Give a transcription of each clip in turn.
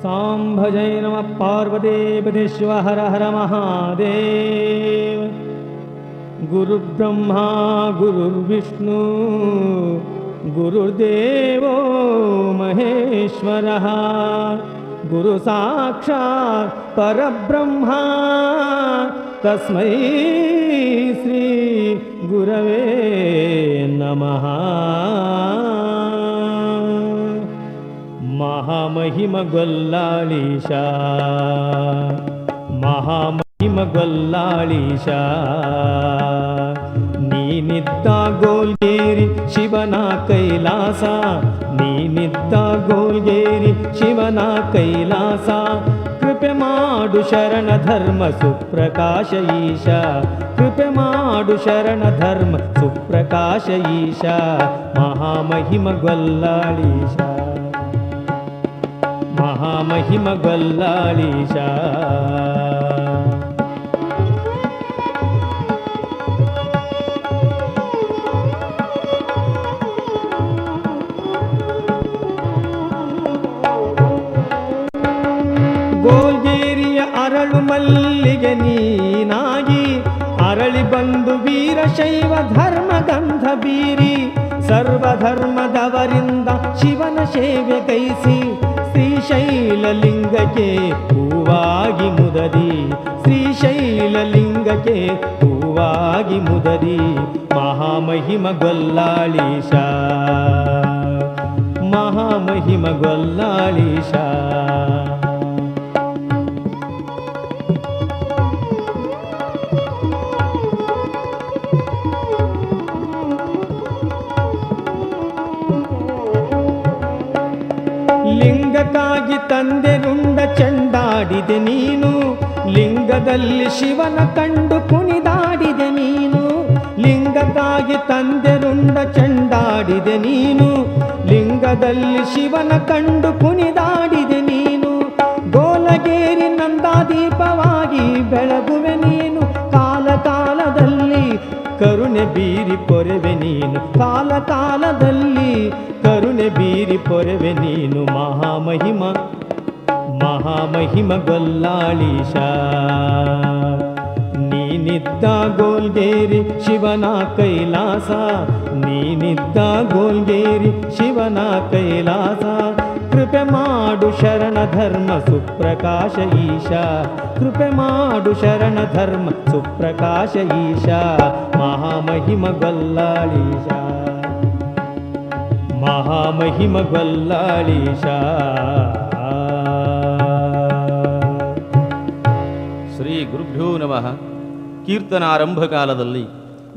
सांभजय नमः पार्वतीपतिश्व हर हर महादेव। गुरुर्ब्रह्मा गुरुर्विष्णु गुरुर्देवो महेश्वरः। गुरु साक्षात् परब्रह्मा तस्मै श्री गुरवे नमः। महामहिमगोल्लाळीशा महामहिमगोल्लाळीशा ನೀನಿದ್ದ ಗೋಲ್ಗೇರಿ ಶಿವನ ಕೈಲಾಸ, ನೀನಿದ್ದ ಗೋಲ್ಗೇರಿ ಶಿವನ ಕೈಲಾಸ. ಕೃಪೆ ಮಾಡು ಶರಣ ಧರ್ಮ ಸುಪ್ರಕಾಶ ಈಶ, ಕೃಪೆ ಮಾಡು ಶರಣ ಧರ್ಮ ಸುಪ್ರಕಾಶ ಈಶ. ಮಹಾಮಹಿಮಗೊಲ್ಲಾಳೀಶ ಮಹಾಮಹಿಮಗೊಲ್ಲಾಳೀಶ. ಗೋಲ್ಗೇರಿಯ ಅರಳು ಮಲ್ಲಿಗೆ ನೀನಾಗಿ ಅರಳಿ ಬಂದು ವೀರಶೈವ ಧರ್ಮ ಗಂಧ ಬೀರಿ, ಸರ್ವಧರ್ಮದವರಿಂದ ಶಿವನ ಸೇವೆ ಕೈಸಿ, ಶ್ರೀಶೈಲಲಿಂಗಕ್ಕೆ ಹೂವಾಗಿ ಮುದದಿ, ಶ್ರೀಶೈಲಲಿಂಗಕ್ಕೆ ಹೂವಾಗಿ ಮುದದಿ. ಮಹಾಮಹಿಮಗೊಲ್ಲಾಳೀಶ ಮಹಾಮಹಿಮಗೊಲ್ಲಾಳೀಶ. ಲಿಂಗಕ್ಕಾಗಿ ತಂದೆ ರುಂಡ ಚೆಂಡಾಡಿದೆ ನೀನು, ಲಿಂಗದಲ್ಲಿ ಶಿವನ ಕಂಡು ಕುಣಿದಾಡಿದೆ ನೀನು. ಲಿಂಗಕ್ಕಾಗಿ ತಂದೆ ರುಂಡ ಚೆಂಡಾಡಿದೆ ನೀನು, ಲಿಂಗದಲ್ಲಿ ಶಿವನ ಕಂಡು ಕುಣಿದಾಡಿದೆ ನೀನು. ಗೋಲಗೇರಿ ನಂದಾದೀಪವಾಗಿ ಬೆಳಗುವೆ ನೀನು, ಕಾಲ ಕಾಲದಲ್ಲಿ ಕರುಣೆ ಬೀರಿ ಪೊರೆವೆ ನೀನು, ಕಾಲ ಕಾಲದಲ್ಲಿ ಕರುಣೆ ಬೀರಿ ಪೊರೆವೆ ನೀನು. ಮಹಾಮಹಿಮ ಮಹಾಮಹಿಮಗೊಲ್ಲಾಳೀಶ. ನೀನಿದ್ದ ಗೋಲ್ಗೇರಿ ಶಿವನ ಕೈಲಾಸ, ನೀನಿದ್ದ ಗೋಲ್ಗೇರಿ ಶಿವನ ಕೈಲಾಸ. ಕೃಪೆ ಮಾಡು ಶರಣ ಧರ್ಮ ಸುಪ್ರಕಾಶ ಈಶ, ಕೃಪೆ ಮಾಡು ಶರಣ ಧರ್ಮ ಸುಪ್ರಕಾಶ ಈಶ. ಮಹಾಮಹಿಮಗೊಲ್ಲಾಳೀಶ ಮಹಾಮಹಿಮಗೊಲ್ಲಾಳೀಶ. ಶ್ರೀ ಗುರುಭ್ಯೋ ನಮಃ. ಕೀರ್ತನಾರಂಭ ಕಾಲದಲ್ಲಿ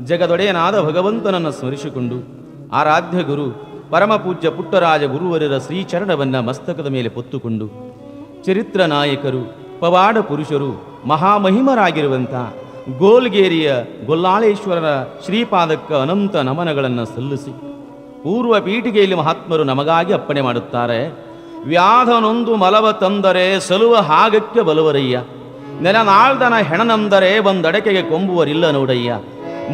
ಜಗದೊಡೆಯನಾದ ಭಗವಂತನನ್ನು ಸ್ಮರಿಸಿಕೊಂಡು ಆರಾಧ್ಯ ಗುರು ಪರಮಪೂಜ್ಯ ಪುಟ್ಟರಾಜ ಗುರುವರರ ಶ್ರೀಚರಣವನ್ನು ಮಸ್ತಕದ ಮೇಲೆ ಹೊತ್ತುಕೊಂಡು ಚರಿತ್ರ ನಾಯಕರು ಪವಾಡ ಪುರುಷರು ಮಹಾಮಹಿಮರಾಗಿರುವಂಥ ಗೋಲ್ಗೇರಿಯ ಗೊಲ್ಲಾಳೇಶ್ವರರ ಶ್ರೀಪಾದಕ್ಕೆ ಅನಂತ ನಮನಗಳನ್ನು ಸಲ್ಲಿಸಿ ಪೂರ್ವ ಪೀಠಿಗೆಯಲ್ಲಿ ಮಹಾತ್ಮರು ನಮಗಾಗಿ ಅಪ್ಪಣೆ ಮಾಡುತ್ತಾರೆ. ವ್ಯಾಧನೊಂದು ಮಲವ ತಂದರೆ ಸಲುವ ಹಾಗಕ್ಕೆ ಬಲುವರಯ್ಯ, ನೆಲನಾಳ್ದನ ಹೆಣನಂದರೆ ಒಂದಡಕೆಗೆ ಕೊಂಬುವರಿಲ್ಲ ನೋಡಯ್ಯ.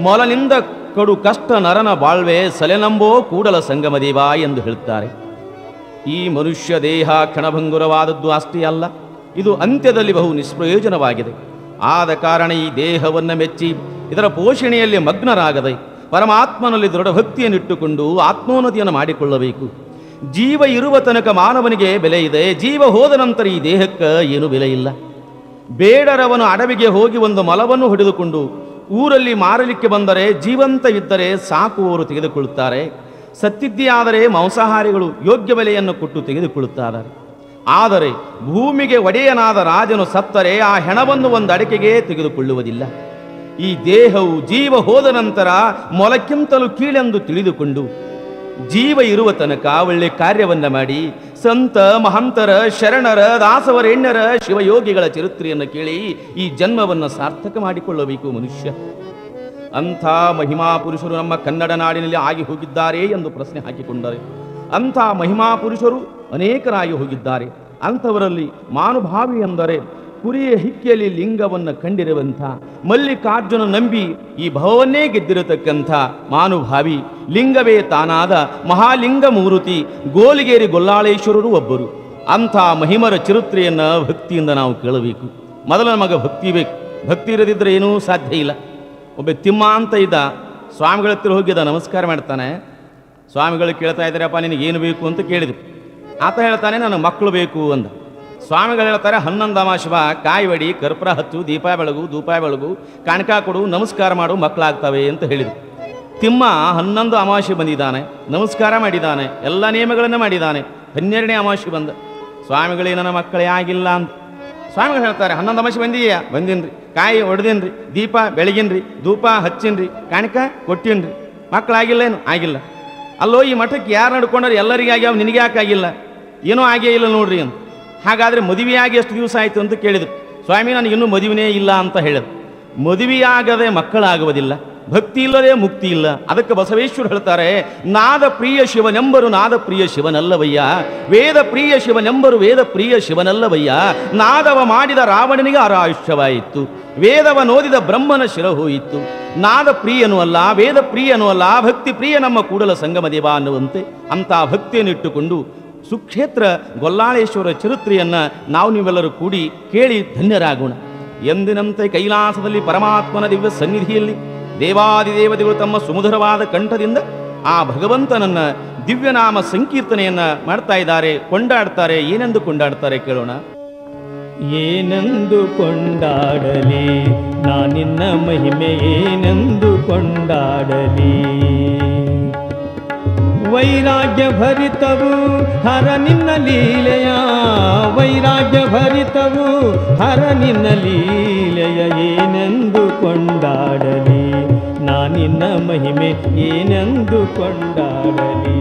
ಮೊಲನಿಂದ ಕಡು ಕಷ್ಟ ನರನ ಬಾಳ್ವೆ ಸಲೆನಂಬೋ ಕೂಡಲ ಸಂಗಮದೇವ ಎಂದು ಹೇಳುತ್ತಾರೆ. ಈ ಮನುಷ್ಯ ದೇಹ ಕ್ಷಣಭಂಗುರವಾದದ್ದು ಅಷ್ಟೇ ಅಲ್ಲ, ಇದು ಅಂತ್ಯದಲ್ಲಿ ಬಹು ನಿಷ್ಪ್ರಯೋಜನವಾಗಿದೆ. ಆದ ಕಾರಣ ಈ ದೇಹವನ್ನು ಮೆಚ್ಚಿ ಇದರ ಪೋಷಣೆಯಲ್ಲಿ ಮಗ್ನರಾಗದೆ ಪರಮಾತ್ಮನಲ್ಲಿ ದೃಢಭಕ್ತಿಯನ್ನಿಟ್ಟುಕೊಂಡು ಆತ್ಮೋನ್ನತಿಯನ್ನು ಮಾಡಿಕೊಳ್ಳಬೇಕು. ಜೀವ ಇರುವ ತನಕ ಮಾನವನಿಗೆ ಬೆಲೆ ಇದೆ, ಜೀವ ಹೋದ ನಂತರ ಈ ದೇಹಕ್ಕೆ ಏನು ಬೆಲೆ ಇಲ್ಲ. ಬೇಡರವನು ಅಡವಿಗೆ ಹೋಗಿ ಒಂದು ಮಲವನ್ನು ಹೊಡೆದುಕೊಂಡು ಊರಲ್ಲಿ ಮಾರಲಿಕ್ಕೆ ಬಂದರೆ ಜೀವಂತವಿದ್ದರೆ ಸಾಕುವವರು ತೆಗೆದುಕೊಳ್ಳುತ್ತಾರೆ, ಸತ್ತಿದ್ದೀಯಾದರೆ ಮಾಂಸಾಹಾರಿಗಳು ಯೋಗ್ಯ ಬೆಲೆಯನ್ನು ಕೊಟ್ಟು ತೆಗೆದುಕೊಳ್ಳುತ್ತಾರೆ. ಆದರೆ ಭೂಮಿಗೆ ಒಡೆಯನಾದ ರಾಜನು ಸತ್ತರೆ ಆ ಹೆಣವನ್ನು ಒಂದು ಅಡಕೆಗೆ ತೆಗೆದುಕೊಳ್ಳುವುದಿಲ್ಲ. ಈ ದೇಹವು ಜೀವ ಹೋದ ನಂತರ ಮೊಲಕ್ಕಿಂತಲೂ ಕೀಳೆಂದು ತಿಳಿದುಕೊಂಡು ಜೀವ ಇರುವ ತನಕ ಒಳ್ಳೆ ಕಾರ್ಯವನ್ನು ಮಾಡಿ ಸಂತ ಮಹಂತರ ಶರಣರ ದಾಸವರೆಣ್ಯರ ಶಿವಯೋಗಿಗಳ ಚರಿತ್ರೆಯನ್ನು ಕೇಳಿ ಈ ಜನ್ಮವನ್ನು ಸಾರ್ಥಕ ಮಾಡಿಕೊಳ್ಳಬೇಕು ಮನುಷ್ಯ. ಅಂಥ ಮಹಿಮಾ ಪುರುಷರು ನಮ್ಮ ಕನ್ನಡ ನಾಡಿನಲ್ಲಿ ಆಗಿ ಹೋಗಿದ್ದಾರೆ ಎಂದು ಪ್ರಶ್ನೆ ಹಾಕಿಕೊಂಡರೆ ಅಂಥ ಮಹಿಮಾ ಪುರುಷರು ಅನೇಕರಾಗಿ ಹೋಗಿದ್ದಾರೆ. ಅಂಥವರಲ್ಲಿ ಮಾನುಭಾವಿ ಎಂದರೆ ಕುರಿಯ ಹಿಕ್ಕಿಯಲ್ಲಿ ಲಿಂಗವನ್ನು ಕಂಡಿರುವಂಥ ಮಲ್ಲಿಕಾರ್ಜುನ ನಂಬಿ ಈ ಭವವನ್ನೇ ಗೆದ್ದಿರತಕ್ಕಂಥ ಮಾನುಭಾವಿ ಲಿಂಗವೇ ತಾನಾದ ಮಹಾಲಿಂಗ ಮೂರುತಿ ಗೋಲಿಗೇರಿ ಗೊಲ್ಲಾಳೇಶ್ವರರು ಒಬ್ಬರು. ಅಂಥ ಮಹಿಮರ ಚರಿತ್ರೆಯನ್ನು ಭಕ್ತಿಯಿಂದ ನಾವು ಕೇಳಬೇಕು. ಮೊದಲು ನಮಗೆ ಭಕ್ತಿ ಬೇಕು. ಭಕ್ತಿ ಇರದಿದ್ದರೆ ಏನೂ ಸಾಧ್ಯ ಇಲ್ಲ. ಒಬ್ಬ ತಿಮ್ಮ ಅಂತ ಇದ್ದ, ಸ್ವಾಮಿಗಳ ಹತ್ರ ಹೋಗಿದ್ದ, ನಮಸ್ಕಾರ ಮಾಡ್ತಾನೆ. ಸ್ವಾಮಿಗಳು ಕೇಳ್ತಾ ಇದ್ದಾರಪ್ಪ ನಿನಗೇನು ಬೇಕು ಅಂತ ಕೇಳಿದ್ರು. ಆತ ಹೇಳ್ತಾನೆ ನನಗೆ ಮಕ್ಕಳು ಬೇಕು ಅಂದ. ಸ್ವಾಮಿಗಳು ಹೇಳ್ತಾರೆ 11 ಅಮಾವಾಸ್ಯೆ ಬಾ, ಕಾಯಿ ಬಡಿ, ಕರ್ಪೂರ ಹಚ್ಚು, ದೀಪ ಬೆಳಗು, ಧೂಪ ಬೆಳಗು, ಕಾಣಿಕ ಕೊಡು, ನಮಸ್ಕಾರ ಮಾಡು, ಮಕ್ಕಳಾಗ್ತವೆ ಅಂತ ಹೇಳಿದರು. ತಿಮ್ಮ 11 ಅಮಾವಾಸ್ಯೆ ಬಂದಿದ್ದಾನೆ, ನಮಸ್ಕಾರ ಮಾಡಿದ್ದಾನೆ, ಎಲ್ಲ ನಿಯಮಗಳನ್ನು ಮಾಡಿದ್ದಾನೆ. 12ನೇ ಅಮಾವಾಸ್ಯೆ ಬಂದ. ಸ್ವಾಮಿಗಳೇ ನನ್ನ ಮಕ್ಕಳೇ ಆಗಿಲ್ಲ ಅಂತ. ಸ್ವಾಮಿಗಳು ಹೇಳ್ತಾರೆ 11 ಅಮಾವಾಸ್ಯೆ ಬಂದೀಯಾ? ಬಂದಿನ್ರಿ. ಕಾಯಿ ಹೊಡೆದಿನ್ರಿ, ದೀಪ ಬೆಳಗಿನ್ರಿ, ಧೂಪ ಹಚ್ಚಿನ್ರಿ, ಕಾಣಿಕ ಕೊಟ್ಟಿನ್ರಿ, ಮಕ್ಕಳಾಗಿಲ್ಲೇನು? ಆಗಿಲ್ಲ. ಅಲ್ಲೋ ಈ ಮಠಕ್ಕೆ ಯಾರು ನಡ್ಕೊಂಡ್ರೆ ಎಲ್ಲರಿಗೆ ಆಗ್ಯಾವ, ನಿನಗೆ ಯಾಕೆ ಆಗಿಲ್ಲ? ಏನೂ ಆಗೇ ಇಲ್ಲ ನೋಡ್ರಿ ಅಂತ. ಹಾಗಾದರೆ ಮದುವೆಯಾಗಿ ಎಷ್ಟು ದಿವಸ ಆಯಿತು ಅಂತ ಕೇಳಿದ್ರು. ಸ್ವಾಮಿ ನನಗೆ ಇನ್ನೂ ಮದುವೆನೇ ಇಲ್ಲ ಅಂತ ಹೇಳಿದ್ರು. ಮದುವೆಯಾಗದೆ ಮಕ್ಕಳಾಗುವುದಿಲ್ಲ, ಭಕ್ತಿ ಇಲ್ಲದೆ ಮುಕ್ತಿ ಇಲ್ಲ. ಅದಕ್ಕೆ ಬಸವೇಶ್ವರ ಹೇಳ್ತಾರೆ, ನಾದ ಪ್ರಿಯ ಶಿವನೆಂಬರು ನಾದ ಪ್ರಿಯ ಶಿವನಲ್ಲವಯ್ಯ, ವೇದ ಪ್ರಿಯ ಶಿವನೆಂಬರು ವೇದ ಪ್ರಿಯ ಶಿವನಲ್ಲವಯ್ಯ. ನಾದವ ಮಾಡಿದ ರಾವಣನಿಗೆ ಆಯುಷ್ಯವಾಯಿತು, ವೇದವ ನೋದಿದ ಬ್ರಹ್ಮನ ಶಿರ ಹೋಯಿತು. ನಾದ ಪ್ರಿಯನೂ ಅಲ್ಲ, ವೇದ ಪ್ರಿಯನೂ ಅಲ್ಲ, ಭಕ್ತಿ ಪ್ರಿಯ ನಮ್ಮ ಕೂಡಲ ಸಂಗಮ ದೇವ ಅನ್ನುವಂತೆ ಅಂಥ ಭಕ್ತಿಯನ್ನಿಟ್ಟುಕೊಂಡು ಸುಕ್ಷೇತ್ರ ಗೊಲ್ಲಾಳೇಶ್ವರ ಚರಿತ್ರೆಯನ್ನು ನಾವು ನೀವೆಲ್ಲರೂ ಕೂಡಿ ಕೇಳಿ ಧನ್ಯರಾಗೋಣ. ಎಂದಿನಂತೆ ಕೈಲಾಸದಲ್ಲಿ ಪರಮಾತ್ಮನ ದಿವ್ಯ ಸನ್ನಿಧಿಯಲ್ಲಿ ದೇವಾದಿದೇವತೆಗಳು ತಮ್ಮ ಸುಮಧುರವಾದ ಕಂಠದಿಂದ ಆ ಭಗವಂತನನ್ನ ದಿವ್ಯನಾಮ ಸಂಕೀರ್ತನೆಯನ್ನ ಮಾಡ್ತಾ ಇದ್ದಾರೆ, ಕೊಂಡಾಡ್ತಾರೆ. ಏನೆಂದು ಕೊಂಡಾಡ್ತಾರೆ ಕೇಳೋಣ. ಏನೆಂದು ಕೊಂಡಾಡಲಿ ನಾನಿನ್ನ ಮಹಿಮೆ, ಏನೆಂದು ಕೊಂಡಾಡಲಿ. ವೈರಾಗ್ಯ ಭರಿತವು ಹರ ನಿನ್ನ ಲೀಲೆಯ, ವೈರಾಗ್ಯ ಭರಿತವು ಹರ ನಿನ್ನ ಲೀಲೆಯ. ಏನೆಂದು ಕೊಂಡಾಡಲಿ ನಾನಿನ್ನ ಮಹಿಮೆ, ಏನೆಂದು ಕೊಂಡಾಡಲಿ.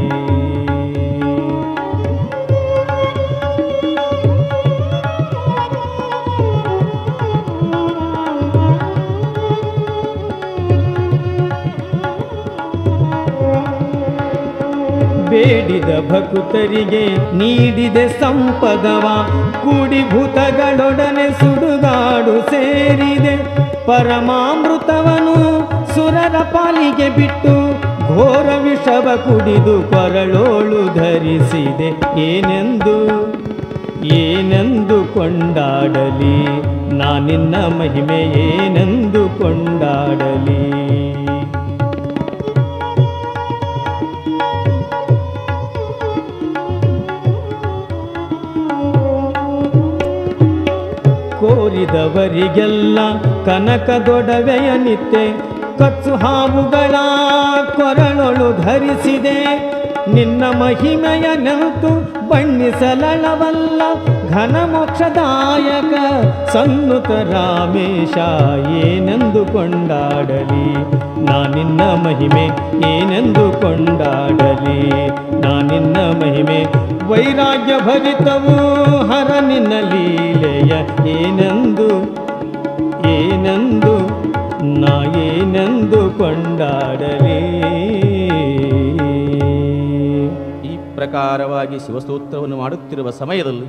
ಬೇಡಿದ ಭಕ್ತರಿಗೆ ನೀಡಿದೆ ಸಂಪದವ, ಕೂಡಿಭೂತಗಳೊಡನೆ ಸುಡುಗಾಡು ಸೇರಿದೆ. ಪರಮಾಮೃತವನು ಸುರರ ಪಾಲಿಗೆ ಬಿಟ್ಟು ಘೋರ ವಿಷವ ಕುಡಿದು ಕೊರಳೋಳು ಧರಿಸಿದೆ. ಏನೆಂದು ಕೊಂಡಾಡಲಿ ನಾನಿನ್ನ ಮಹಿಮೆ, ಏನೆಂದು ಕೊಂಡಾಡಲಿ. ಕೋರಿದವರಿಗೆಲ್ಲ ಕನಕದೊಡವೆಯ ನಿತ್ಯ, ಕಚ್ಚು ಹಾವುಗಳ ಕೊರಳೊಳು ಧರಿಸಿದೆ. ನಿನ್ನ ಮಹಿಮೆಯ ನೆನಪು ಬಣ್ಣಿಸಲಳವಲ್ಲ, ಘನ ಮೋಕ್ಷದಾಯಕ ಸನ್ನುತ ರಾಮೇಶ. ಏನೆಂದು ಕೊಂಡಾಡಲಿ ನಾನಿನ್ನ ಮಹಿಮೆ, ಏನೆಂದು ಕೊಂಡಾಡಲಿ ನಾನಿನ್ನ ಮಹಿಮೆ. ವೈರಾಗ್ಯ ಭರಿತವು ಹರ ನಿನ್ನ ಲೀಲೆಯ, ಏನೆಂದು ಕೊಂಡಾಡಲಿ. ಈ ಪ್ರಕಾರವಾಗಿ ಶಿವಸ್ತೋತ್ರವನ್ನು ಮಾಡುತ್ತಿರುವ ಸಮಯದಲ್ಲಿ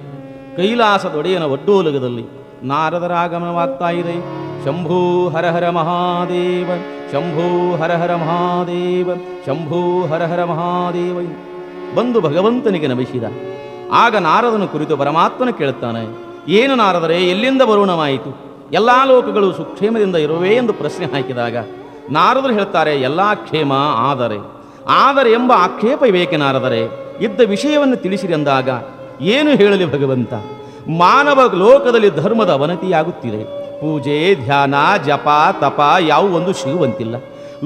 ಕೈಲಾಸದೊಡೆಯನ ಒಡ್ಡೋಲಗದಲ್ಲಿ ನಾರದರ ಆಗಮನವಾಗ್ತಾ ಇದೆ. ಶಂಭೋ ಹರ ಹರ ಮಹಾದೇವ, ಶಂಭೋ ಹರ ಹರ ಮಹಾದೇವ, ಶಂಭೋ ಹರ ಹರ ಮಹಾದೇವ ಬಂದು ಭಗವಂತನಿಗೆ ನಮಿಸಿದ. ಆಗ ನಾರದನ ಕುರಿತು ಪರಮಾತ್ಮನ ಕೇಳುತ್ತಾನೆ, ಏನು ನಾರದರೆ, ಎಲ್ಲಿಂದ ಬರುಣವಾಯಿತು? ಎಲ್ಲ ಲೋಕಗಳು ಸುಕ್ಷೇಮದಿಂದ ಇರುವೆ ಎಂದು ಪ್ರಶ್ನೆ ಹಾಕಿದಾಗ ನಾರದರು ಹೇಳ್ತಾರೆ, ಎಲ್ಲ ಕ್ಷೇಮ, ಆದರೆ ಎಂಬ ಆಕ್ಷೇಪ ಬೇಕೆ ನಾರದರೆ. ಇದ್ದ ವಿಷಯವನ್ನು ತಿಳಿಸಿರಿ ಅಂದಾಗ ಏನು ಹೇಳಲಿ ಭಗವಂತ? ಮಾನವ ಲೋಕದಲ್ಲಿ ಧರ್ಮದ ಅವನತಿಯಾಗುತ್ತಿದೆ. ಪೂಜೆ, ಧ್ಯಾನ, ಜಪ, ತಪ ಯಾವುವೊಂದು ಸಿಗುವಂತಿಲ್ಲ.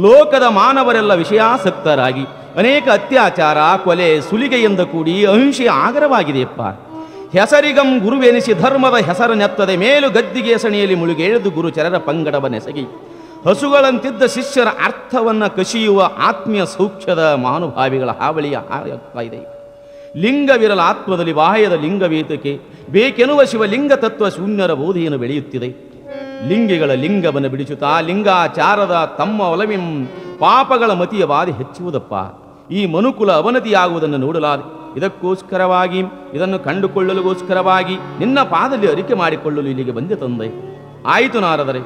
ಲೋಕದ ಮಾನವರೆಲ್ಲ ವಿಷಯಾಸಕ್ತರಾಗಿ ಅನೇಕ ಅತ್ಯಾಚಾರ, ಕೊಲೆ, ಸುಲಿಗೆಯಿಂದ ಕೂಡಿ ಅಹಿಂಸೆ ಆಗರವಾಗಿದೆಯಪ್ಪ. ಹೆಸರಿಗಂ ಗುರುವೆನಿಸಿ ಧರ್ಮದ ಹೆಸರನೆತ್ತದೆ, ಮೇಲು ಗದ್ದಿಗೆ ಸಣಿಯಲ್ಲಿ ಮುಳುಗೆಳೆದು ಗುರುಚರರ ಪಂಗಡವನೆಸಗಿ ಹಸುಗಳಂತಿದ್ದ ಶಿಷ್ಯರ ಅರ್ಥವನ್ನು ಕಸಿಯುವ ಆತ್ಮೀಯ ಸೌಖ್ಯದ ಮಹಾನುಭಾವಿಗಳ ಹಾವಳಿಯ ಆಗ್ತಾ ಇದೆ. ಲಿಂಗವಿರಲ ಆತ್ಮದಲ್ಲಿ ಬಾಹ್ಯದ ಲಿಂಗವೇತಕ್ಕೆ ಬೇಕೆನ್ನುವ ಶಿವಲಿಂಗ ತತ್ವ ಶೂನ್ಯರ ಬೋಧೆಯನ್ನು ಬೆಳೆಯುತ್ತಿದೆ. ಲಿಂಗಿಗಳ ಲಿಂಗವನ್ನು ಬಿಡಿಸುತ್ತಾ ಲಿಂಗಾಚಾರದ ತಮ್ಮ ಒಲವಿನ ಪಾಪಗಳ ಮತಿಯ ಬಾಧೆ ಹೆಚ್ಚುವುದಪ್ಪ. ಈ ಮನುಕುಲ ಅವನತಿಯಾಗುವುದನ್ನು ನೋಡಲಾರೆ. ಇದಕ್ಕೋಸ್ಕರವಾಗಿ, ಇದನ್ನು ಕಂಡುಕೊಳ್ಳಲುಗೋಸ್ಕರವಾಗಿ ನಿನ್ನ ಪಾದದಲ್ಲಿ ಅರಿಕೆ ಮಾಡಿಕೊಳ್ಳಲು ಇಲ್ಲಿಗೆ ಬಂದೆ ತಂದೆ. ಆಯಿತು ನಾರದರೆ,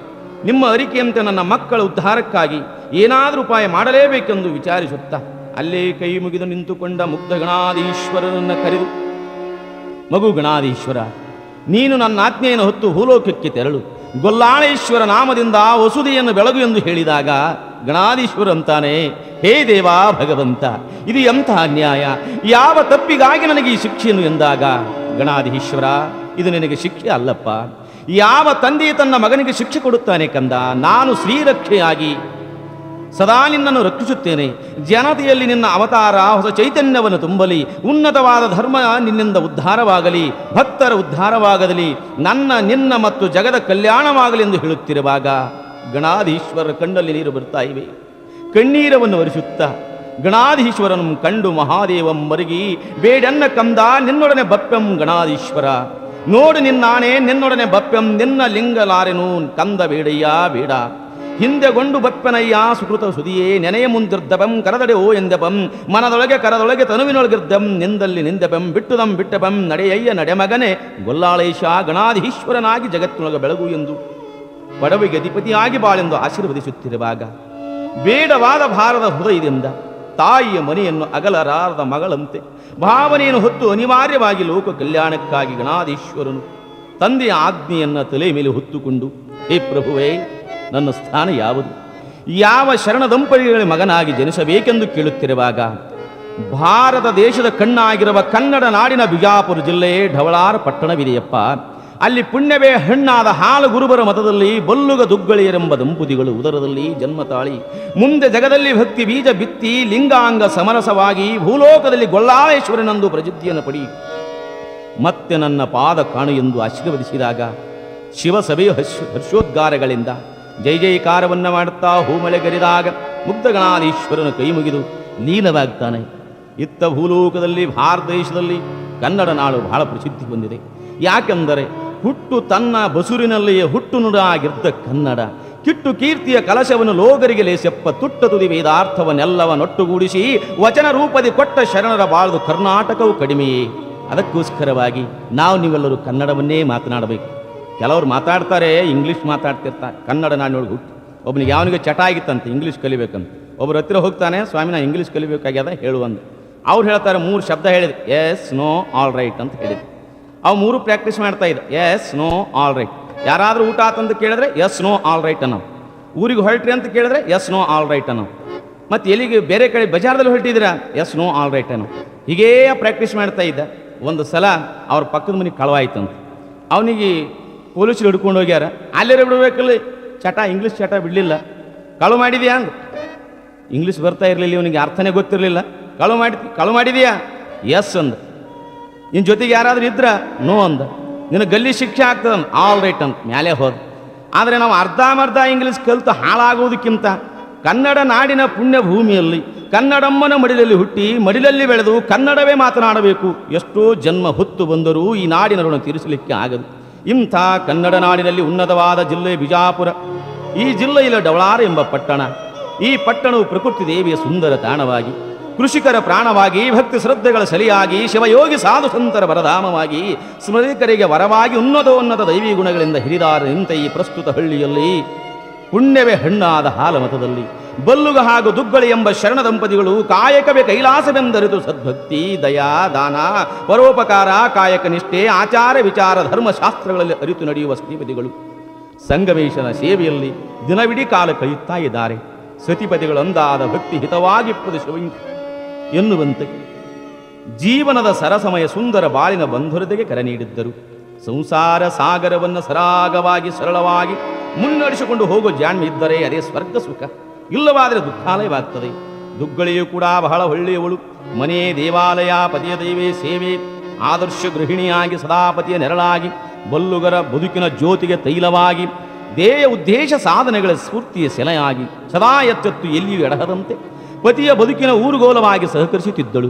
ನಿಮ್ಮ ಅರಿಕೆಯಂತೆ ನನ್ನ ಮಕ್ಕಳ ಉದ್ಧಾರಕ್ಕಾಗಿ ಏನಾದರೂ ಉಪಾಯ ಮಾಡಲೇಬೇಕೆಂದು ವಿಚಾರಿಸುತ್ತಾ ಅಲ್ಲೇ ಕೈ ಮುಗಿದು ನಿಂತುಕೊಂಡ ಮುಗ್ಧಗಣಾಧೀಶ್ವರನನ್ನು ಕರೆದು ಮಗು ಗಣಾಧೀಶ್ವರ, ನೀನು ನನ್ನ ಆಜ್ಞೆಯನ್ನು ಹೊತ್ತು ಭೂಲೋಕಕ್ಕೆ ತೆರಳು, ಗೊಲ್ಲಾಳೇಶ್ವರ ನಾಮದಿಂದ ವಸುದೆಯನ್ನು ಬೆಳಗು ಎಂದು ಹೇಳಿದಾಗ ಗಣಾಧೀಶ್ವರ ಅಂತಾನೆ, ಹೇ ದೇವಾ ಭಗವಂತ, ಇದು ಎಂಥ ಅನ್ಯಾಯ, ಯಾವ ತಪ್ಪಿಗಾಗಿ ನನಗೆ ಈ ಶಿಕ್ಷೆಯನ್ನು ಎಂದಾಗ ಗಣಾಧೀಶ್ವರ, ಇದು ನಿನಗೆ ಶಿಕ್ಷೆ ಅಲ್ಲಪ್ಪ. ಯಾವ ತಂದೆ ತನ್ನ ಮಗನಿಗೆ ಶಿಕ್ಷೆ ಕೊಡುತ್ತಾನೆ ಕಂದ, ನಾನು ಶ್ರೀರಕ್ಷೆಯಾಗಿ ಸದಾ ನಿನ್ನನ್ನು ರಕ್ಷಿಸುತ್ತೇನೆ. ಜನತೆಯಲ್ಲಿ ನಿನ್ನ ಅವತಾರ ಹೊಸ ಚೈತನ್ಯವನ್ನು ತುಂಬಲಿ, ಉನ್ನತವಾದ ಧರ್ಮ ನಿನ್ನಿಂದ ಉದ್ಧಾರವಾಗಲಿ, ಭಕ್ತರ ಉದ್ಧಾರವಾಗಲಿ, ನಿನ್ನ ಮತ್ತು ಜಗದ ಕಲ್ಯಾಣವಾಗಲಿ ಎಂದು ಹೇಳುತ್ತಿರುವಾಗ ಗಣಾಧೀಶ್ವರರ ಕಣ್ಣಲ್ಲಿ ನೀರು ಬರ್ತಾ ಇವೆ. ಕಣ್ಣೀರವನ್ನು ಒರೆಸುತ್ತಾ ಗಣಾಧೀಶ್ವರನು ಕಂಡು ಮಹಾದೇವಂ ಮರುಗಿ, ಬೇಡನ್ನ ಕಂದ ನಿನ್ನೊಡನೆ ಬಪ್ಪೆಂ ಗಣಾಧೀಶ್ವರ, ನೋಡು ನಿನ್ನಾಣೆ ನಿನ್ನೊಡನೆ ಬಪ್ಪೆಂ, ನಿನ್ನ ಲಿಂಗಲಾರೆನು ಕಂದ ಬೇಡಯ್ಯ ಬೇಡ, ಹಿಂದೆಗೊಂಡು ಬಪ್ಪನಯ್ಯ ಸುಕೃತ ಸುದಿಯೇ, ನೆನೆಯ ಮುಂದಿರ್ದಬಂ ಕರದಡೆ ಓ ಎಂದೆಬಂ, ಮನದೊಳಗೆ ಕರದೊಳಗೆ ತನುವಿನೊಳಗಿರ್ದಂ, ನಿಂದಲ್ಲಿ ನಿಂದೆಬಂ ಬಿಟ್ಟುದಂ ಬಿಟ್ಟಬಂ, ನಡೆಯಯ್ಯ ನಡೆಮಗನೆ ಗೊಲ್ಲಾಳೇಶ ಗಣಾಧೀಶ್ವರನಾಗಿ ಜಗತ್ತಿನೊಳಗೆ ಬೆಳಗು ಎಂದು ಪಡವಿಗೆ ಅಧಿಪತಿಯಾಗಿ ಬಾಳೆಂದು ಆಶೀರ್ವದಿಸುತ್ತಿರುವಾಗ ಬೇಡವಾದ ಭಾರದ ಹೃದಯದಿಂದ ತಾಯಿಯ ಮನೆಯನ್ನು ಅಗಲರಾರದ ಮಗಳಂತೆ ಭಾವನೆಯನ್ನು ಹೊತ್ತು ಅನಿವಾರ್ಯವಾಗಿ ಲೋಕ ಕಲ್ಯಾಣಕ್ಕಾಗಿ ಗಣಾಧೀಶ್ವರನು ತಂದೆಯ ಆಜ್ಞೆಯನ್ನು ತಲೆ ಮೇಲೆ ಹೊತ್ತುಕೊಂಡು, ಹೇ ಪ್ರಭುವೇ, ನನ್ನ ಸ್ಥಾನ ಯಾವುದು, ಯಾವ ಶರಣ ದಂಪತಿಗಳ ಮಗನಾಗಿ ಜನಿಸಬೇಕೆಂದು ಕೇಳುತ್ತಿರುವಾಗ ಭಾರತ ದೇಶದ ಕಣ್ಣಾಗಿರುವ ಕನ್ನಡ ನಾಡಿನ ಬಿಜಾಪುರ ಜಿಲ್ಲೆಯೇ ಢವಳಾರ ಪಟ್ಟಣವಿದೆಯಪ್ಪ. ಅಲ್ಲಿ ಪುಣ್ಯವೇ ಹೆಣ್ಣಾದ ಹಾಲು ಗುರುಬರ ಮತದಲ್ಲಿ ಬಲ್ಲುಗ ದುಗ್ಗಳಿಯರೆಂಬ ದಂಪತಿಗಳು ಉದರದಲ್ಲಿ ಜನ್ಮ ತಾಳಿ ಮುಂದೆ ಜಗದಲ್ಲಿ ಭಕ್ತಿ ಬೀಜ ಬಿತ್ತಿ ಲಿಂಗಾಂಗ ಸಮರಸವಾಗಿ ಭೂಲೋಕದಲ್ಲಿ ಗೊಲ್ಲಾಳೇಶ್ವರನೆಂದು ಪ್ರಸಿದ್ಧಿಯನ್ನು ಪಡಿ ಮತ್ತೆ ನನ್ನ ಪಾದ ಕಾಣು ಎಂದು ಆಶೀರ್ವದಿಸಿದಾಗ ಶಿವಸಭೆಯು ಹರ್ಷೋದ್ಗಾರಗಳಿಂದ ಜೈ ಜೈಕಾರವನ್ನು ಮಾಡುತ್ತಾ ಹೂಮಳೆಗರಿದಾಗ ಮುಗ್ಧಗಣಾಧೀಶ್ವರನ ಕೈ ಮುಗಿದು ಲೀನವಾಗ್ತಾನೆ. ಇತ್ತ ಭೂಲೋಕದಲ್ಲಿ ಭಾರತ ದೇಶದಲ್ಲಿ ಕನ್ನಡ ನಾಡು ಬಹಳ ಪ್ರಸಿದ್ಧಿ ಹೊಂದಿದೆ. ಯಾಕೆಂದರೆ ಹುಟ್ಟು ತನ್ನ ಬಸುರಿನಲ್ಲಿಯೇ ಹುಟ್ಟು ನುಡಾಗಿದ್ದ ಕನ್ನಡ ಕಿಟ್ಟು ಕೀರ್ತಿಯ ಕಲಶವನ್ನು ಲೋಗರಿಗೆ ಲೇಸೆಪ್ಪ ತುಟ್ಟ ತುದಿ ವೇದಾರ್ಥವನ್ನೆಲ್ಲವನ್ನೊಟ್ಟುಗೂಡಿಸಿ ವಚನ ರೂಪದಿ ಕೊಟ್ಟ ಶರಣರ ಬಾಳ್ದು ಕರ್ನಾಟಕವು ಕಡಿಮೆಯೇ. ಅದಕ್ಕೋಸ್ಕರವಾಗಿ ನೀವೆಲ್ಲರೂ ಕನ್ನಡವನ್ನೇ ಮಾತನಾಡಬೇಕು. ಕೆಲವರು ಮಾತಾಡ್ತಾರೆ, ಇಂಗ್ಲೀಷ್ ಮಾತಾಡ್ತಿರ್ತಾರೆ. ಕನ್ನಡ ನಾಡಿನೊಳಗೆ ಹುಟ್ಟು ಒಬ್ಬನಿಗೆ ಯಾವನಿಗೆ ಚಟ ಆಗಿತ್ತಂತೆ ಇಂಗ್ಲೀಷ್ ಕಲಿಬೇಕಂತ. ಒಬ್ಬರ ಹತ್ತಿರ ಹೋಗ್ತಾನೆ, ಸ್ವಾಮಿ ನಾ ಇಂಗ್ಲೀಷ್ ಕಲಿಬೇಕಾಗ್ಯದ ಹೇಳುವಂದು. ಅವ್ರು ಹೇಳ್ತಾರೆ 3 ಶಬ್ದ ಹೇಳಿದ್ರು, ಎಸ್ ನೋ ಆಲ್ ರೈಟ್ ಅಂತ ಹೇಳಿದ್ರು. ಅವು 3 ಪ್ರಾಕ್ಟೀಸ್ ಮಾಡ್ತಾ ಇದ್ದ, ಎಸ್ ನೋ ಆಲ್ ರೈಟ್. ಯಾರಾದರೂ ಊಟ ಆತಂತ ಕೇಳಿದ್ರೆ ಎಸ್ ನೋ ಆಲ್ ರೈಟ್ ಅನ್ನೋ, ಊರಿಗೆ ಹೊರಟ್ರಿ ಅಂತ ಕೇಳಿದ್ರೆ ಎಸ್ ನೋ ಆಲ್ ರೈಟ್ ಅನ್ನೋ, ಮತ್ತು ಎಲ್ಲಿಗೆ ಬೇರೆ ಕಡೆ ಬಜಾರ್ದಲ್ಲಿ ಹೊರಟಿದ್ದೀರಾ ಎಸ್ ನೋ ಆಲ್ ರೈಟ್ ಅನ್ನೋ. ಹೀಗೇ ಪ್ರಾಕ್ಟೀಸ್ ಮಾಡ್ತಾ ಇದ್ದ. ಒಂದು ಸಲ ಅವ್ರ ಪಕ್ಕದ ಮನೆಗೆ ಕಳವಾಯ್ತಂತ. ಅವನಿಗೆ ಪೊಲೀಸರು ಹಿಡ್ಕೊಂಡು ಹೋಗ್ಯಾರ. ಅಲ್ಲೇ ಬಿಡಬೇಕಲ್ಲಿ ಚಟ, ಇಂಗ್ಲೀಷ್ ಚಟ ಬಿಡಲಿಲ್ಲ. ಕಳು ಮಾಡಿದ್ಯಾ ಅಂದ. ಇಂಗ್ಲೀಷ್ ಬರ್ತಾ ಇರಲಿಲ್ಲ, ಇವನಿಗೆ ಅರ್ಥನೇ ಗೊತ್ತಿರಲಿಲ್ಲ. ಕಳು ಮಾಡಿದ್ಯಾ ಎಸ್ ಅಂದ. ನಿನ್ನ ಜೊತೆಗೆ ಯಾರಾದರೂ ಇದ್ರ ನೋ ಅಂದ. ನಿನ್ನ ಗಲ್ಲಿ ಶಿಕ್ಷೆ ಆಗ್ತದ ಆಲ್ ರೈಟ್ ಅಂತ ಮ್ಯಾಲೆ ಹೋದ. ಆದರೆ ನಾವು ಅರ್ಧಂಬರ್ಧ ಇಂಗ್ಲೀಷ್ ಕಲಿತು ಹಾಳಾಗೋದಕ್ಕಿಂತ ಕನ್ನಡ ನಾಡಿನ ಪುಣ್ಯ ಭೂಮಿಯಲ್ಲಿ ಕನ್ನಡಮ್ಮನ ಮಡಿಲಲ್ಲಿ ಹುಟ್ಟಿ ಮಡಿಲಲ್ಲಿ ಬೆಳೆದು ಕನ್ನಡವೇ ಮಾತನಾಡಬೇಕು. ಎಷ್ಟೋ ಜನ್ಮ ಹೊತ್ತು ಬಂದರೂ ಈ ನಾಡಿನ ಋಣ ತೀರಿಸಲಿಕ್ಕೆ ಆಗದು. ಇಂಥ ಕನ್ನಡ ನಾಡಿನಲ್ಲಿ ಉನ್ನತವಾದ ಜಿಲ್ಲೆ ಬಿಜಾಪುರ. ಈ ಜಿಲ್ಲೆಯಲ್ಲಿ ಢವಳಾರ ಎಂಬ ಪಟ್ಟಣ. ಈ ಪಟ್ಟಣವು ಪ್ರಕೃತಿ ದೇವಿಯ ಸುಂದರ ತಾಣವಾಗಿ, ಕೃಷಿಕರ ಪ್ರಾಣವಾಗಿ, ಭಕ್ತಿ ಶ್ರದ್ಧೆಗಳ ಸಲಿಯಾಗಿ, ಶಿವಯೋಗಿ ಸಾಧು ಸಂತರ ವರಧಾಮವಾಗಿ, ಸ್ಮೃತಿಕರಿಗೆ ವರವಾಗಿ ಉನ್ನತ ದೈವಿ ಗುಣಗಳಿಂದ ಹಿರಿದಾರ ನಿಂತ ಈ ಪ್ರಸ್ತುತ ಹಳ್ಳಿಯಲ್ಲಿ ಪುಣ್ಯವೇ ಹೆಣ್ಣಾದ ಹಾಲಮತದಲ್ಲಿ ಬಲ್ಲುಗ ಹಾಗೂ ದುಗ್ಗಳಿ ಎಂಬ ಶರಣ ದಂಪತಿಗಳು ಕಾಯಕವೇ ಕೈಲಾಸವೆಂದರಿತು ಸದ್ಭಕ್ತಿ, ದಯಾ, ದಾನ, ಪರೋಪಕಾರ, ಕಾಯಕ ನಿಷ್ಠೆ, ಆಚಾರ ವಿಚಾರ ಧರ್ಮಶಾಸ್ತ್ರಗಳಲ್ಲಿ ಅರಿತು ನಡೆಯುವ ಶ್ರೀಪತಿಗಳು ಸಂಗಮೇಶನ ಸೇವೆಯಲ್ಲಿ ದಿನವಿಡೀ ಕಾಲ ಕಳೆಯುತ್ತಾ ಇದ್ದಾರೆ. ಸತಿಪತಿಗಳು ಅಂದಾದ ಭಕ್ತಿ ಹಿತವಾಗಿಪ್ಪದು ಶಿವ ಎನ್ನುವಂತೆ ಜೀವನದ ಸರಸಮಯ ಸುಂದರ ಬಾಳಿನ ಬಂಧುರತೆಗೆ ಕರೆ ನೀಡಿದ್ದರು. ಸಂಸಾರ ಸಾಗರವನ್ನು ಸರಾಗವಾಗಿ ಸರಳವಾಗಿ ಮುನ್ನಡೆಸಿಕೊಂಡು ಹೋಗೋ ಜಾಣ್ಮೆ ಇದ್ದರೆ ಅದೇ ಸ್ವರ್ಗ ಸುಖ, ಇಲ್ಲವಾದರೆ ದುಃಖಾಲಯವಾಗ್ತದೆ. ದುಗ್ಗಳಿಯೂ ಕೂಡ ಬಹಳ ಒಳ್ಳೆಯವಳು. ಮನೆ, ದೇವಾಲಯ, ಪತಿಯ ದೈವೇ ಸೇವೆ, ಆದರ್ಶ ಗೃಹಿಣಿಯಾಗಿ ಸದಾಪತಿಯ ನೆರಳಾಗಿ, ಬಲ್ಲುಗರ ಬದುಕಿನ ಜ್ಯೋತಿಗೆ ತೈಲವಾಗಿ, ದೇಯ ಉದ್ದೇಶ ಸಾಧನೆಗಳ ಸ್ಫೂರ್ತಿಯ ಸೆಲೆಯಾಗಿ ಸದಾ ಎಚ್ಚೆತ್ತು ಎಲ್ಲಿಯೂ ಎಡಹದಂತೆ ಪತಿಯ ಬದುಕಿನ ಊರುಗೋಲವಾಗಿ ಸಹಕರಿಸುತ್ತಿದ್ದಳು.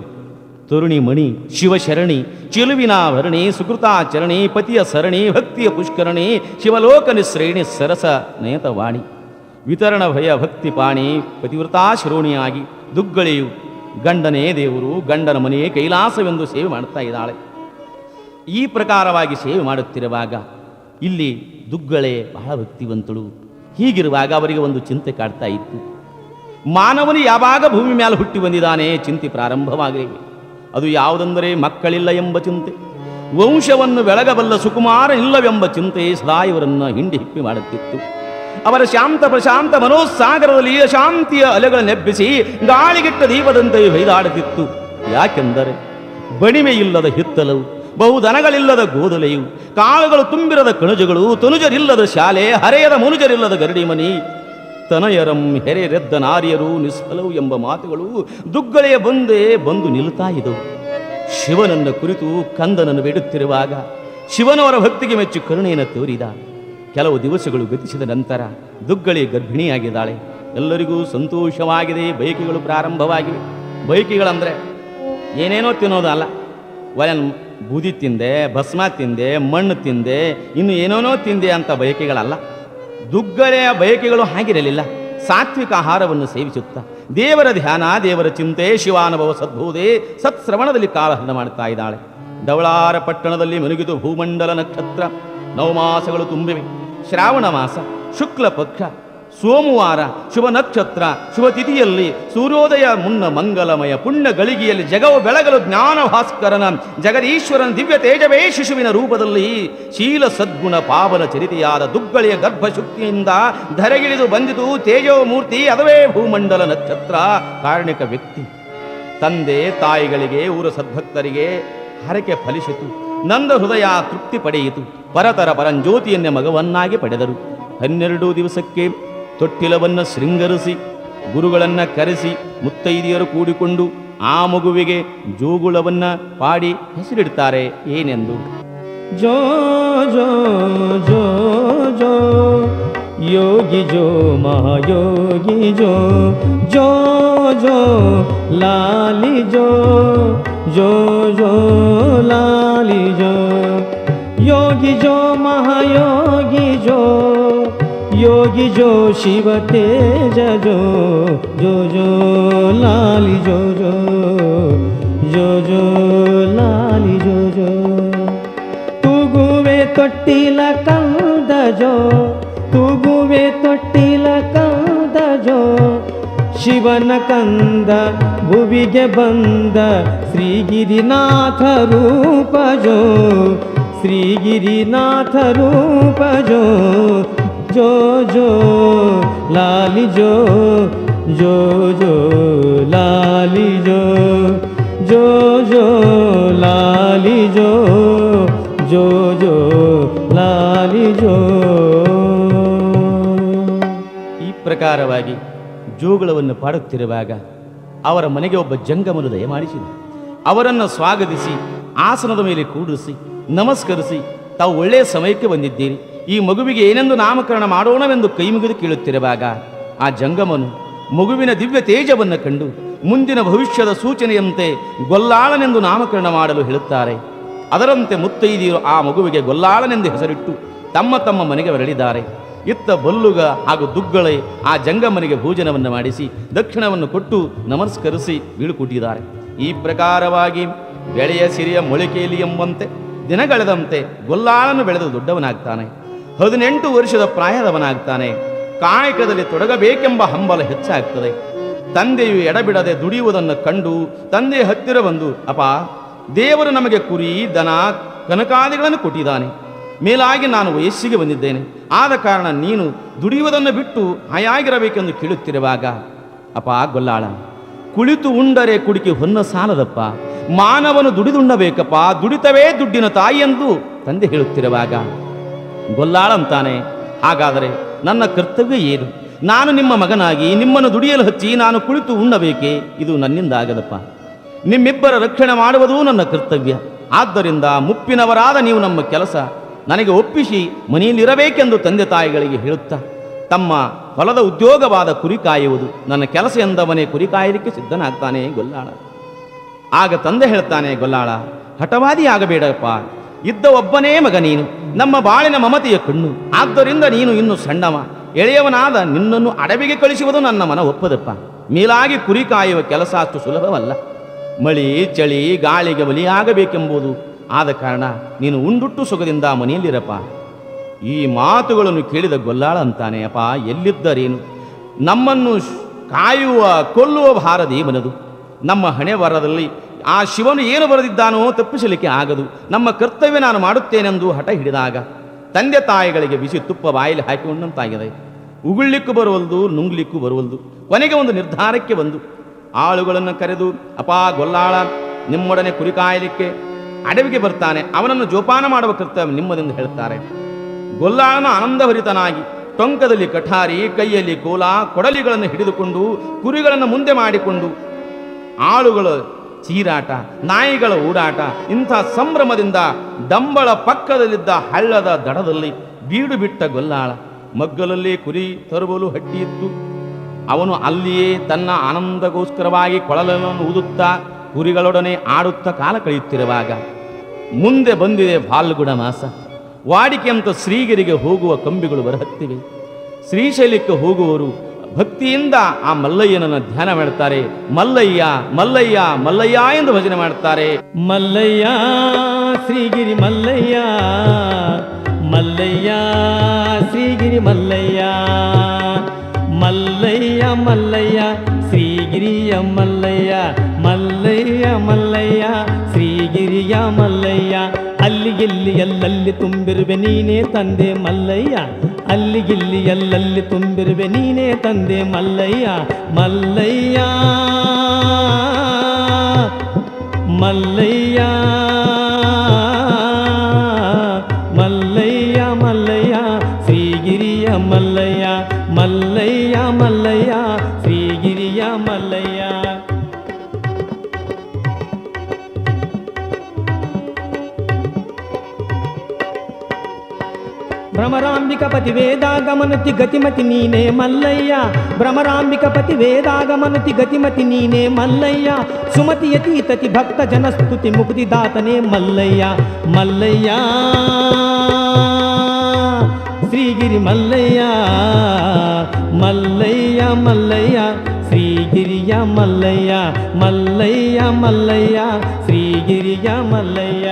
ತರುಣಿ ಮಣಿ, ಶಿವಶರಣಿ, ಚಿಲುವಿನ ಭರಣಿ, ಸುಕೃತಾಚರಣಿ, ಪತಿಯ ಸರಣಿ, ಭಕ್ತಿಯ ಪುಷ್ಕರಣಿ, ಶಿವಲೋಕ ನಿಶ್ರೇಣಿ, ಸರಸ ನಯತವಾಣಿ, ವಿತರಣ ಭಯ ಭಕ್ತಿ ಪಾಣಿ, ಪತಿವ್ರತಾ ಶಿರೋಣಿಯಾಗಿ ದುಗ್ಗಳಿಯು ಗಂಡನೇ ದೇವರು, ಗಂಡನ ಮನೆಯೇ ಕೈಲಾಸವೆಂದು ಸೇವೆ ಮಾಡುತ್ತಾ ಇದ್ದಾಳೆ. ಈ ಪ್ರಕಾರವಾಗಿ ಸೇವೆ ಮಾಡುತ್ತಿರುವಾಗ ಇಲ್ಲಿ ದುಗ್ಗಳೆ ಬಹಳ ಭಕ್ತಿವಂತಳು. ಹೀಗಿರುವಾಗ ಅವರಿಗೆ ಒಂದು ಚಿಂತೆ ಕಾಡ್ತಾ ಇತ್ತು. ಮಾನವನು ಯಾವಾಗ ಭೂಮಿ ಮೇಲೆ ಹುಟ್ಟಿ ಬಂದಿದ್ದಾನೆ ಚಿಂತೆ ಪ್ರಾರಂಭವಾಗಲಿವೆ. ಅದು ಯಾವುದೆಂದರೆ ಮಕ್ಕಳಿಲ್ಲ ಎಂಬ ಚಿಂತೆ. ವಂಶವನ್ನು ಬೆಳಗಬಲ್ಲ ಸುಕುಮಾರ ಇಲ್ಲವೆಂಬ ಚಿಂತೆ ಸದಾ ಇವರನ್ನು ಹಿಂಡಿ ಹಿಪ್ಪಿ ಮಾಡುತ್ತಿತ್ತು. ಅವರ ಶಾಂತ ಪ್ರಶಾಂತ ಮನೋಸಾಗರದಲ್ಲಿ ಶಾಂತಿಯ ಅಲೆಗಳನ್ನೆಬ್ಬಿಸಿ ಗಾಳಿಗಿಟ್ಟ ದೀಪದಂತೆ ಹೊಯ್ದಾಡುತ್ತಿತ್ತು. ಯಾಕೆಂದರೆ ಬಣಿಮೆ ಇಲ್ಲದ ಹಿತ್ತಲವು, ಬಹುದನಗಳಿಲ್ಲದ ಗೋದಲೆಯು, ಕಾಳುಗಳು ತುಂಬಿರದ ಕಣಜಗಳು, ತನುಜರಿಲ್ಲದ ಶಾಲೆ, ಹರೆಯದ ಮನುಜರಿಲ್ಲದ ಗರಡಿ ಮನಿ, ತನಯರಂ ಹೆರೆರೆದ್ದ ನಾರಿಯರು ನಿಸ್ಫಲವು ಎಂಬ ಮಾತುಗಳು ದುಗ್ಗಳೆಯ ಬಂದೇ ಬಂದು ನಿಲ್ಲುತ್ತಾ ಇದ್ದವು. ಶಿವನನ್ನು ಕುರಿತು ಕಂದನನ್ನು ಬೇಡುತ್ತಿರುವಾಗ ಶಿವನವರ ಭಕ್ತಿಗೆ ಮೆಚ್ಚಿ ಕರುಣೆಯನ್ನು ತೋರಿದ. ಕೆಲವು ದಿವಸಗಳು ಗತಿಸಿದ ನಂತರ ದುಗ್ಗಳಿ ಗರ್ಭಿಣಿಯಾಗಿದ್ದಾಳೆ. ಎಲ್ಲರಿಗೂ ಸಂತೋಷವಾಗಿದೆ. ಬಯಕೆಗಳು ಪ್ರಾರಂಭವಾಗಿವೆ. ಬಯಕೆಗಳಂದರೆ ಏನೇನೋ ತಿನ್ನೋದು ಅಲ್ಲ. ಒಲೆನ್ ಬೂದಿ ತಿಂದೆ, ಭಸ್ಮ ತಿಂದೆ, ಮಣ್ಣು ತಿಂದೆ, ಇನ್ನು ಏನೇನೋ ತಿಂದೆ ಅಂತ ಬಯಕೆಗಳಲ್ಲ. ದುಗ್ಗಳೆಯ ಬಯಕೆಗಳು ಹಾಗಿರಲಿಲ್ಲ. ಸಾತ್ವಿಕ ಆಹಾರವನ್ನು ಸೇವಿಸುತ್ತಾ ದೇವರ ಧ್ಯಾನ, ದೇವರ ಚಿಂತೆ, ಶಿವಾನುಭವ, ಸದ್ಬೋಧೆ, ಸತ್ಶ್ರವಣದಲ್ಲಿ ಕಾಲಹರಣ ಮಾಡುತ್ತಾ ಇದ್ದಾಳೆ. ಧವಳಾರ ಪಟ್ಟಣದಲ್ಲಿ ಮನುಗಿದು ಭೂಮಂಡಲ ನಕ್ಷತ್ರ. 9 ಮಾಸಗಳು ತುಂಬಿವೆ. ಶ್ರಾವಣ ಮಾಸ ಶುಕ್ಲ ಪಕ್ಷ ಸೋಮವಾರ ಶುಭ ನಕ್ಷತ್ರ ಶುಭ ತಿಥಿಯಲ್ಲಿ ಸೂರ್ಯೋದಯ ಮುನ್ನ ಮಂಗಲಮಯ ಪುಣ್ಯ ಗಳಿಗೆಯಲ್ಲಿ ಜಗವು ಬೆಳಗಲು ಜ್ಞಾನ ಭಾಸ್ಕರನ ಜಗದೀಶ್ವರನ ದಿವ್ಯ ತೇಜವೇ ಶಿಶುವಿನ ರೂಪದಲ್ಲಿ ಶೀಲ ಸದ್ಗುಣ ಪಾವನ ಚರಿತೆಯಾದ ದುಗ್ಗಳೆಯ ಗರ್ಭಶಕ್ತಿಯಿಂದ ಧರೆಗಿಳಿದು ಬಂದಿತು ತೇಜೋಮೂರ್ತಿ. ಅದುವೇ ಭೂಮಂಡಲ ನಕ್ಷತ್ರ. ಕಾರಣಿಕ ವ್ಯಕ್ತಿ ತಂದೆ ತಾಯಿಗಳಿಗೆ, ಊರ ಸದ್ಭಕ್ತರಿಗೆ ಹರಕೆ ಫಲಿಸಿತು. ನಂದ ಹೃದಯ ತೃಪ್ತಿ ಪಡೆಯಿತು. ಪರತರ ಪರಂಜ್ಯೋತಿಯನ್ನೇ ಮಗವನ್ನಾಗಿ ಪಡೆದರು. 12 ದಿವಸಕ್ಕೆ ತೊಟ್ಟಿಲವನ್ನು ಶೃಂಗರಿಸಿ ಗುರುಗಳನ್ನು ಕರೆಸಿ ಮುತ್ತೈದೆಯರು ಕೂಡಿಕೊಂಡು ಆ ಮಗುವಿಗೆ ಜೋಗುಳವನ್ನು ಪಾಡಿ ಹೆಸರಿಡ್ತಾರೆ. ಏನೆಂದು? ಜೋ ಜೋ ಜೋ ಜೋ ಯೋಗಿ ಜೋ ಮಹಾಯೋಗಿ ಜೋ ಜೋ ಜೋ ಲಾಲಿ ಜೋ ಜೋ ಜೋ ಲಾಲಿ ಜೋ ಯೋಗಿ ಜೋ ಮಹಾಯೋಗಿ ಜೋ ಯೋಗಿ ಜೋ ಶಿವ ತೇಜ ಜೋ ಜೋ ಜೋ ಲಾಲಿ ಜೋ ಜೋ ಜೋ ಜೋ ಲಾಲಿ ಜೋ ಜೋ ತೂಗುವೆ ತೊಟ್ಟಿಲ ಕಂದ ಜೋ ತೂಗುವೆ ತೊಟ್ಟಿಲ ಕಂದ ಜೋ ಶಿವನ ಕಂದ ಭುವಿಗೆ ಬಂದ ಶ್ರೀಗಿರಿನಾಥ ರೂಪ ಜೋ ಶ್ರೀಗಿರಿನಾಥ ರೂಪ ಜೋ ಜೋ ಜೋ ಲಾಲಿ ಜೋ ಜೋ ಜೋ ಲಾಲಿ ಜೋ ಜೋ ಜೋ ಲಾಲಿ ಜೋ ಜೋ ಜೋ ಲಾಲಿ ಜೋ. ಈ ಪ್ರಕಾರವಾಗಿ ಜೋಗುಳವನ್ನು ಪಾಡುತ್ತಿರುವಾಗ ಅವರ ಮನೆಗೆ ಒಬ್ಬ ಜಂಗಮನು ದಯಮಾಡಿಸಿದ. ಅವರನ್ನು ಸ್ವಾಗತಿಸಿ ಆಸನದ ಮೇಲೆ ಕೂಡಿಸಿ ನಮಸ್ಕರಿಸಿ, ತಾವು ಒಳ್ಳೆಯ ಸಮಯಕ್ಕೆ ಬಂದಿದ್ದೀರಿ, ಈ ಮಗುವಿಗೆ ಏನೆಂದು ನಾಮಕರಣ ಮಾಡೋಣವೆಂದು ಕೈ ಮುಗಿದು ಕೇಳುತ್ತಿರುವಾಗ ಆ ಜಂಗಮನು ಮಗುವಿನ ದಿವ್ಯ ತೇಜವನ್ನು ಕಂಡು ಮುಂದಿನ ಭವಿಷ್ಯದ ಸೂಚನೆಯಂತೆ ಗೊಲ್ಲಾಳನೆಂದು ನಾಮಕರಣ ಮಾಡಲು ಹೇಳುತ್ತಾರೆ. ಅದರಂತೆ ಮುತ್ತೈದೆಯರು ಆ ಮಗುವಿಗೆ ಗೊಲ್ಲಾಳನೆಂದು ಹೆಸರಿಟ್ಟು ತಮ್ಮ ತಮ್ಮ ಮನೆಗೆ ಹೊರಳಿದ್ದಾರೆ. ಇತ್ತ ಬಲ್ಲುಗ ಹಾಗೂ ದುಗ್ಗಳೆ ಆ ಜಂಗಮನಿಗೆ ಭೋಜನವನ್ನು ಮಾಡಿಸಿ ದಕ್ಷಿಣವನ್ನು ಕೊಟ್ಟು ನಮಸ್ಕರಿಸಿ ಬೀಳುಕೊಟ್ಟಿದ್ದಾರೆ. ಈ ಪ್ರಕಾರವಾಗಿ ಬೆಳೆಯ ಸಿರಿಯ ಮೊಳಕೆಯಲ್ಲಿ ಎಂಬಂತೆ ದಿನಗಳೆದಂತೆ ಗೊಲ್ಲಾಳನು ಬೆಳೆದು ದೊಡ್ಡವನಾಗ್ತಾನೆ. 18 ವರ್ಷದ ಪ್ರಾಯದವನಾಗ್ತಾನೆ. ಕಾಯಕದಲ್ಲಿ ತೊಡಗಬೇಕೆಂಬ ಹಂಬಲ ಹೆಚ್ಚಾಗ್ತದೆ. ತಂದೆಯು ಎಡಬಿಡದೆ ದುಡಿಯುವುದನ್ನು ಕಂಡು ತಂದೆ ಹತ್ತಿರ ಬಂದು, ಅಪ್ಪ, ದೇವರು ನಮಗೆ ಕುರಿ ದನ ಕನಕಾದಿಗಳನ್ನು ಕೊಟ್ಟಿದ್ದಾನೆ. ಮೇಲಾಗಿ ನಾನು ವಯಸ್ಸಿಗೆ ಬಂದಿದ್ದೇನೆ. ಆದ ಕಾರಣ ನೀನು ದುಡಿಯುವುದನ್ನು ಬಿಟ್ಟು ಹಾಯಾಗಿರಬೇಕೆಂದು ಕೇಳುತ್ತಿರುವಾಗ, ಅಪ್ಪ ಗೊಲ್ಲಾಳ, ಕುಳಿತು ಉಂಡರೆ ಕುಡಿಕೆ ಹೊನ್ನ ಸಾಲದಪ್ಪ, ಮಾನವನು ದುಡಿದುಣ್ಣಬೇಕಪ್ಪ, ದುಡಿತವೇ ದುಡ್ಡಿನ ತಾಯಿ ಎಂದು ತಂದೆ ಹೇಳುತ್ತಿರುವಾಗ ಗೊಲ್ಲಾಳ ಅಂತಾನೆ, ಹಾಗಾದರೆ ನನ್ನ ಕರ್ತವ್ಯ ಏನು? ನಾನು ನಿಮ್ಮ ಮಗನಾಗಿ ನಿಮ್ಮನ್ನು ದುಡಿಯಲು ಹಚ್ಚಿ ನಾನು ಕುಳಿತು ಉಣ್ಣಬೇಕೆ? ಇದು ನನ್ನಿಂದ ಆಗದಪ್ಪ. ನಿಮ್ಮಿಬ್ಬರ ರಕ್ಷಣೆ ಮಾಡುವುದೂ ನನ್ನ ಕರ್ತವ್ಯ. ಆದ್ದರಿಂದ ಮುಪ್ಪಿನವರಾದ ನೀವು ನಮ್ಮ ಕೆಲಸ ನನಗೆ ಒಪ್ಪಿಸಿ ಮನೆಯಲ್ಲಿರಬೇಕೆಂದು ತಂದೆ ತಾಯಿಗಳಿಗೆ ಹೇಳುತ್ತಾ ತಮ್ಮ ಹೊಲದ ಉದ್ಯೋಗವಾದ ಕುರಿ ಕಾಯುವುದು ನನ್ನ ಕೆಲಸ ಎಂದವನೇ ಕುರಿ ಕಾಯಲಿಕ್ಕೆ ಸಿದ್ಧನಾಗ್ತಾನೆ ಗೊಲ್ಲಾಳ. ಆಗ ತಂದೆ ಹೇಳ್ತಾನೆ, ಗೊಲ್ಲಾಳ, ಹಠವಾದಿ ಆಗಬೇಡಪ್ಪ, ಇದ್ದ ಒಬ್ಬನೇ ಮಗ ನೀನು, ನಮ್ಮ ಬಾಳಿನ ಮಮತೆಯ ಕಣ್ಣು. ಆದ್ದರಿಂದ ನೀನು ಇನ್ನು ಸಣ್ಣವ, ಎಳೆಯವನಾದ ನಿನ್ನನ್ನು ಅಡವಿಗೆ ಕಳಿಸುವುದು ನನ್ನ ಮನ ಒಪ್ಪದಪ್ಪ. ಮೇಲಾಗಿ ಕುರಿ ಕಾಯುವ ಕೆಲಸ ಅಷ್ಟು ಸುಲಭವಲ್ಲ. ಮಳಿ ಚಳಿ ಗಾಳಿಗೆ ಬಲಿಯಾಗಬೇಕೆಂಬುದು ಆದ ಕಾರಣ ನೀನು ಉಂಡುಟ್ಟು ಸುಖದಿಂದ ಮನೆಯಲ್ಲಿರಪ್ಪ. ಈ ಮಾತುಗಳನ್ನು ಕೇಳಿದ ಗೊಲ್ಲಾಳ ಅಂತಾನೆ, ಅಪ್ಪ, ಎಲ್ಲಿದ್ದರೇನು? ನಮ್ಮನ್ನು ಕಾಯುವ ಕೊಲ್ಲುವ ಭಾರ ದೇವನದು. ನಮ್ಮ ಹಣೆ ಬರದಲ್ಲಿ ಆ ಶಿವನು ಏನು ಬರೆದಿದ್ದಾನೋ ತಪ್ಪಿಸಲಿಕ್ಕೆ ಆಗದು, ನಮ್ಮ ಕರ್ತವ್ಯ ನಾನು ಮಾಡುತ್ತೇನೆಂದು ಹಠ ಹಿಡಿದಾಗ ತಂದೆ ತಾಯಿಗಳಿಗೆ ಬಿಸಿ ತುಪ್ಪ ಬಾಯಲ್ಲಿ ಹಾಕಿಕೊಂಡಂತಾಗಿದೆ. ಉಗುಳ್ಲಿಕ್ಕೂ ಬರುವಲ್ದು, ನುಂಗ್ಲಿಕ್ಕೂ ಬರುವಲ್ದು. ಕೊನೆಗೆ ಒಂದು ನಿರ್ಧಾರಕ್ಕೆ ಬಂದು ಆಳುಗಳನ್ನು ಕರೆದು, ಅಪ್ಪ ಗೊಲ್ಲಾಳ ನಿಮ್ಮೊಡನೆ ಕುರಿ ಕಾಯಲಿಕ್ಕೆ ಅಡವಿಗೆ ಬರ್ತಾನೆ, ಅವನನ್ನು ಜೋಪಾನ ಮಾಡುವ ಕರ್ತವ್ಯ ನಿಮ್ಮದೆಂದು ಹೇಳ್ತಾರೆ. ಗೊಲ್ಲಾಳನ ಆನಂದಭರಿತನಾಗಿ ಟೊಂಕದಲ್ಲಿ ಕಠಾರಿ, ಕೈಯಲ್ಲಿ ಕೋಲ, ಕೊಡಲಿಗಳನ್ನು ಹಿಡಿದುಕೊಂಡು ಕುರಿಗಳನ್ನು ಮುಂದೆ ಮಾಡಿಕೊಂಡು ಆಳುಗಳ ಚೀರಾಟ, ನಾಯಿಗಳ ಓಡಾಟ, ಇಂಥ ಸಂಭ್ರಮದಿಂದ ಡಂಬಳ ಪಕ್ಕದಲ್ಲಿದ್ದ ಹಳ್ಳದ ದಡದಲ್ಲಿ ಬೀಡು ಬಿಟ್ಟ ಗೊಲ್ಲಾಳ ಮಗ್ಗಲಲ್ಲಿ ಕುರಿ ತರುವಲು ಹಟ್ಟಿ ಇತ್ತು. ಅವನು ಅಲ್ಲಿಯೇ ತನ್ನ ಆನಂದಗೋಸ್ಕರವಾಗಿ ಕೊಳಲನ್ನು ಊದುತ್ತಾ ಕುರಿಗಳೊಡನೆ ಆಡುತ್ತಾ ಕಾಲ ಕಳೆಯುತ್ತಿರುವಾಗ ಮುಂದೆ ಬಂದಿದೆ ಫಾಲ್ಗುಣ ಮಾಸ. ವಾಡಿಕೆಯಂತ ಶ್ರೀಗಿರಿಗೆ ಹೋಗುವ ಕಂಬಿಗಳು ಬರಹತ್ತಿವೆ. ಶ್ರೀಶೈಲಕ್ಕೆ ಹೋಗುವವರು ಭಕ್ತಿಯಿಂದ ಆ ಮಲ್ಲಯ್ಯನನ್ನು ಧ್ಯಾನ ಮಾಡ್ತಾರೆ. ಮಲ್ಲಯ್ಯ ಮಲ್ಲಯ್ಯ ಮಲ್ಲಯ್ಯ ಎಂದು ಭಜನೆ ಮಾಡ್ತಾರೆ. ಮಲ್ಲಯ್ಯ ಶ್ರೀಗಿರಿ ಮಲ್ಲಯ್ಯ, ಮಲ್ಲಯ್ಯ ಶ್ರೀಗಿರಿ ಮಲ್ಲಯ್ಯ, ಮಲ್ಲಯ್ಯ ಮಲ್ಲಯ್ಯ ಶ್ರೀಗಿರಿಯ ಮಲ್ಲಯ್ಯ, ಮಲ್ಲಯ್ಯ ಮಲ್ಲಯ್ಯ ಶ್ರೀಗಿರಿಯ ಮಲ್ಲಯ್ಯ. ಅಲ್ಲಿಗಿಲ್ಲಿ ಎಲ್ಲಲ್ಲಿ ತುಂಬಿರುವೆ ನೀನೇ ತಂದೆ ಮಲ್ಲಯ್ಯ, ಅಲ್ಲಿಗಿಲ್ಲಿ ಎಲ್ಲಲ್ಲಿ ತುಂಬಿರುವೆ ನೀನೇ ತಂದೆ ಮಲ್ಲಯ್ಯ. ಮಲ್ಲಯ್ಯ ಮಲ್ಲಯ್ಯ ಮಲ್ಲಯ್ಯ ಮಲ್ಲಯ್ಯ ಶ್ರೀಗಿರಿಯ ಮಲ್ಲಯ್ಯ, ಮಲ್ಲಯ್ಯ ಮಲ್ಲಯ್ಯ ಶ್ರೀಗಿರಿಯ ಮಲ್ಲಯ್ಯ. ಭ್ರಮರಾಂಬಿಕಪತಿ ವೇದಾಗಮನತಿ ಗತಿಮತಿ ನೀನೇ ಮಲ್ಲಯ್ಯ, ಭ್ರಮರಾಂಬಿಕಪತಿ ವೇದಾಗಮನತಿ ಗತಿಮತಿ ನೀನೇ ಮಲ್ಲಯ್ಯ. ಸುಮತಿಯತೀತತಿ ಭಕ್ತ ಜನಸ್ತುತಿ ಮುಕ್ತಿದಾತನೇ ಮಲ್ಲಯ್ಯ, ಮಲ್ಲಯ್ಯ ಶ್ರೀಗಿರಿ ಮಲ್ಲಯ್ಯ, ಮಲ್ಲಯ್ಯ ಮಲ್ಲಯ್ಯ ಶ್ರೀಗಿರಿಯ ಮಲ್ಲಯ್ಯ, ಮಲ್ಲಯ್ಯ ಮಲ್ಲಯ್ಯ ಶ್ರೀಗಿರಿಯ ಮಲ್ಲಯ್ಯ.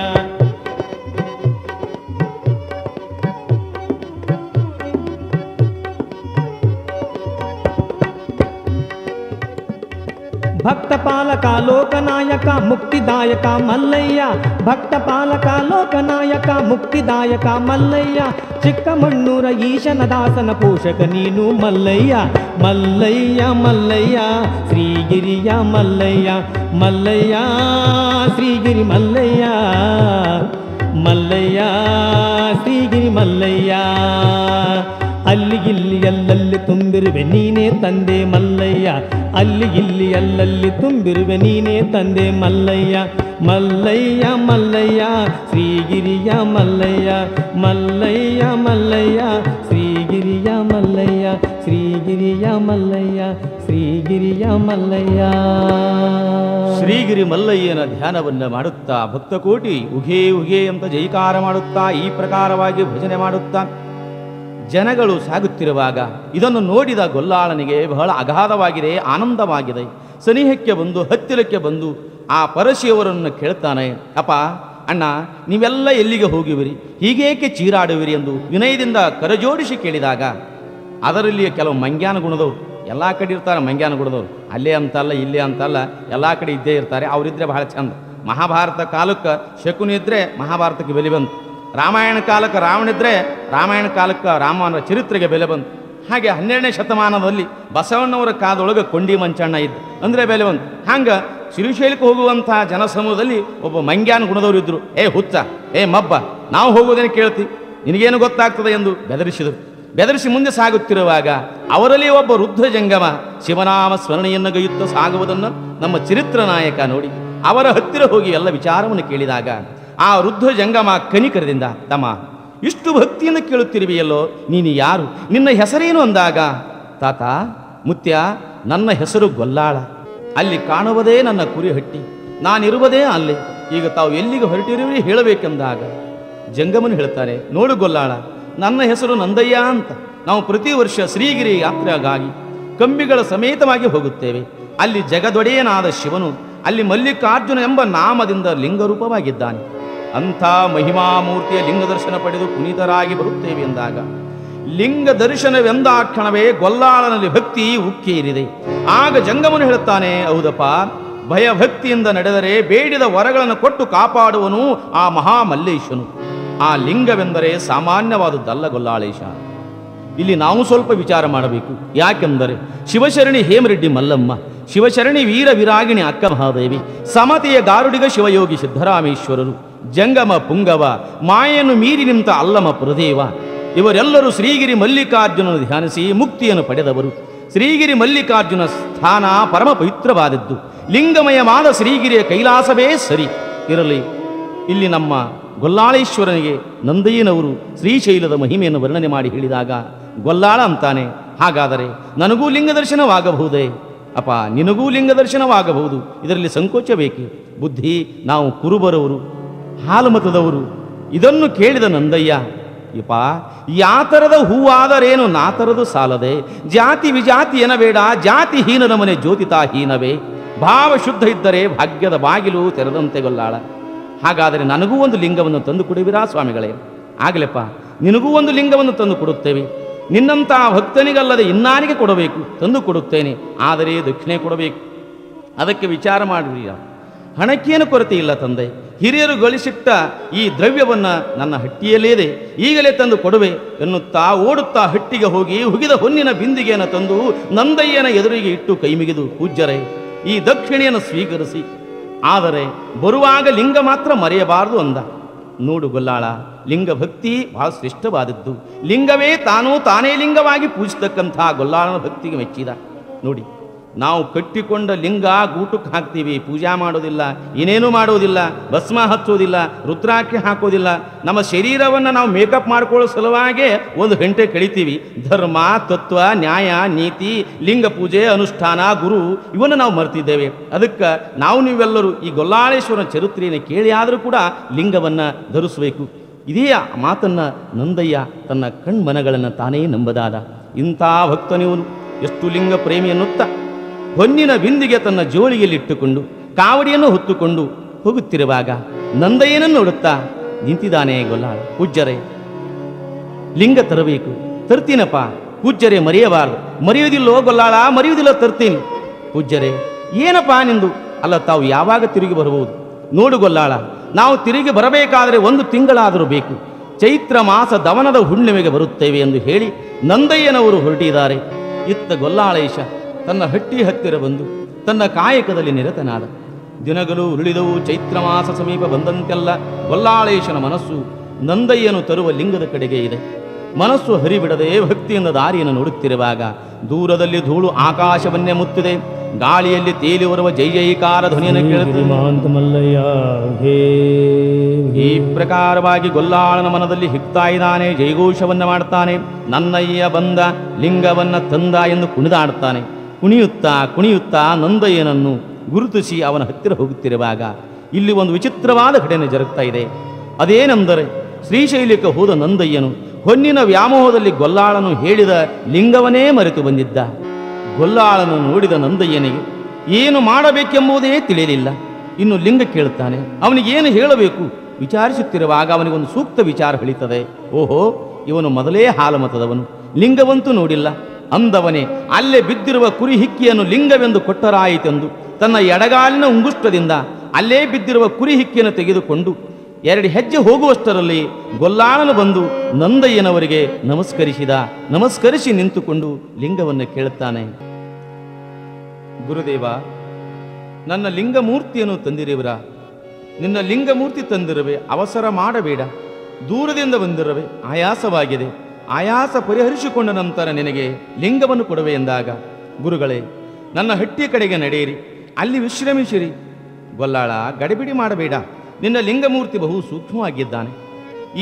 ಭಕ್ತ ಪಾಲಕ ಲೋಕನಾಯಕ ಮುಕ್ತಿದಾಯಕ ಮಲ್ಲಯ್ಯ, ಭಕ್ತ ಪಾಲಕ ಲೋಕನಾಯಕ ಮುಕ್ತಿದಾಯಕ ಮಲ್ಲಯ್ಯ. ಚಿಕ್ಕಮಣ್ಣೂರ ಈಶನ ದಾಸನ ಪೋಷಕ ನೀನು ಮಲ್ಲಯ್ಯ, ಮಲ್ಲಯ್ಯ ಮಲ್ಲಯ್ಯ ಶ್ರೀಗಿರಿಯ ಮಲ್ಲಯ್ಯ, ಮಲ್ಲಯ್ಯ ಶ್ರೀಗಿರಿ ಮಲ್ಲಯ್ಯ, ಮಲ್ಲಯ್ಯ ಶ್ರೀಗಿರಿ ಮಲ್ಲಯ್ಯ. ಅಲ್ಲಿಗಿಲ್ಲಿ ಎಲ್ಲಲ್ಲಿ ತುಂಬಿರುವೆ ನೀನೇ ತಂದೆ ಮಲ್ಲಯ್ಯ, ಅಲ್ಲಿಗಿಲ್ಲಿ ಎಲ್ಲಲ್ಲಿ ತುಂಬಿರುವೆ ನೀನೇ ತಂದೆ ಮಲ್ಲಯ್ಯ. ಮಲ್ಲಯ್ಯ ಮಲ್ಲಯ್ಯ ಶ್ರೀಗಿರಿಯ ಮಲ್ಲಯ್ಯ, ಮಲ್ಲಯ್ಯ ಮಲ್ಲಯ್ಯ ಶ್ರೀಗಿರಿಯ ಮಲ್ಲಯ್ಯ, ಶ್ರೀಗಿರಿಯ ಮಲ್ಲಯ್ಯ, ಶ್ರೀಗಿರಿಯ ಮಲ್ಲಯ್ಯ. ಶ್ರೀಗಿರಿ ಮಲ್ಲಯ್ಯನ ಧ್ಯಾನವನ್ನು ಮಾಡುತ್ತಾ ಭಕ್ತಕೋಟಿ ಉಘೇ ಉಘೇ ಅಂತ ಜೈಕಾರ ಮಾಡುತ್ತಾ ಈ ಪ್ರಕಾರವಾಗಿ ಭಜನೆ ಮಾಡುತ್ತಾ ಜನಗಳು ಸಾಗುತ್ತಿರುವಾಗ ಇದನ್ನು ನೋಡಿದ ಗೊಲ್ಲಾಳನಿಗೆ ಬಹಳ ಅಗಾಧವಾಗಿದೆ, ಆನಂದವಾಗಿದೆ. ಸನಿಹಕ್ಕೆ ಬಂದು ಹತ್ತಿರಕ್ಕೆ ಬಂದು ಆ ಪರಶಿಯವರನ್ನು ಕೇಳ್ತಾನೆ, ಅಪ್ಪ ಅಣ್ಣ ನೀವೆಲ್ಲ ಎಲ್ಲಿಗೆ ಹೋಗುವಿರಿ, ಹೀಗೇಕೆ ಚೀರಾಡುವಿರಿ ಎಂದು ವಿನಯದಿಂದ ಕರಜೋಡಿಸಿ ಕೇಳಿದಾಗ ಅದರಲ್ಲಿ ಕೆಲವು ಮಂಗ್ಯಾನ ಗುಣದವರು, ಎಲ್ಲ ಕಡೆ ಇರ್ತಾರೆ ಮಂಗ್ಯಾನ ಗುಣದವರು, ಅಲ್ಲೇ ಅಂತಲ್ಲ ಇಲ್ಲೇ ಅಂತಲ್ಲ ಎಲ್ಲ ಕಡೆ ಇದ್ದೇ ಇರ್ತಾರೆ, ಅವರಿದ್ದರೆ ಬಹಳ ಚಂದ. ಮಹಾಭಾರತ ಕಾಲಕ್ಕೆ ಶಕುನಿ ಇದ್ದರೆ ಮಹಾಭಾರತಕ್ಕೆ ಬೆಲೆ ಬಂತು, ರಾಮಾಯಣ ಕಾಲಕ್ಕೆ ರಾವಣ ಇದ್ದರೆ ರಾಮಾಯಣ ಕಾಲಕ್ಕೆ ರಾಮನ ಚರಿತ್ರೆಗೆ ಬೆಲೆ ಬಂತು. ಹಾಗೆ 12ನೇ ಶತಮಾನದಲ್ಲಿ ಬಸವಣ್ಣವರ ಕಾದೊಳಗೆ ಕೊಂಡಿ ಮಂಚಣ್ಣ ಇದ್ದು ಅಂದರೆ ಬೆಲೆ ಬಂತು. ಹಂಗೆ ಶ್ರೀಶೈಲಕ್ಕೆ ಹೋಗುವಂಥ ಜನಸಮೂಹದಲ್ಲಿ ಒಬ್ಬ ಮಂಗ್ಯಾನ ಗುಣದವರು ಇದ್ದರು. ಏ ಹುಚ್ಚ, ಏ ಮಬ್ಬ, ನಾವು ಹೋಗೋದೇನು ಕೇಳ್ತಿ, ನಿನಗೇನು ಗೊತ್ತಾಗ್ತದೆ ಎಂದು ಬೆದರಿಸಿದರು. ಬೆದರಿಸಿ ಮುಂದೆ ಸಾಗುತ್ತಿರುವಾಗ ಅವರಲ್ಲಿ ಒಬ್ಬ ವೃದ್ಧ ಜಂಗಮ ಶಿವನಾಮ ಸ್ಮರಣೆಯನ್ನು ಗೈಯುತ್ತಾ ಸಾಗುವುದನ್ನು ನಮ್ಮ ಚರಿತ್ರ ನಾಯಕ ನೋಡಿ ಅವರ ಹತ್ತಿರ ಹೋಗಿ ಎಲ್ಲ ವಿಚಾರವನ್ನು ಕೇಳಿದಾಗ ಆ ವೃದ್ಧ ಜಂಗಮ ಕನಿಕರದಿಂದ, ತಮ್ಮ ಇಷ್ಟು ಭಕ್ತಿಯನ್ನು ಕೇಳುತ್ತಿರುವೆಯಲ್ಲೋ, ನೀನು ಯಾರು, ನಿನ್ನ ಹೆಸರೇನು ಅಂದಾಗ, ತಾತ ಮುತ್ಯ ನನ್ನ ಹೆಸರು ಗೊಲ್ಲಾಳ, ಅಲ್ಲಿ ಕಾಣುವುದೇ ನನ್ನ ಕುರಿ ಹಟ್ಟಿ, ನಾನಿರುವುದೇ ಅಲ್ಲಿ, ಈಗ ತಾವು ಎಲ್ಲಿಗೆ ಹೊರಟಿರುವಿರಿ ಹೇಳಬೇಕೆಂದಾಗ ಜಂಗಮನು ಹೇಳ್ತಾರೆ, ನೋಡು ಗೊಲ್ಲಾಳ, ನನ್ನ ಹೆಸರು ನಂದಯ್ಯ ಅಂತ, ನಾವು ಪ್ರತಿ ವರ್ಷ ಶ್ರೀಗಿರಿ ಯಾತ್ರೆಗಾಗಿ ಕಂಬಿಗಳ ಸಮೇತವಾಗಿ ಹೋಗುತ್ತೇವೆ. ಅಲ್ಲಿ ಜಗದೊಡೆಯನಾದ ಶಿವನು ಅಲ್ಲಿ ಮಲ್ಲಿಕಾರ್ಜುನ ಎಂಬ ನಾಮದಿಂದ ಲಿಂಗರೂಪವಾಗಿದ್ದಾನೆ. ಅಂಥ ಮಹಿಮಾಮೂರ್ತಿಯ ಲಿಂಗ ದರ್ಶನ ಪಡೆದು ಪುನೀತರಾಗಿ ಬರುತ್ತೇವೆ ಎಂದಾಗ ಲಿಂಗ ದರ್ಶನವೆಂದ ಕ್ಷಣವೇ ಗೊಲ್ಲಾಳನಲ್ಲಿ ಭಕ್ತಿ ಉಕ್ಕೇರಿದೆ. ಆಗ ಜಂಗಮನು ಹೇಳುತ್ತಾನೆ, ಹೌದಪ್ಪ ಭಯಭಕ್ತಿಯಿಂದ ನಡೆದರೆ ಬೇಡಿದ ವರಗಳನ್ನು ಕೊಟ್ಟು ಕಾಪಾಡುವನು ಆ ಮಹಾಮಲ್ಲೇಶನು. ಆ ಲಿಂಗವೆಂದರೆ ಸಾಮಾನ್ಯವಾದುದಲ್ಲ ಗೊಲ್ಲಾಳೇಶ. ಇಲ್ಲಿ ನಾವು ಸ್ವಲ್ಪ ವಿಚಾರ ಮಾಡಬೇಕು. ಯಾಕೆಂದರೆ ಶಿವಶರಣಿ ಹೇಮರೆಡ್ಡಿ ಮಲ್ಲಮ್ಮ, ಶಿವಶರಣಿ ವೀರ ವಿರಾಗಿಣಿ ಅಕ್ಕ ಮಹಾದೇವಿ, ಸಮತೆಯ ಗಾರುಡಿಗ ಶಿವಯೋಗಿ ಸಿದ್ದರಾಮೇಶ್ವರರು, ಜಂಗಮ ಪುಂಗವ, ಮಾಯನ್ನು ಮೀರಿ ನಿಂತ ಅಲ್ಲಮ ಪುರದೇವ, ಇವರೆಲ್ಲರೂ ಶ್ರೀಗಿರಿ ಮಲ್ಲಿಕಾರ್ಜುನನು ಧ್ಯಾನಿಸಿ ಮುಕ್ತಿಯನ್ನು ಪಡೆದವರು. ಶ್ರೀಗಿರಿ ಮಲ್ಲಿಕಾರ್ಜುನ ಸ್ಥಾನ ಪರಮ ಪವಿತ್ರವಾದದ್ದು. ಲಿಂಗಮಯವಾದ ಶ್ರೀಗಿರಿಯ ಕೈಲಾಸವೇ ಸರಿ ಇರಲಿ. ಇಲ್ಲಿ ನಮ್ಮ ಗೊಲ್ಲಾಳೇಶ್ವರನಿಗೆ ನಂದಯ್ಯನವರು ಶ್ರೀಶೈಲದ ಮಹಿಮೆಯನ್ನು ವರ್ಣನೆ ಮಾಡಿ ಹೇಳಿದಾಗ ಗೊಲ್ಲಾಳ ಅಂತಾನೆ, ಹಾಗಾದರೆ ನನಗೂ ಲಿಂಗ ದರ್ಶನವಾಗಬಹುದೇ? ಅಪ್ಪ, ನಿನಗೂ ಲಿಂಗ ದರ್ಶನವಾಗಬಹುದು, ಇದರಲ್ಲಿ ಸಂಕೋಚ ಬೇಕೆ? ಬುದ್ಧಿ, ನಾವು ಕುರುಬರವರು, ಹಾಲುಮತದವರು. ಇದನ್ನು ಕೇಳಿದ ನಂದಯ್ಯ, ಯಪ್ಪ, ಯಾತರದ ಹೂವಾದರೇನು ನಾತರದು ಸಾಲದೆ, ಜಾತಿ ವಿಜಾತಿ ಎನಬೇಡ, ಜಾತಿ ಹೀನದ ಮನೆ ಜ್ಯೋತಿತಾ ಹೀನವೇ, ಭಾವ ಶುದ್ಧ ಇದ್ದರೆ ಭಾಗ್ಯದ ಬಾಗಿಲು ತೆರೆದಂತೆ ಗೊಲ್ಲಾಳ. ಹಾಗಾದರೆ ನನಗೂ ಒಂದು ಲಿಂಗವನ್ನು ತಂದು ಕೊಡುವಿರಾ ಸ್ವಾಮಿಗಳೇ? ಆಗಲೆಪ್ಪ, ನಿನಗೂ ಒಂದು ಲಿಂಗವನ್ನು ತಂದು ಕೊಡುತ್ತೇವೆ. ನಿನ್ನಂಥ ಭಕ್ತನಿಗಲ್ಲದೆ ಇನ್ನಾರಿಗೆ ಕೊಡಬೇಕು, ತಂದು ಕೊಡುತ್ತೇನೆ, ಆದರೆ ದಕ್ಷಿಣೆ ಕೊಡಬೇಕು. ಅದಕ್ಕೆ ವಿಚಾರ ಮಾಡಿರಿ. ಹಣಕ್ಕೇನು ಕೊರತೆ ಇಲ್ಲ ತಂದೆ, ಹಿರಿಯರು ಗಳಿಸಿಟ್ಟ ಈ ದ್ರವ್ಯವನ್ನು ನನ್ನ ಹಟ್ಟಿಯಲ್ಲೇದೆ, ಈಗಲೇ ತಂದು ಕೊಡುವೆ ಎನ್ನುತ್ತಾ ಓಡುತ್ತಾ ಹಟ್ಟಿಗೆ ಹೋಗಿ ಹುಗಿದ ಹೊನ್ನಿನ ಬಿಂದಿಗೆಯನ್ನು ತಂದು ನಂದಯ್ಯನ ಎದುರಿಗೆ ಇಟ್ಟು ಕೈಮಿಗಿದು, ಪೂಜ್ಯರೇ, ಈ ದಕ್ಷಿಣೆಯನ್ನು ಸ್ವೀಕರಿಸಿ, ಆದರೆ ಬರುವಾಗ ಲಿಂಗ ಮಾತ್ರ ಮರೆಯಬಾರದು ಅಂದ. ನೋಡು ಗೊಲ್ಲಾಳ, ಲಿಂಗ ಭಕ್ತಿ ಬಹಳ ಶ್ರೇಷ್ಠವಾದದ್ದು. ಲಿಂಗವೇ ತಾನೇ ಲಿಂಗವಾಗಿ ಪೂಜಿಸ್ತಕ್ಕಂಥ ಗೊಲ್ಲಾಳನ ಭಕ್ತಿಗೆ ಮೆಚ್ಚಿದ. ನೋಡಿ, ನಾವು ಕಟ್ಟಿಕೊಂಡ ಲಿಂಗ ಗೂಟಕ್ಕೆ ಹಾಕ್ತೀವಿ, ಪೂಜಾ ಮಾಡೋದಿಲ್ಲ, ಏನೇನೂ ಮಾಡೋದಿಲ್ಲ, ಭಸ್ಮ ಹಚ್ಚೋದಿಲ್ಲ, ರುದ್ರಾಕ್ಷಿ ಹಾಕೋದಿಲ್ಲ. ನಮ್ಮ ಶರೀರವನ್ನು ನಾವು ಮೇಕಪ್ ಮಾಡ್ಕೊಳ್ಳೋ ಸಲುವಾಗೇ ಒಂದು ಗಂಟೆ ಕಳಿತೀವಿ. ಧರ್ಮ, ತತ್ವ, ನ್ಯಾಯ, ನೀತಿ, ಲಿಂಗ ಪೂಜೆ, ಅನುಷ್ಠಾನ, ಗುರು ಇವನ್ನು ನಾವು ಮರ್ತಿದ್ದೇವೆ. ಅದಕ್ಕೆ ನೀವೆಲ್ಲರೂ ಈ ಗೊಲ್ಲಾಳೇಶ್ವರನ ಚರಿತ್ರೆಯನ್ನು ಕೇಳಿ ಆದರೂ ಕೂಡ ಲಿಂಗವನ್ನು ಧರಿಸಬೇಕು. ಇದೇ ಮಾತನ್ನು ನಂದಯ್ಯ ತನ್ನ ಕಣ್ಮನಗಳನ್ನು ತಾನೇ ನಂಬದಾದ. ಇಂಥ ಭಕ್ತನಿವನು ಎಷ್ಟು ಲಿಂಗ ಪ್ರೇಮಿ ಎನ್ನುತ್ತಾ ಹೊನ್ನಿನ ಬಿಂದಿಗೆ ತನ್ನ ಜೋಳಿಗೆಯಲ್ಲಿಟ್ಟುಕೊಂಡು ಕಾವಡಿಯನ್ನು ಹೊತ್ತುಕೊಂಡು ಹೋಗುತ್ತಿರುವಾಗ ನಂದಯ್ಯನನ್ನು ನೋಡುತ್ತಾ ನಿಂತಿದ್ದಾನೆ ಗೊಲ್ಲಾಳ. ಪೂಜ್ಯರೇ, ಲಿಂಗ ತರಬೇಕು, ತರ್ತೀನಪ್ಪ. ಪೂಜ್ಯರೇ, ಮರೆಯಬಾರದು. ಮರೆಯುವುದಿಲ್ಲೋ ಗೊಲ್ಲಾಳ? ಮರೆಯುವುದಿಲ್ಲ, ತರ್ತೀನಿ. ಪೂಜ್ಯರೇ, ಏನಪ್ಪ ನಿಂದು? ಅಲ್ಲ, ತಾವು ಯಾವಾಗ ತಿರುಗಿ ಬರಬಹುದು? ನೋಡು ಗೊಲ್ಲಾಳ, ನಾವು ತಿರುಗಿ ಬರಬೇಕಾದರೆ 1 ತಿಂಗಳಾದರೂ ಬೇಕು. ಚೈತ್ರ ಮಾಸ ದವನದ ಹುಣ್ಣಿಮೆಗೆ ಬರುತ್ತೇವೆ ಎಂದು ಹೇಳಿ ನಂದಯ್ಯನವರು ಹೊರಟಿದ್ದಾರೆ. ಇತ್ತ ಗೊಲ್ಲಾಳೇಶ ತನ್ನ ಹಟ್ಟಿ ಹತ್ತಿರ ಬಂದು ತನ್ನ ಕಾಯಕದಲ್ಲಿ ನಿರತನಾದ. ದಿನಗಳು ಉರುಳಿದವು. ಚೈತ್ರ ಮಾಸ ಸಮೀಪ ಬಂದಂತೆಲ್ಲ ಗೊಲ್ಲಾಳೇಶನ ಮನಸ್ಸು ನಂದಯ್ಯನು ತರುವ ಲಿಂಗದ ಕಡೆಗೆ ಇದೆ. ಮನಸ್ಸು ಹರಿಬಿಡದೆ ಭಕ್ತಿಯಿಂದ ದಾರಿಯನ್ನು ನೋಡುತ್ತಿರುವಾಗ ದೂರದಲ್ಲಿ ಧೂಳು ಆಕಾಶವನ್ನೇ ಮುತ್ತಿದೆ. ಗಾಳಿಯಲ್ಲಿ ತೇಲಿ ಬರುವ ಜೈ ಜೈಕಾರ ಧ್ವನಿಯನ್ನು ಕೇಳುತ್ತಿಲ್ಲ. ಈ ಪ್ರಕಾರವಾಗಿ ಗೊಲ್ಲಾಳನ ಮನದಲ್ಲಿ ಹಿಗ್ತಾ ಇದ್ದಾನೆ. ಜೈಘೋಷವನ್ನ ಮಾಡ್ತಾನೆ. ನನ್ನಯ್ಯ ಬಂದ, ಲಿಂಗವನ್ನ ತಂದ ಎಂದು ಕುಣಿದಾಡ್ತಾನೆ. ಕುಣಿಯುತ್ತಾ ನಂದಯ್ಯನನ್ನು ಗುರುತಿಸಿ ಅವನ ಹತ್ತಿರ ಹೋಗುತ್ತಿರುವಾಗ ಇಲ್ಲಿ ಒಂದು ವಿಚಿತ್ರವಾದ ಘಟನೆ ಜರುಗ್ತಾ ಇದೆ. ಅದೇನೆಂದರೆ, ಶ್ರೀಶೈಲಕ್ಕೆ ಹೋದ ನಂದಯ್ಯನು ಹೊನ್ನಿನ ವ್ಯಾಮೋಹದಲ್ಲಿ ಗೊಲ್ಲಾಳನು ಹೇಳಿದ ಲಿಂಗವನ್ನೇ ಮರೆತು ಬಂದಿದ್ದ. ಗೊಲ್ಲಾಳನು ನೋಡಿದ ನಂದಯ್ಯನಿಗೆ ಏನು ಮಾಡಬೇಕೆಂಬುದೇ ತಿಳಿಯಲಿಲ್ಲ. ಇನ್ನು ಲಿಂಗ ಕೇಳುತ್ತಾನೆ. ಅವನಿಗೇನು ಹೇಳಬೇಕು ವಿಚಾರಿಸುತ್ತಿರುವಾಗ ಅವನಿಗೊಂದು ಸೂಕ್ತ ವಿಚಾರ ಹೇಳಿತದೆ. ಓಹೋ, ಇವನು ಮೊದಲೇ ಹಾಲಮತದವನು, ಲಿಂಗವಂತೂ ನೋಡಿಲ್ಲ ಅಂದವನೇ ಅಲ್ಲೇ ಬಿದ್ದಿರುವ ಕುರಿ ಹಿಕ್ಕಿಯನ್ನು ಲಿಂಗವೆಂದು ಕೊಟ್ಟರಾಯಿತೆಂದು ತನ್ನ ಎಡಗಾಲಿನ ಉಂಗುಷ್ಟದಿಂದ ಅಲ್ಲೇ ಬಿದ್ದಿರುವ ಕುರಿ ಹಿಕ್ಕಿಯನ್ನು ತೆಗೆದುಕೊಂಡು 2 ಹೆಜ್ಜೆ ಹೋಗುವಷ್ಟರಲ್ಲಿ ಗೊಲ್ಲಾಳನು ಬಂದು ನಂದಯ್ಯನವರಿಗೆ ನಮಸ್ಕರಿಸಿ ನಿಂತುಕೊಂಡು ಲಿಂಗವನ್ನು ಕೇಳುತ್ತಾನೆ. ಗುರುದೇವ, ನನ್ನ ಲಿಂಗಮೂರ್ತಿಯನ್ನು ತಂದಿರುವಿರ? ನಿನ್ನ ಲಿಂಗಮೂರ್ತಿ ತಂದಿರುವೆ, ಅವಸರ ಮಾಡಬೇಡ. ದೂರದಿಂದ ಬಂದಿರುವೆ, ಆಯಾಸವಾಗಿದೆ. ಆಯಾಸ ಪರಿಹರಿಸಿಕೊಂಡ ನಂತರ ನಿನಗೆ ಲಿಂಗವನ್ನು ಕೊಡುವೆ ಎಂದಾಗ, ಗುರುಗಳೇ, ನನ್ನ ಹಟ್ಟಿಯ ಕಡೆಗೆ ನಡೆಯಿರಿ, ಅಲ್ಲಿ ವಿಶ್ರಮಿಸಿರಿ. ಗೊಲ್ಲಾಳ, ಗಡಿಬಿಡಿ ಮಾಡಬೇಡ. ನಿನ್ನ ಲಿಂಗಮೂರ್ತಿ ಬಹು ಸೂಕ್ಷ್ಮವಾಗಿದ್ದಾನೆ.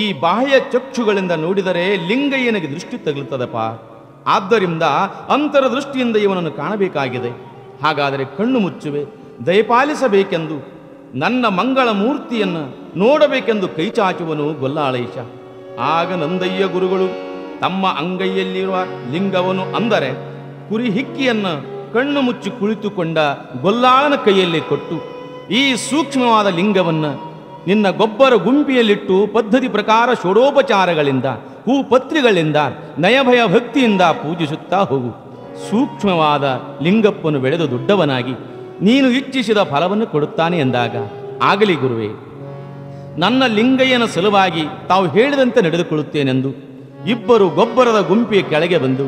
ಈ ಬಾಹ್ಯ ಚಕ್ಷುಗಳಿಂದ ನೋಡಿದರೆ ಲಿಂಗಯ್ಯನಿಗೆ ದೃಷ್ಟಿ ತಗುಲುತ್ತದಪ್ಪ. ಆದ್ದರಿಂದ ಅಂತರದೃಷ್ಟಿಯಿಂದ ಇವನನ್ನು ಕಾಣಬೇಕಾಗಿದೆ. ಹಾಗಾದರೆ ಕಣ್ಣು ಮುಚ್ಚುವೆ, ದಯಪಾಲಿಸಬೇಕೆಂದು ನನ್ನ ಮಂಗಳ ಮೂರ್ತಿಯನ್ನು ನೋಡಬೇಕೆಂದು ಕೈಚಾಚುವನು ಗೊಲ್ಲಾಳೇಶ. ಆಗ ನಂದಯ್ಯ ಗುರುಗಳು ತಮ್ಮ ಅಂಗೈಯಲ್ಲಿರುವ ಲಿಂಗವನ್ನು, ಅಂದರೆ ಕುರಿ ಹಿಕ್ಕಿಯನ್ನು ಕಣ್ಣು ಮುಚ್ಚಿ ಕುಳಿತುಕೊಂಡ ಗೊಲ್ಲಾಳನ ಕೈಯಲ್ಲಿ ಕೊಟ್ಟು, ಈ ಸೂಕ್ಷ್ಮವಾದ ಲಿಂಗವನ್ನು ನಿನ್ನ ಗೊಬ್ಬರ ಗುಂಪಿಯಲ್ಲಿಟ್ಟು ಪದ್ಧತಿ ಪ್ರಕಾರ ಷೋಡೋಪಚಾರಗಳಿಂದ, ಹೂಪತ್ರಿಗಳಿಂದ, ನಯಭಯ ಭಕ್ತಿಯಿಂದ ಪೂಜಿಸುತ್ತಾ ಹೋಗು. ಸೂಕ್ಷ್ಮವಾದ ಲಿಂಗಪ್ಪನು ಬೆಳೆದು ದೊಡ್ಡವನಾಗಿ ನೀನು ಇಚ್ಛಿಸಿದ ಫಲವನ್ನು ಕೊಡುತ್ತಾನೆ ಎಂದಾಗ, ಆಗಲಿ ಗುರುವೇ, ನನ್ನ ಲಿಂಗಯ್ಯನ ಸಲುವಾಗಿ ತಾವು ಹೇಳಿದಂತೆ ನಡೆದುಕೊಳ್ಳುತ್ತೇನೆಂದು ಇಬ್ಬರು ಗೊಬ್ಬರದ ಗುಂಪಿಯ ಕೆಳಗೆ ಬಂದು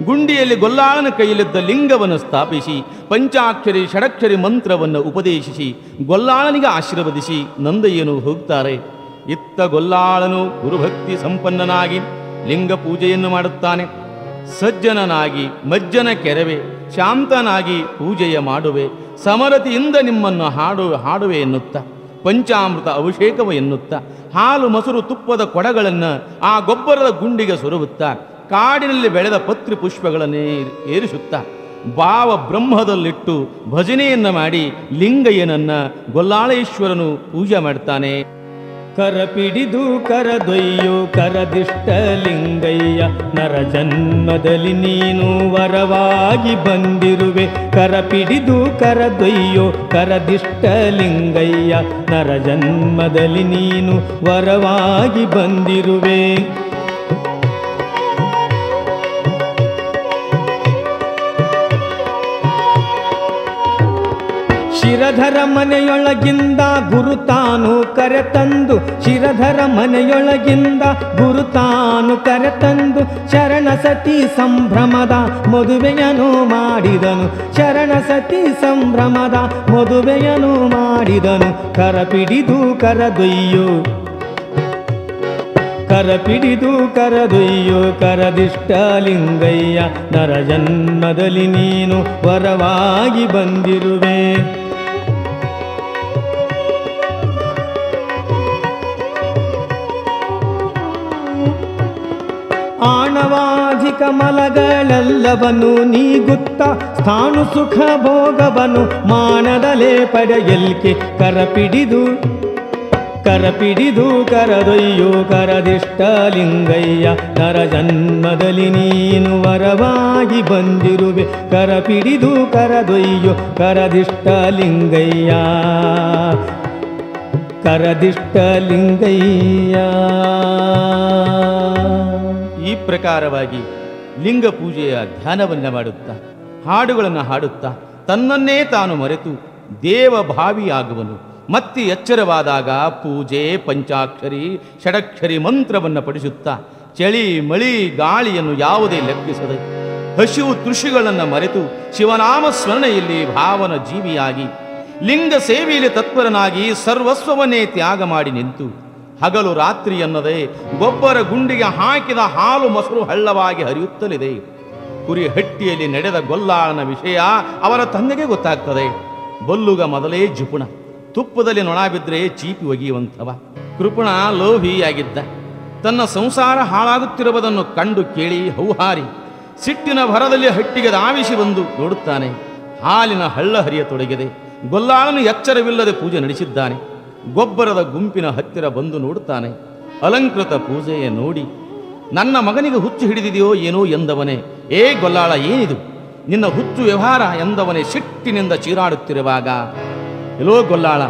ಗುಂಡಿಯಲ್ಲಿ ಗೊಲ್ಲಾಳನ ಕೈಯಲ್ಲಿದ್ದ ಲಿಂಗವನ್ನು ಸ್ಥಾಪಿಸಿ ಪಂಚಾಕ್ಷರಿ ಷಡಕ್ಷರಿ ಮಂತ್ರವನ್ನು ಉಪದೇಶಿಸಿ ಗೊಲ್ಲಾಳನಿಗೆ ಆಶೀರ್ವದಿಸಿ ನಂದಯ್ಯನು ಹೋಗ್ತಾರೆ. ಇತ್ತ ಗೊಲ್ಲಾಳನು ಗುರುಭಕ್ತಿ ಸಂಪನ್ನನಾಗಿ ಲಿಂಗ ಪೂಜೆಯನ್ನು ಮಾಡುತ್ತಾನೆ. ಸಜ್ಜನನಾಗಿ ಮಜ್ಜನ ಕೆರವೆ ಶಾಂತನಾಗಿ ಪೂಜೆಯ ಮಾಡುವೆ, ಸಮರತಿಯಿಂದ ನಿಮ್ಮನ್ನು ಹಾಡುವೆ ಎನ್ನುತ್ತಾ ಪಂಚಾಮೃತ ಅಭಿಷೇಕವ ಎನ್ನುತ್ತಾ ಹಾಲು ಮೊಸರು ತುಪ್ಪದ ಕೊಡಗಳನ್ನು ಆ ಗೊಬ್ಬರದ ಗುಂಡಿಗೆ ಸೊರುವುತ್ತಾ ಕಾಡಿನಲ್ಲಿ ಬೆಳೆದ ಪತ್ರಿ ಪುಷ್ಪಗಳನ್ನೇ ಏರಿಸುತ್ತಾ ಭಾವ ಬ್ರಹ್ಮದಲ್ಲಿಟ್ಟು ಭಜನೆಯನ್ನು ಮಾಡಿ ಲಿಂಗಯ್ಯನನ್ನ ಗೊಲ್ಲಾಳೇಶ್ವರನು ಪೂಜೆ ಮಾಡ್ತಾನೆ. ಕರಪಿಡಿದು ಕರದೊಯ್ಯೋ ಕರದಿಷ್ಟ ಲಿಂಗಯ್ಯ, ನರ ಜನ್ಮದಲ್ಲಿ ನೀನು ವರವಾಗಿ ಬಂದಿರುವೆ. ಕರಪಿಡಿದು ಕರದೊಯ್ಯೋ ಕರದಿಷ್ಟ ಲಿಂಗಯ್ಯ, ನರ ಜನ್ಮದಲ್ಲಿ ನೀನು ವರವಾಗಿ ಬಂದಿರುವೆ. ಶಿರಧರ ಮನೆಯೊಳಗಿಂದ ಗುರುತಾನು ಕರೆತಂದು, ಶಿರಧರ ಮನೆಯೊಳಗಿಂದ ಗುರುತಾನು ಕರೆತಂದು ಶರಣ ಸತಿ ಸಂಭ್ರಮದ ಮದುವೆಯನು ಮಾಡಿದನು. ಶರಣ ಸತಿ ಸಂಭ್ರಮದ ಮದುವೆಯನು ಮಾಡಿದನು. ಕರಪಿಡಿದು ಕರದೊಯ್ಯೋ ಕರಪಿಡಿದು ಕರದೊಯ್ಯೋ ಕರದಿಷ್ಟ ಲಿಂಗಯ್ಯ, ನರ ಜನ್ಮದಲ್ಲಿ ನೀನು ವರವಾಗಿ ಬಂದಿರುವೆ. ಆಣವಾಧಿಕ ಮಲಗಳೆಲ್ಲವನು ನೀಗುತ್ತ ಸ್ಥಾನು ಸುಖ ಭೋಗವನು ಮಾನದಲೇ ಪಡೆಯಲ್ಕೆ. ಕರಪಿಡಿದು ಕರದೊಯ್ಯೋ ಕರದಿಷ್ಟ ಲಿಂಗಯ್ಯ, ನರ ಜನ್ಮದಲ್ಲಿ ನೀನು ವರವಾಗಿ ಬಂದಿರುವೆ. ಕರಪಿಡಿದು ಕರದೊಯ್ಯೋ ಕರದಿಷ್ಟ ಲಿಂಗಯ್ಯ, ಕರದಿಷ್ಟ ಲಿಂಗಯ್ಯ. ಈ ಪ್ರಕಾರವಾಗಿ ಲಿಂಗ ಪೂಜೆಯ ಧ್ಯಾನವನ್ನು ಮಾಡುತ್ತಾ ಹಾಡುಗಳನ್ನು ಹಾಡುತ್ತಾ ತನ್ನನ್ನೇ ತಾನು ಮರೆತು ದೇವಭಾವಿಯಾಗುವನು. ಮತ್ತೆ ಎಚ್ಚರವಾದಾಗ ಪೂಜೆ ಪಂಚಾಕ್ಷರಿ ಷಡಕ್ಷರಿ ಮಂತ್ರವನ್ನು ಪಡಿಸುತ್ತಾ ಚಳಿ ಮಳಿ ಗಾಳಿಯನ್ನು ಯಾವುದೇ ಲೆಕ್ಕಿಸದೆ ಹಸಿವು ತೃಷಿಗಳನ್ನು ಮರೆತು ಶಿವನಾಮ ಸ್ಮರಣೆಯಲ್ಲಿ ಭಾವನ ಜೀವಿಯಾಗಿ ಲಿಂಗ ಸೇವೆಯಲ್ಲಿ ತತ್ಪರನಾಗಿ ಸರ್ವಸ್ವವನ್ನೇ ತ್ಯಾಗ ಮಾಡಿ ನಿಂತು ಹಗಲು ರಾತ್ರಿ ಎನ್ನದೆ ಗೊಬ್ಬರ ಗುಂಡಿಗೆ ಹಾಕಿದ ಹಾಲು ಮೊಸರು ಹಳ್ಳವಾಗಿ ಹರಿಯುತ್ತಲಿದೆ. ಕುರಿ ಹಟ್ಟಿಯಲ್ಲಿ ನಡೆದ ಗೊಲ್ಲಾಳನ ವಿಷಯ ಅವರ ತಂದೆಗೆ ಗೊತ್ತಾಗ್ತದೆ. ಬಲ್ಲುಗ ಮೊದಲೇ ಜಿಪುಣ, ತುಪ್ಪದಲ್ಲಿ ನೊಣ ಬಿದ್ದರೆ ಚೀಪಿ ಒಗೆಯುವಂಥವ. ಕೃಪಣ ಲೋಭಿಯಾಗಿದ್ದ. ತನ್ನ ಸಂಸಾರ ಹಾಳಾಗುತ್ತಿರುವುದನ್ನು ಕಂಡು ಕೇಳಿ ಹೌಹಾರಿ ಸಿಟ್ಟಿನ ಭರದಲ್ಲಿ ಹಟ್ಟಿಗೆ ಧಾವಿಸಿ ಬಂದು ನೋಡುತ್ತಾನೆ. ಹಾಲಿನ ಹಳ್ಳ ಹರಿಯತೊಡಗಿದೆ. ಗೊಲ್ಲಾಳನು ಎಚ್ಚರವಿಲ್ಲದೆ ಪೂಜೆ ನಡೆಸಿದ್ದಾನೆ. ಗೊಬ್ಬರದ ಗುಂಪಿನ ಹತ್ತಿರ ಬಂದು ನೋಡುತ್ತಾನೆ. ಅಲಂಕೃತ ಪೂಜೆಯ ನೋಡಿ ನನ್ನ ಮಗನಿಗೆ ಹುಚ್ಚು ಹಿಡಿದಿದೆಯೋ ಏನೋ ಎಂದವನೇ, ಏ ಗೊಲ್ಲಾಳ ಏನಿದು ನಿನ್ನ ಹುಚ್ಚು ವ್ಯವಹಾರ ಎಂದವನೇ ಸಿಟ್ಟಿನಿಂದ ಚೀರಾಡುತ್ತಿರುವಾಗ, ಎಲ್ಲೋ ಗೊಲ್ಲಾಳ,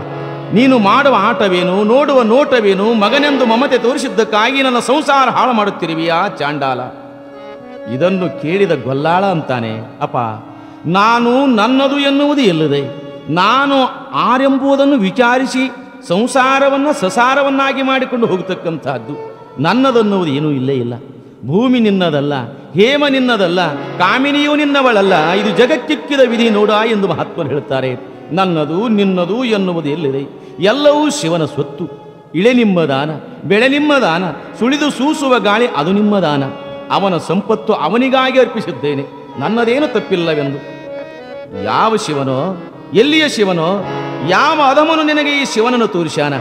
ನೀನು ಮಾಡುವ ಆಟವೇನು, ನೋಡುವ ನೋಟವೇನು, ಮಗನೆಂದು ಮಮತೆ ತೋರಿಸಿದ್ದಕ್ಕಾಗಿ ನನ್ನ ಸಂಸಾರ ಹಾಳು ಮಾಡುತ್ತಿರುವಿಯಾ ಚಾಂಡಾಲ. ಇದನ್ನು ಕೇಳಿದ ಗೊಲ್ಲಾಳ ಅಂತಾನೆ, ಅಪ್ಪ, ನಾನು ನನ್ನದು ಎನ್ನುವುದು ಎಲ್ಲಿದೆ? ನಾನು ಆರೆಂಬುದನ್ನು ವಿಚಾರಿಸಿ ಸಂಸಾರವನ್ನು ಸಸಾರವನ್ನಾಗಿ ಮಾಡಿಕೊಂಡು ಹೋಗತಕ್ಕಂಥದ್ದು ನನ್ನದನ್ನುವುದು ಏನೂ ಇಲ್ಲೇ ಇಲ್ಲ. ಭೂಮಿ ನಿನ್ನದಲ್ಲ, ಹೇಮ ನಿನ್ನದಲ್ಲ, ಕಾಮಿನಿಯೂ ನಿನ್ನವಳಲ್ಲ. ಇದು ಜಗಕ್ಕಿಕ್ಕಿದ ವಿಧಿ ನೋಡ ಎಂದು ಮಹಾತ್ಮರು ಹೇಳ್ತಾರೆ. ನನ್ನದು ನಿನ್ನದು ಎನ್ನುವುದು ಎಲ್ಲಿದೆ? ಎಲ್ಲವೂ ಶಿವನ ಸ್ವತ್ತು. ಇಳೆ ನಿಮ್ಮ ದಾನ, ಬೆಳೆ ನಿಮ್ಮ ದಾನ, ಸುಳಿದು ಸೂಸುವ ಗಾಳಿ ಅದು ನಿಮ್ಮ ದಾನ. ಅವನ ಸಂಪತ್ತು ಅವನಿಗಾಗಿ ಅರ್ಪಿಸಿದ್ದೇನೆ, ನನ್ನದೇನು ತಪ್ಪಿಲ್ಲವೆಂದು. ಯಾವ ಶಿವನೋ, ಎಲ್ಲಿಯ ಶಿವನೋ, ಯಾವ ಅಧಮನು ನಿನಗೆ ಈ ಶಿವನನ್ನು ತೋರಿಸ್ಯಾನ?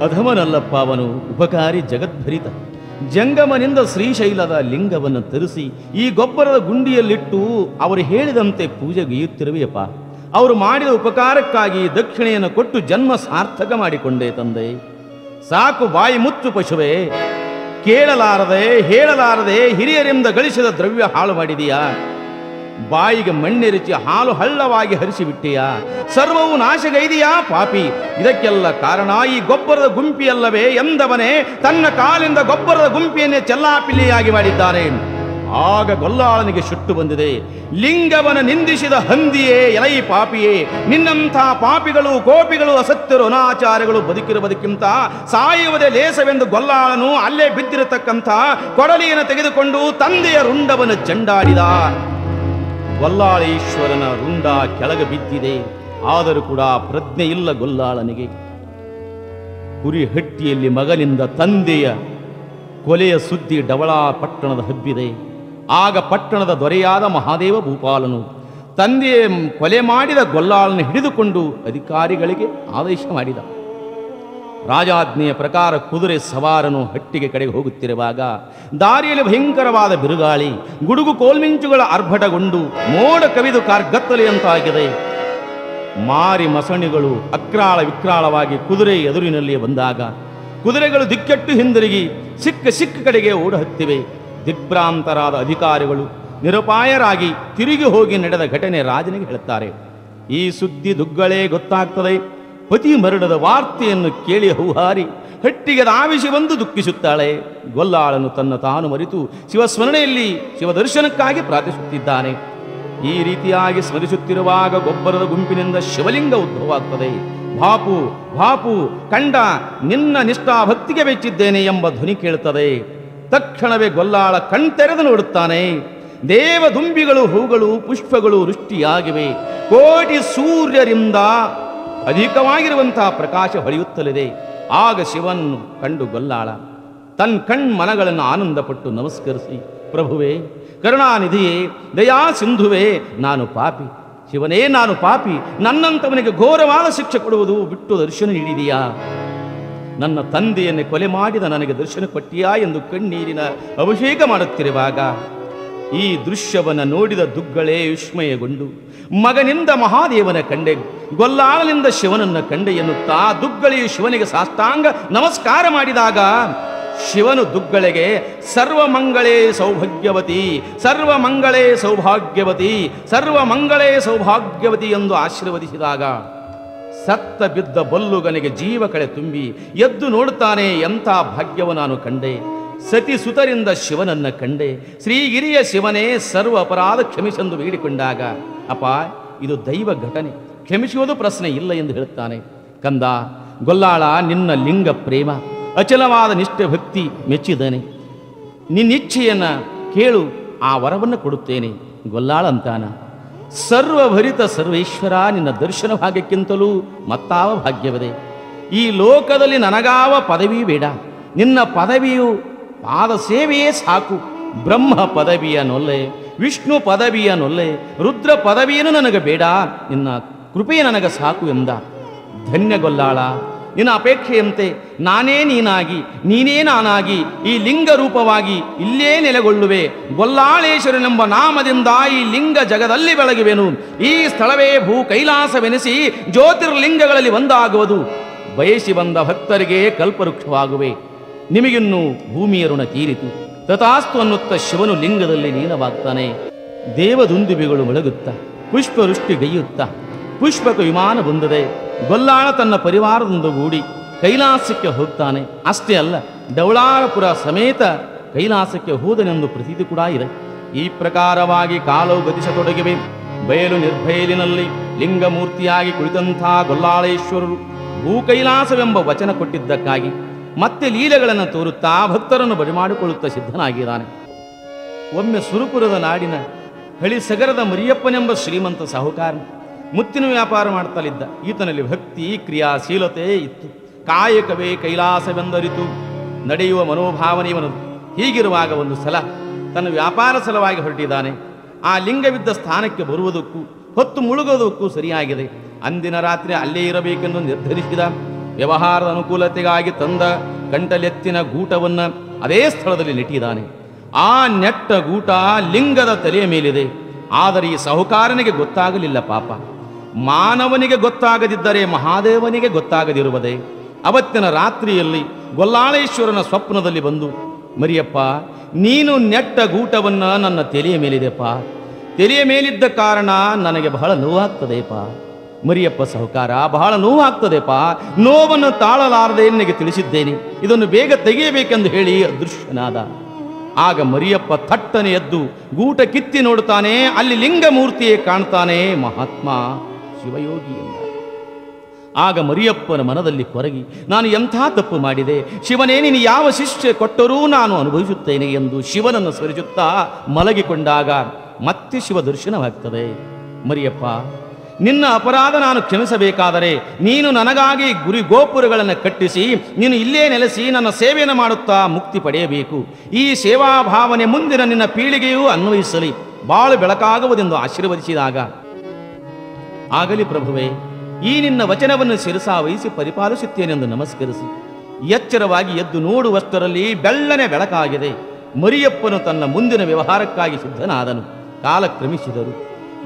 ಅಧಮನಲ್ಲಪ್ಪ ಅವನು, ಉಪಕಾರಿ ಜಗದ್ಭರಿತ. ಜಂಗಮನಿಂದ ಶ್ರೀಶೈಲದ ಲಿಂಗವನ್ನು ತರಿಸಿ ಈ ಗೊಬ್ಬರದ ಗುಂಡಿಯಲ್ಲಿಟ್ಟು ಅವರು ಹೇಳಿದಂತೆ ಪೂಜೆಗೈಯುತ್ತಿರುವೆಯಪ್ಪ. ಅವರು ಮಾಡಿದ ಉಪಕಾರಕ್ಕಾಗಿ ದಕ್ಷಿಣೆಯನ್ನು ಕೊಟ್ಟು ಜನ್ಮ ಸಾರ್ಥಕ ಮಾಡಿಕೊಂಡೆ ತಂದೆ. ಸಾಕು ಬಾಯಿ ಮುಚ್ಚು ಪಶುವೆ. ಕೇಳಲಾರದೆ ಹೇಳಲಾರದೆ ಹಿರಿಯರಿಂದ ಗಳಿಸಿದ ದ್ರವ್ಯ ಹಾಳು ಮಾಡಿದೀಯಾ? ಬಾಯಿಗೆ ಮಣ್ಣೆರಚಿ ಹಾಲು ಹಳ್ಳವಾಗಿ ಹರಿಸಿಬಿಟ್ಟೆಯಾ? ಸರ್ವವು ನಾಶಗೈದೆಯಾ ಪಾಪಿ? ಇದಕ್ಕೆಲ್ಲ ಕಾರಣ ಈ ಗೊಬ್ಬರದ ಗುಂಪಿಯಲ್ಲವೇ ಎಂದವನೇ ತನ್ನ ಕಾಲಿಂದ ಗೊಬ್ಬರದ ಗುಂಪಿಯನ್ನೇ ಚೆಲ್ಲಾಪಿಲ್ಲಿಯಾಗಿ ಮಾಡಿದ್ದಾನೆ. ಆಗ ಗೊಲ್ಲಾಳನಿಗೆ ಸಿಟ್ಟು ಬಂದಿದೆ. ಲಿಂಗವನ ನಿಂದಿಸಿದ ಹಂದಿಯೇ, ಎಲೈ ಪಾಪಿಯೇ, ನಿನ್ನಂಥ ಪಾಪಿಗಳು, ಕೋಪಿಗಳು, ಅಸತ್ಯರು, ಅನಾಚಾರ್ಯಗಳು ಬದುಕಿರುವುದಕ್ಕಿಂತ ಸಾಯುವುದೇ ಲೇಸವೆಂದು ಗೊಲ್ಲಾಳನು ಅಲ್ಲೇ ಬಿದ್ದಿರತಕ್ಕಂಥ ಕೊಡಲಿಯನ್ನು ತೆಗೆದುಕೊಂಡು ತಂದೆಯ ರುಂಡವನ್ನು ಚೆಂಡಾಡಿದ. ಗೊಲ್ಲಾಳೇಶ್ವರನ ರುಂಡ ಕೆಳಗೆ ಬಿದ್ದಿದೆ. ಆದರೂ ಕೂಡ ಪ್ರಜ್ಞೆ ಇಲ್ಲ ಗೊಲ್ಲಾಳನಿಗೆ. ಕುರಿಹಟ್ಟಿಯಲ್ಲಿ ಮಗನಿಂದ ತಂದೆಯ ಕೊಲೆಯ ಸುದ್ದಿ ಡವಳಾ ಪಟ್ಟಣದ ಹಬ್ಬಿದೆ. ಆಗ ಪಟ್ಟಣದ ದೊರೆಯಾದ ಮಹಾದೇವ ಭೂಪಾಲನು ತಂದೆಯ ಕೊಲೆ ಮಾಡಿದ ಗೊಲ್ಲಾಳನ್ನು ಹಿಡಿದುಕೊಂಡು ಅಧಿಕಾರಿಗಳಿಗೆ ಆದೇಶ ಮಾಡಿದ. ರಾಜಾಜ್ಞೆಯ ಪ್ರಕಾರ ಕುದುರೆ ಸವಾರನು ಹಟ್ಟಿಗೆ ಕಡೆಗೆ ಹೋಗುತ್ತಿರುವಾಗ ದಾರಿಯಲ್ಲಿ ಭಯಂಕರವಾದ ಬಿರುಗಾಳಿ, ಗುಡುಗು ಕೋಲ್ಮಿಂಚುಗಳ ಆರ್ಭಟಗೊಂಡು ಮೋಡ ಕವಿದು ಕಾರ್ಗತ್ತಲೆಯಂತಾಗಿದೆ. ಮಾರಿ ಮಸಣಿಗಳು ಅಕ್ರಾಳ ವಿಕ್ರಾಳವಾಗಿ ಕುದುರೆ ಎದುರಿನಲ್ಲಿ ಬಂದಾಗ ಕುದುರೆಗಳು ದಿಕ್ಕೆಟ್ಟು ಹಿಂದಿರುಗಿ ಸಿಕ್ಕ ಕಡೆಗೆ ಓಡ ಹತ್ತಿವೆ. ದಿಗ್ಭ್ರಾಂತರಾದ ಅಧಿಕಾರಿಗಳು ನಿರುಪಾಯರಾಗಿ ತಿರುಗಿ ಹೋಗಿ ನಡೆದ ಘಟನೆ ರಾಜನಿಗೆ ಹೇಳುತ್ತಾರೆ. ಈ ಸುದ್ದಿ ದುಗ್ಗಳೇ ಗೊತ್ತಾಗ್ತದೆ. ಪತಿ ಮರಣದ ವಾರ್ತೆಯನ್ನು ಕೇಳಿ ಹೌಹಾರಿ ಹಟ್ಟಿಗೆ ಧಾವಿಸಿ ಬಂದು ದುಃಖಿಸುತ್ತಾಳೆ. ಗೊಲ್ಲಾಳನು ತನ್ನ ತಾನು ಮರೆತು ಶಿವಸ್ಮರಣೆಯಲ್ಲಿ ಶಿವದರ್ಶನಕ್ಕಾಗಿ ಪ್ರಾರ್ಥಿಸುತ್ತಿದ್ದಾನೆ. ಈ ರೀತಿಯಾಗಿ ಸ್ಮರಿಸುತ್ತಿರುವಾಗ ಗೊಬ್ಬರದ ಗುಂಪಿನಿಂದ ಶಿವಲಿಂಗ ಉದ್ಭವವಾಗ್ತದೆ. ಭಾಪು ಭಾಪು ಕಂಡ, ನಿನ್ನ ನಿಷ್ಠಾಭಕ್ತಿಗೆ ಮೆಚ್ಚಿದ್ದೇನೆ ಎಂಬ ಧ್ವನಿ ಕೇಳುತ್ತದೆ. ತಕ್ಷಣವೇ ಗೊಲ್ಲಾಳ ಕಣ್ತೆರೆದು ನೋಡುತ್ತಾನೆ. ದೇವದುಂಬಿಗಳು, ಹೂಗಳು, ಪುಷ್ಪಗಳು ವೃಷ್ಟಿಯಾಗಿವೆ. ಕೋಟಿ ಸೂರ್ಯರಿಂದ ಅಧಿಕವಾಗಿರುವಂತಹ ಪ್ರಕಾಶ ಹೊಳೆಯುತ್ತಲಿದೆ. ಆಗ ಶಿವನನ್ನು ಕಂಡು ಗೊಲ್ಲಾಳ ತನ್ನ ಕಣ್ಮನಗಳನ್ನು ಆನಂದಪಟ್ಟು ನಮಸ್ಕರಿಸಿ, ಪ್ರಭುವೇ, ಕರುಣಾನಿಧಿಯೇ, ದಯಾ ಸಿಂಧುವೇ, ನಾನು ಪಾಪಿ. ಶಿವನೇ, ನಾನು ಪಾಪಿ. ನನ್ನಂಥವನಿಗೆ ಘೋರವಾದ ಶಿಕ್ಷೆ ಕೊಡುವುದು ಬಿಟ್ಟು ದರ್ಶನ ನೀಡಿದೆಯಾ? ನನ್ನ ತಂದೆಯನ್ನೇ ಕೊಲೆ ಮಾಡಿದ ನನಗೆ ದರ್ಶನ ಕೊಟ್ಟಿಯಾ ಎಂದು ಕಣ್ಣೀರಿನ ಅಭಿಷೇಕ ಮಾಡುತ್ತಿರುವಾಗ ಈ ದೃಶ್ಯವನ್ನು ನೋಡಿದ ದುಗ್ಗಳೇ ವಿಸ್ಮಯಗೊಂಡು ಮಗನಿಂದ ಮಹಾದೇವನ ಕಂಡೆ, ಗೊಲ್ಲಾಳನಿಂದ ಶಿವನನ್ನ ಕಂಡೆ ಎನ್ನುತ್ತಾ ದುಗ್ಗಳಿ ಶಿವನಿಗೆ ಸಾಷ್ಟಾಂಗ ನಮಸ್ಕಾರ ಮಾಡಿದಾಗ ಶಿವನು ದುಗ್ಗಳೆಗೆ ಸರ್ವಮಂಗಳೇ ಸೌಭಾಗ್ಯವತಿ, ಸರ್ವಮಂಗಳೇ ಸೌಭಾಗ್ಯವತಿ, ಸರ್ವಮಂಗಳೇ ಸೌಭಾಗ್ಯವತಿ ಎಂದು ಆಶೀರ್ವದಿಸಿದಾಗ ಸತ್ತ ಬಿದ್ದ ಬಲ್ಲುಗನಿಗೆ ಜೀವ ಕಳೆ ತುಂಬಿ ಎದ್ದು ನೋಡುತ್ತಾನೆ. ಎಂಥ ಭಾಗ್ಯವ ನಾನು ಕಂಡೆ. ಸತಿ ಸುತರಿಂದ ಶಿವನನ್ನ ಕಂಡೆ. ಶ್ರೀಗಿರಿಯ ಶಿವನೇ, ಸರ್ವ ಅಪರಾಧ ಕ್ಷಮಿಸೆಂದು ಬೇಡಿಕೊಂಡಾಗ, ಅಪ್ಪ, ಇದು ದೈವ ಘಟನೆ, ಕ್ಷಮಿಸುವುದು ಪ್ರಶ್ನೆ ಇಲ್ಲ ಎಂದು ಹೇಳುತ್ತಾನೆ. ಕಂದ ಗೊಲ್ಲಾಳ, ನಿನ್ನ ಲಿಂಗ ಪ್ರೇಮ, ಅಚಲವಾದ ನಿಷ್ಠೆ ಭಕ್ತಿ ಮೆಚ್ಚಿದ್ದಾನೆ. ನಿನ್ನಿಚ್ಛೆಯನ್ನು ಕೇಳು, ಆ ವರವನ್ನು ಕೊಡುತ್ತೇನೆ. ಗೊಲ್ಲಾಳ ಅಂತಾನ, ಸರ್ವಭರಿತ ಸರ್ವೇಶ್ವರ, ನಿನ್ನ ದರ್ಶನ ಭಾಗ್ಯಕ್ಕಿಂತಲೂ ಮತ್ತಾವ ಭಾಗ್ಯವಿದೆ? ಈ ಲೋಕದಲ್ಲಿ ನನಗಾವ ಪದವಿ ಬೇಡ, ನಿನ್ನ ಪದವಿಯು ಪಾದ ಸೇವೆಯೇ ಸಾಕು. ಬ್ರಹ್ಮ ಪದವಿಯ ನೊಲ್ಲೆ, ವಿಷ್ಣು ಪದವಿಯ ನೊಲ್ಲೆ, ರುದ್ರ ಪದವಿಯನ್ನು ನನಗೆ ಬೇಡ, ನಿನ್ನ ಕೃಪೆಯೇ ನನಗೆ ಸಾಕು ಎಂದ. ಧನ್ಯ ಗೊಲ್ಲಾಳ, ನಿನ್ನ ಅಪೇಕ್ಷೆಯಂತೆ ನಾನೇ ನೀನಾಗಿ, ನೀನೇ ನಾನಾಗಿ, ಈ ಲಿಂಗ ರೂಪವಾಗಿ ಇಲ್ಲೇ ನೆಲೆಗೊಳ್ಳುವೆ. ಗೊಲ್ಲಾಳೇಶ್ವರನೆಂಬ ನಾಮದಿಂದ ಈ ಲಿಂಗ ಜಗದಲ್ಲಿ ಬೆಳಗುವೆನು. ಈ ಸ್ಥಳವೇ ಭೂ ಕೈಲಾಸವೆನಿಸಿ ಜ್ಯೋತಿರ್ಲಿಂಗಗಳಲ್ಲಿ ಒಂದಾಗುವುದು. ಬಯಸಿ ಬಂದ ಭಕ್ತರಿಗೆ ಕಲ್ಪವೃಕ್ಷವಾಗುವೆ. ನಿಮಗಿನ್ನೂ ಭೂಮಿಯ ಋಣ ತೀರಿತು. ತಥಾಸ್ತು ಅನ್ನುತ್ತ ಶಿವನು ಲಿಂಗದಲ್ಲಿ ಲೀನವಾಗ್ತಾನೆ. ದೇವದುಂದುಬಿಗಳು ಮೊಳಗುತ್ತ, ಪುಷ್ಪವೃಷ್ಟಿಗೈಯುತ್ತ, ಪುಷ್ಪಕ ವಿಮಾನ ಬಂದಿದೆ. ಗೊಲ್ಲಾಳ ತನ್ನ ಪರಿವಾರದೊಂದುಗೂಡಿ ಕೈಲಾಸಕ್ಕೆ ಹೋಗ್ತಾನೆ. ಅಷ್ಟೇ ಅಲ್ಲ, ಡವಳಾರಪುರ ಸಮೇತ ಕೈಲಾಸಕ್ಕೆ ಹೋದನೆಂದು ಪ್ರತೀತಿ ಕೂಡ ಇದೆ. ಈ ಪ್ರಕಾರವಾಗಿ ಕಾಲವು ಗತಿಸತೊಡಗಿವೆ. ಬಯಲು ನಿರ್ಭಯಲಿನಲ್ಲಿ ಲಿಂಗಮೂರ್ತಿಯಾಗಿ ಕುಳಿತಂಥ ಗೊಲ್ಲಾಳೇಶ್ವರರು ಭೂಕೈಲಾಸವೆಂಬ ವಚನ ಕೊಟ್ಟಿದ್ದಕ್ಕಾಗಿ ಮತ್ತೆ ಲೀಲೆಗಳನ್ನು ತೋರುತ್ತಾ ಭಕ್ತರನ್ನು ಬಡಿಮಾಡಿಕೊಳ್ಳುತ್ತಾ ಸಿದ್ಧನಾಗಿದ್ದಾನೆ. ಒಮ್ಮೆ ಸುರಪುರದ ನಾಡಿನ ಹಳಿಸಗರದ ಮರಿಯಪ್ಪನೆಂಬ ಶ್ರೀಮಂತ ಸಾಹುಕಾರ ಮುತ್ತಿನ ವ್ಯಾಪಾರ ಮಾಡ್ತಲಿದ್ದ. ಈತನಲ್ಲಿ ಭಕ್ತಿ ಕ್ರಿಯಾಶೀಲತೆ ಇತ್ತು. ಕಾಯಕವೇ ಕೈಲಾಸವೆಂದರಿತು ನಡೆಯುವ ಮನೋಭಾವನೆ ಇವನದು. ಹೀಗಿರುವಾಗ ಒಂದು ಸಲ ತನ್ನ ವ್ಯಾಪಾರ ಸಲುವಾಗಿ ಹೊರಟಿದ್ದಾನೆ. ಆ ಲಿಂಗವಿದ್ದ ಸ್ಥಾನಕ್ಕೆ ಬರುವುದಕ್ಕೂ ಹೊತ್ತು ಮುಳುಗೋದಕ್ಕೂ ಸರಿಯಾಗಿದೆ. ಅಂದಿನ ರಾತ್ರಿ ಅಲ್ಲೇ ಇರಬೇಕೆಂದು ನಿರ್ಧರಿಸಿದ. ವ್ಯವಹಾರದ ಅನುಕೂಲತೆಗಾಗಿ ತಂದ ಗಂಟಲೆತ್ತಿನ ಗೂಟವನ್ನು ಅದೇ ಸ್ಥಳದಲ್ಲಿ ನೆಟ್ಟಿದ್ದಾನೆ. ಆ ನೆಟ್ಟ ಗೂಟ ಲಿಂಗದ ತಲೆಯ ಮೇಲಿದೆ. ಆದರೆ ಈ ಸಾಹುಕಾರನಿಗೆ ಗೊತ್ತಾಗಲಿಲ್ಲ. ಪಾಪ, ಮಾನವನಿಗೆ ಗೊತ್ತಾಗದಿದ್ದರೆ ಮಹಾದೇವನಿಗೆ ಗೊತ್ತಾಗದಿರುವುದೇ? ಅವತ್ತಿನ ರಾತ್ರಿಯಲ್ಲಿ ಗೊಲ್ಲಾಳೇಶ್ವರನ ಸ್ವಪ್ನದಲ್ಲಿ ಬಂದು, ಮರಿಯಪ್ಪ, ನೀನು ನೆಟ್ಟ ಗೂಟವನ್ನು ನನ್ನ ತಲೆಯ ಮೇಲಿದೆಪ್ಪ. ತಲೆಯ ಮೇಲಿದ್ದ ಕಾರಣ ನನಗೆ ಬಹಳ ನೋವಾಗ್ತದೆಪ್ಪ. ಮರಿಯಪ್ಪ ಸಾಹುಕಾರ, ಬಹಳ ನೋವಾಗ್ತದೆಪ್ಪ. ನೋವನ್ನು ತಾಳಲಾರದೆ ನಿನಗೆ ತಿಳಿಸಿದ್ದೇನೆ. ಇದನ್ನು ಬೇಗ ತೆಗೆಯಬೇಕೆಂದು ಹೇಳಿ ಅದೃಶ್ಯನಾದ. ಆಗ ಮರಿಯಪ್ಪ ಥಟ್ಟನೆ ಎದ್ದು ಗೂಟ ಕಿತ್ತಿ ನೋಡುತ್ತಾನೆ. ಅಲ್ಲಿ ಲಿಂಗಮೂರ್ತಿಯೇ ಕಾಣ್ತಾನೆ, ಮಹಾತ್ಮ ಶಿವಯೋಗಿ ಎಂದ. ಆಗ ಮರಿಯಪ್ಪನ ಮನದಲ್ಲಿ ಕೊರಗಿ, ನಾನು ಎಂಥ ತಪ್ಪು ಮಾಡಿದೆ ಶಿವನೇ, ನೀನು ಯಾವ ಶಿಕ್ಷೆ ಕೊಟ್ಟರೂ ನಾನು ಅನುಭವಿಸುತ್ತೇನೆ ಎಂದು ಶಿವನನ್ನು ಸ್ಮರಿಸುತ್ತಾ ಮಲಗಿಕೊಂಡಾಗ ಮತ್ತೆ ಶಿವ ದರ್ಶನವಾಗ್ತದೆ. ಮರಿಯಪ್ಪ, ನಿನ್ನ ಅಪರಾಧ ನಾನು ಕ್ಷಮಿಸಬೇಕಾದರೆ ನೀನು ನನಗಾಗಿ ಗುರಿ ಗೋಪುರಗಳನ್ನು ಕಟ್ಟಿಸಿ ನೀನು ಇಲ್ಲೇ ನೆಲೆಸಿ ನನ್ನ ಸೇವೆಯನ್ನು ಮಾಡುತ್ತಾ ಮುಕ್ತಿ ಪಡೆಯಬೇಕು. ಈ ಸೇವಾ ಭಾವನೆ ಮುಂದಿನ ನಿನ್ನ ಪೀಳಿಗೆಯೂ ಅನ್ವಯಿಸಲಿ, ಬಾಳು ಬೆಳಕಾಗುವುದೆಂದು ಆಶೀರ್ವದಿಸಿದಾಗ, ಆಗಲಿ ಪ್ರಭುವೇ, ಈ ನಿನ್ನ ವಚನವನ್ನು ಶಿರಸಾವಹಿಸಿ ಪರಿಪಾಲಿಸುತ್ತೇನೆಂದು ನಮಸ್ಕರಿಸಿ ಎಚ್ಚರವಾಗಿ ಎದ್ದು ನೋಡುವಷ್ಟರಲ್ಲಿ ಬೆಳ್ಳನೆ ಬೆಳಕಾಗಿದೆ. ಮರಿಯಪ್ಪನು ತನ್ನ ಮುಂದಿನ ವ್ಯವಹಾರಕ್ಕಾಗಿ ಸಿದ್ಧನಾದನು. ಕಾಲ ಕ್ರಮಿಸಿದರು.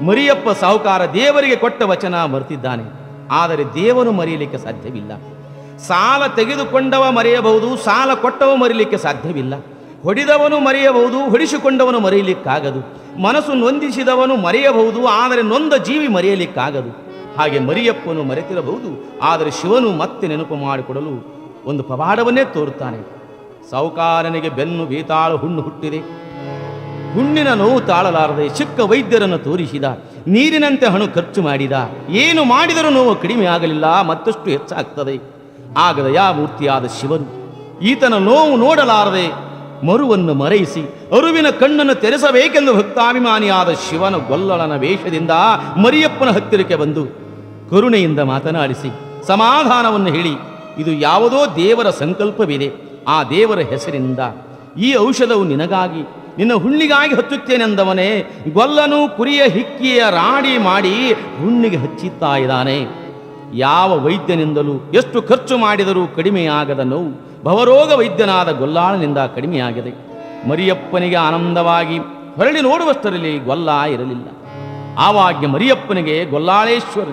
ಮರಿಯಪ್ಪ ಸಾಹುಕಾರ ದೇವರಿಗೆ ಕೊಟ್ಟ ವಚನ ಮರೆತಿದ್ದಾನೆ. ಆದರೆ ದೇವರು ಮರೆಯಲಿಕ್ಕೆ ಸಾಧ್ಯವಿಲ್ಲ. ಸಾಲ ತೆಗೆದುಕೊಂಡವ ಮರೆಯಬಹುದು, ಸಾಲ ಕೊಟ್ಟವ ಮರೆಯಲಿಕ್ಕೆ ಸಾಧ್ಯವಿಲ್ಲ. ಹೊಡೆದವನು ಮರೆಯಬಹುದು, ಹೊಡಿಸಿಕೊಂಡವನು ಮರೆಯಲಿಕ್ಕಾಗದು. ಮನಸ್ಸು ನೊಂದಿಸಿದವನು ಮರೆಯಬಹುದು, ಆದರೆ ನೊಂದ ಜೀವಿ ಮರೆಯಲಿಕ್ಕಾಗದು. ಹಾಗೆ ಮರಿಯಪ್ಪನು ಮರೆತಿರಬಹುದು, ಆದರೆ ಶಿವನು ಮತ್ತೆ ನೆನಪು ಮಾಡಿಕೊಡಲು ಒಂದು ಪವಾಡವನ್ನೇ ತೋರುತ್ತಾನೆ. ಸಾಹುಕಾರನಿಗೆ ಬೆನ್ನು ಬೇತಾಳು ಹುಣ್ಣು ಹುಟ್ಟಿದೆ. ಹುಣ್ಣಿನ ನೋವು ತಾಳಲಾರದೆ ಚಿಕ್ಕ ವೈದ್ಯರನ್ನು ತೋರಿಸಿದ. ನೀರಿನಂತೆ ಹಣ ಖರ್ಚು ಮಾಡಿದ. ಏನು ಮಾಡಿದರೂ ನೋವು ಕಡಿಮೆ ಆಗಲಿಲ್ಲ, ಮತ್ತಷ್ಟು ಹೆಚ್ಚಾಗ್ತದೆ. ಆಗ ದಯಾಮೂರ್ತಿಯಾದ ಶಿವನು ಈತನ ನೋವು ನೋಡಲಾರದೆ ಮರುವನ್ನು ಮರೆಯಿಸಿ ಅರುವಿನ ಕಣ್ಣನ್ನು ತೆರೆಸಬೇಕೆಂದು ಭಕ್ತಾಭಿಮಾನಿಯಾದ ಶಿವನ ಗೊಲ್ಲಳನ ವೇಷದಿಂದ ಮರಿಯಪ್ಪನ ಹತ್ತಿರಕ್ಕೆ ಬಂದು ಕರುಣೆಯಿಂದ ಮಾತನಾಡಿಸಿ ಸಮಾಧಾನವನ್ನು ಹೇಳಿ, ಇದು ಯಾವುದೋ ದೇವರ ಸಂಕಲ್ಪವಿದೆ, ಆ ದೇವರ ಹೆಸರಿಂದ ಈ ಔಷಧವು ನಿನಗಾಗಿ ನಿನ್ನ ಹುಣ್ಣಿಗಾಗಿ ಹಚ್ಚುತ್ತೇನೆಂದವನೇ ಗೊಲ್ಲನು ಕುರಿಯ ಹಿಕ್ಕಿಯ ರಾಡಿ ಮಾಡಿ ಹುಣ್ಣಿಗೆ ಹಚ್ಚುತ್ತಾ ಇದ್ದಾನೆ. ಯಾವ ವೈದ್ಯನಿಂದಲೂ ಎಷ್ಟು ಖರ್ಚು ಮಾಡಿದರೂ ಕಡಿಮೆಯಾಗದ ನೋವು ಭವರೋಗ ವೈದ್ಯನಾದ ಗೊಲ್ಲಾಳನಿಂದ ಕಡಿಮೆಯಾಗಿದೆ. ಮರಿಯಪ್ಪನಿಗೆ ಆನಂದವಾಗಿ ಹೊರಳಿ ನೋಡುವಷ್ಟರಲ್ಲಿ ಗೊಲ್ಲ ಇರಲಿಲ್ಲ. ಆವಾಗ ಮರಿಯಪ್ಪನಿಗೆ ಗೊಲ್ಲಾಳೇಶ್ವರ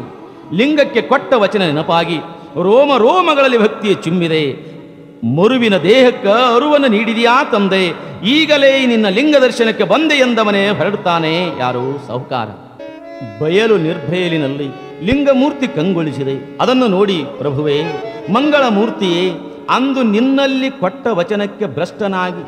ಲಿಂಗಕ್ಕೆ ಕೊಟ್ಟ ವಚನ ನೆನಪಾಗಿ ರೋಮ ರೋಮಗಳಲ್ಲಿ ಭಕ್ತಿಯ ಚಿಮ್ಮಿದೆ. ಮರುವಿನ ದೇಹಕ್ಕೆ ಅರುವನ್ನು ನೀಡಿದೆಯಾ ತಂದೆ, ಈಗಲೇ ನಿನ್ನ ಲಿಂಗ ದರ್ಶನಕ್ಕೆ ಬಂದೆ ಎಂದವನೇ ಹೊರಡುತ್ತಾನೆ. ಯಾರೋ ಸಾಹುಕಾರ. ಬಯಲು ನಿರ್ಭಯಲಿನಲ್ಲಿ ಲಿಂಗಮೂರ್ತಿ ಕಂಗೊಳಿಸಿದೆ. ಅದನ್ನು ನೋಡಿ, ಪ್ರಭುವೇ, ಮಂಗಳ ಮೂರ್ತಿಯೇ, ಅಂದು ನಿನ್ನಲ್ಲಿ ಕೊಟ್ಟ ವಚನಕ್ಕೆ ಭ್ರಷ್ಟನಾಗಿ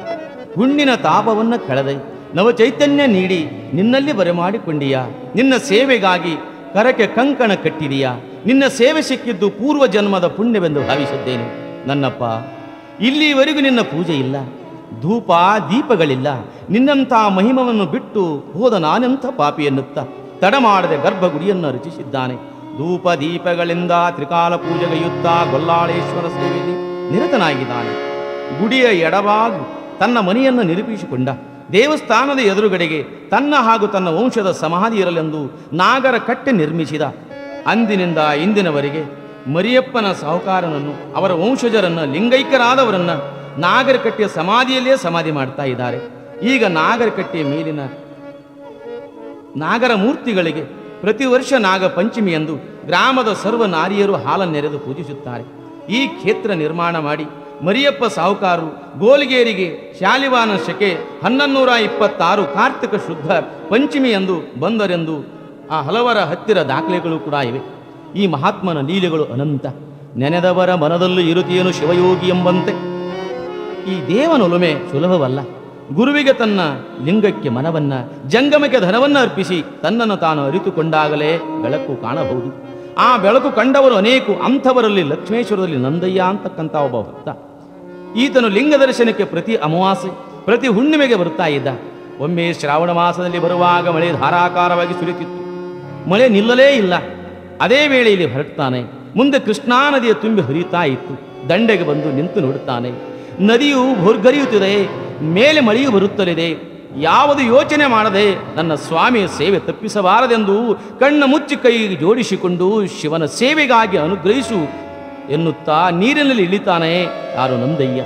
ಹುಣ್ಣಿನ ತಾಪವನ್ನು ಕಳೆದೆ. ನವಚೈತನ್ಯ ನೀಡಿ ನಿನ್ನಲ್ಲಿ ಬರಮಾಡಿಕೊಂಡಿಯಾ. ನಿನ್ನ ಸೇವೆಗಾಗಿ ಕರಕ್ಕೆ ಕಂಕಣ ಕಟ್ಟಿದೆಯಾ. ನಿನ್ನ ಸೇವೆ ಸಿಕ್ಕಿದ್ದು ಪೂರ್ವ ಜನ್ಮದ ಪುಣ್ಯವೆಂದು ಭಾವಿಸಿದ್ದೇನೆ. ನನ್ನಪ್ಪ, ಇಲ್ಲಿವರೆಗೂ ನಿನ್ನ ಪೂಜೆ ಇಲ್ಲ, ಧೂಪ ದೀಪಗಳಿಲ್ಲ. ನಿನ್ನಂಥ ಮಹಿಮವನ್ನು ಬಿಟ್ಟು ಹೋದ ನಾನೆಂಥ ಪಾಪಿ ಎನ್ನುತ್ತ ತಡ ಮಾಡದೆ ಗರ್ಭಗುಡಿಯನ್ನು ರಚಿಸಿದ್ದಾನೆ. ಧೂಪ ದೀಪಗಳಿಂದ ತ್ರಿಕಾಲ ಪೂಜೆಗೈಯುತ್ತಾ ಗೊಲ್ಲಾಳೇಶ್ವರ ಸೇವೆಯಲ್ಲಿ ನಿರತನಾಗಿದ್ದಾನೆ. ಗುಡಿಯ ಎಡವಾಗಿ ತನ್ನ ಮನೆಯನ್ನು ನಿರೂಪಿಸಿಕೊಂಡ. ದೇವಸ್ಥಾನದ ಎದುರುಗಡೆಗೆ ತನ್ನ ಹಾಗೂ ತನ್ನ ವಂಶದ ಸಮಾಧಿ ಇರಲೆಂದು ನಾಗರ ಕಟ್ಟೆ ನಿರ್ಮಿಸಿದ. ಅಂದಿನಿಂದ ಇಂದಿನವರೆಗೆ ಮರಿಯಪ್ಪನ ಸಾಹುಕಾರನನ್ನು, ಅವರ ವಂಶಜರನ್ನು, ಲಿಂಗೈಕ್ಯರಾದವರನ್ನು ನಾಗರಕಟ್ಟೆಯ ಸಮಾಧಿಯಲ್ಲೇ ಸಮಾಧಿ ಮಾಡ್ತಾ ಇದ್ದಾರೆ. ಈಗ ನಾಗರಕಟ್ಟೆಯ ಮೇಲಿನ ನಾಗರ ಮೂರ್ತಿಗಳಿಗೆ ಪ್ರತಿ ವರ್ಷ ನಾಗ ಪಂಚಮಿಯಂದು ಗ್ರಾಮದ ಸರ್ವ ನಾರಿಯರು ಹಾಲನ್ನೆರೆದು ಪೂಜಿಸುತ್ತಾರೆ. ಈ ಕ್ಷೇತ್ರ ನಿರ್ಮಾಣ ಮಾಡಿ ಮರಿಯಪ್ಪ ಸಾಹುಕಾರರು ಗೋಲ್ಗೇರಿಗೆ ಶಾಲಿವಾನ ಶಕೆ 1126 ಕಾರ್ತಿಕ ಶುದ್ಧ ಪಂಚಮಿಯಂದು ಬಂದರೆಂದು ಆ ಹಲವರ ಹತ್ತಿರ ದಾಖಲೆಗಳು ಕೂಡ ಇವೆ. ಈ ಮಹಾತ್ಮನ ಲೀಲೆಗಳು ಅನಂತ. ನೆನೆದವರ ಮನದಲ್ಲೂ ಇರುತ್ತೆಯೇನು ಶಿವಯೋಗಿ ಎಂಬಂತೆ. ಈ ದೇವನೊಲುಮೆ ಸುಲಭವಲ್ಲ. ಗುರುವಿಗೆ ತನ್ನ ಲಿಂಗಕ್ಕೆ ಮನವನ್ನ, ಜಂಗಮಕ್ಕೆ ಧನವನ್ನು ಅರ್ಪಿಸಿ ತನ್ನನ್ನು ತಾನು ಅರಿತುಕೊಂಡಾಗಲೇ ಬೆಳಕು ಕಾಣಬಹುದು. ಆ ಬೆಳಕು ಕಂಡವರು ಅನೇಕ. ಅಂಥವರಲ್ಲಿ ಲಕ್ಷ್ಮೇಶ್ವರದಲ್ಲಿ ನಂದಯ್ಯ ಅಂತಕ್ಕಂಥ ಒಬ್ಬ ಭಕ್ತ. ಈತನು ಲಿಂಗ ದರ್ಶನಕ್ಕೆ ಪ್ರತಿ ಅಮಾವಾಸ್ಯೆ, ಪ್ರತಿ ಹುಣ್ಣಿಮೆಗೆ ಬರುತ್ತಾ ಇದ್ದ. ಒಮ್ಮೆ ಶ್ರಾವಣ ಮಾಸದಲ್ಲಿ ಬರುವಾಗ ಮಳೆ ಧಾರಾಕಾರವಾಗಿ ಸುರಿತಿತ್ತು. ಮಳೆ ನಿಲ್ಲಲೇ ಇಲ್ಲ. ಅದೇ ವೇಳೆಯಲ್ಲಿ ಹೊರಡ್ತಾನೆ. ಮುಂದೆ ಕೃಷ್ಣಾ ನದಿಯ ತುಂಬಿ ಹರಿಯುತ್ತಾ ಇತ್ತು. ದಂಡೆಗೆ ಬಂದು ನಿಂತು ನೋಡುತ್ತಾನೆ. ನದಿಯು ಭೋರ್ಗರಿಯುತ್ತಿದೆ, ಮೇಲೆ ಮಳೆಯು ಬರುತ್ತಲಿದೆ. ಯಾವುದು ಯೋಚನೆ ಮಾಡದೆ ನನ್ನ ಸ್ವಾಮಿಯ ಸೇವೆ ತಪ್ಪಿಸಬಾರದೆಂದು ಕಣ್ಣ ಮುಚ್ಚಿ ಕೈ ಜೋಡಿಸಿಕೊಂಡು ಶಿವನ ಸೇವೆಗಾಗಿ ಅನುಗ್ರಹಿಸು ಎನ್ನುತ್ತಾ ನೀರಿನಲ್ಲಿ ಇಳಿತಾನೆ. ಯಾರು? ನಂದಯ್ಯ.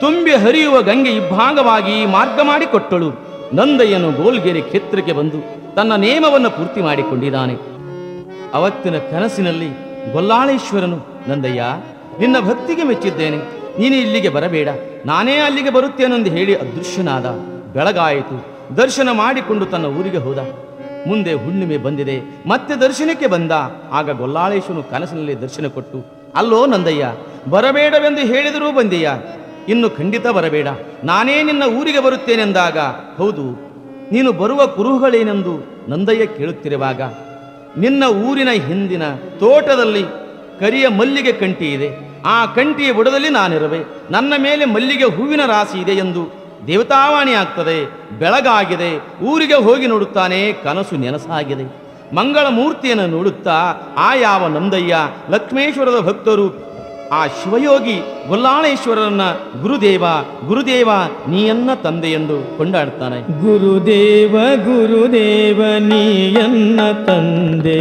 ತುಂಬಿ ಹರಿಯುವ ಗಂಗೆ ಇಬ್ಬಾಗವಾಗಿ ಮಾರ್ಗ ಮಾಡಿಕೊಟ್ಟಳು. ನಂದಯ್ಯನು ಗೋಲ್ಗೆರೆ ಕ್ಷೇತ್ರಕ್ಕೆ ಬಂದು ತನ್ನ ನೇಮವನ್ನು ಪೂರ್ತಿ ಮಾಡಿಕೊಂಡಿದ್ದಾನೆ. ಅವತ್ತಿನ ಕನಸಿನಲ್ಲಿ ಗೊಲ್ಲಾಳೇಶ್ವರನು, ನಂದಯ್ಯ, ನಿನ್ನ ಭಕ್ತಿಗೆ ಮೆಚ್ಚಿದ್ದೇನೆ, ನೀನು ಇಲ್ಲಿಗೆ ಬರಬೇಡ, ನಾನೇ ಅಲ್ಲಿಗೆ ಬರುತ್ತೇನೆಂದು ಹೇಳಿ ಅದೃಶ್ಯನಾದ. ಬೆಳಗಾಯಿತು. ದರ್ಶನ ಮಾಡಿಕೊಂಡು ತನ್ನ ಊರಿಗೆ ಹೋದ. ಮುಂದೆ ಹುಣ್ಣಿಮೆ ಬಂದಿದೆ. ಮತ್ತೆ ದರ್ಶನಕ್ಕೆ ಬಂದ. ಆಗ ಗೊಲ್ಲಾಳೇಶ್ವರನು ಕನಸಿನಲ್ಲಿ ದರ್ಶನ ಕೊಟ್ಟು, ಅಲ್ಲೋ ನಂದಯ್ಯ, ಬರಬೇಡವೆಂದು ಹೇಳಿದರೂ ಬಂದೆಯ, ಇನ್ನು ಖಂಡಿತ ಬರಬೇಡ, ನಾನೇ ನಿನ್ನ ಊರಿಗೆ ಬರುತ್ತೇನೆಂದಾಗ, ಹೌದು ನೀನು ಬರುವ ಕುರುಹುಗಳೇನೆಂದು ನಂದಯ್ಯ ಕೇಳುತ್ತಿರುವಾಗ, ನಿನ್ನ ಊರಿನ ಹಿಂದಿನ ತೋಟದಲ್ಲಿ ಕರಿಯ ಮಲ್ಲಿಗೆ ಕಂಟಿ ಇದೆ, ಆ ಕಂಟಿಯ ಬುಡದಲ್ಲಿ ನಾನಿರುವೆ, ನನ್ನ ಮೇಲೆ ಮಲ್ಲಿಗೆ ಹೂವಿನ ರಾಶಿ ಇದೆ ಎಂದು ದೇವತಾವಾಣಿ ಆಗ್ತದೆ. ಬೆಳಗಾಗಿದೆ, ಊರಿಗೆ ಹೋಗಿ ನೋಡುತ್ತಾನೆ, ಕನಸು ನೆನಸಾಗಿದೆ. ಮಂಗಳ ಮೂರ್ತಿಯನ್ನು ನೋಡುತ್ತಾ ಆ ಯಾವ ನಂದಯ್ಯ ಲಕ್ಷ್ಮೇಶ್ವರದ ಭಕ್ತರು ಆ ಶಿವಯೋಗಿ ಗೊಲ್ಲಾಳೇಶ್ವರರನ್ನ ಗುರುದೇವ ಗುರುದೇವ ನೀಯನ್ನ ತಂದೆ ಎಂದು ಕೊಂಡಾಡ್ತಾನೆ. ಗುರುದೇವ ಗುರುದೇವ ನೀಯನ್ನ ತಂದೆ,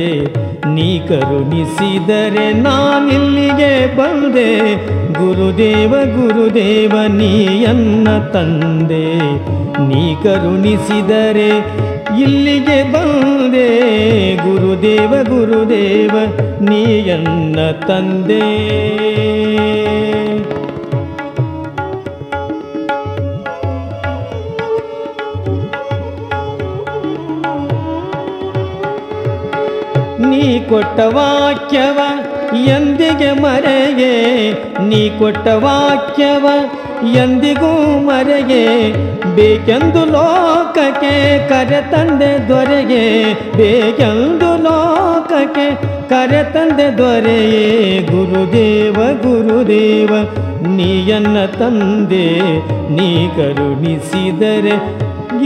ನೀ ಕರುಣಿಸಿದರೆ ನಾನಿಲ್ಲಿಗೆ ಬಂದೆ. ಗುರುದೇವ ಗುರುದೇವ ನೀಯನ್ನ ತಂದೆ, ನೀ ಕರುಣಿಸಿದರೆ ಇಲ್ಲಿಗೆ ಬಂದೆ. ಗುರುದೇವ ಗುರುದೇವ ನೀಯನ್ನ ತಂದೆ. ನೀ ಕೊಟ್ಟ ವಾಕ್ಯವ ಎಂದಿಗೆ ಮರೆಗೆ, ನೀ ಕೊಟ್ಟ ವಾಕ್ಯವ ಎಂದಿಗೂ ಮರೆಗೆ. ಬೇಕೆಂದು ಲೋಕಕ್ಕೆ ಕರೆತಂದೆ ದೊರೆಗೆ, ಬೇಕೆಂದು ಲೋಕಕ್ಕೆ ಕರೆತಂದೆ ದೊರೆಯೇ. ಗುರುದೇವ ಗುರುದೇವ ನೀಯನ್ನ ತಂದೆ, ನೀ ಕರುಣಿಸಿದರೆ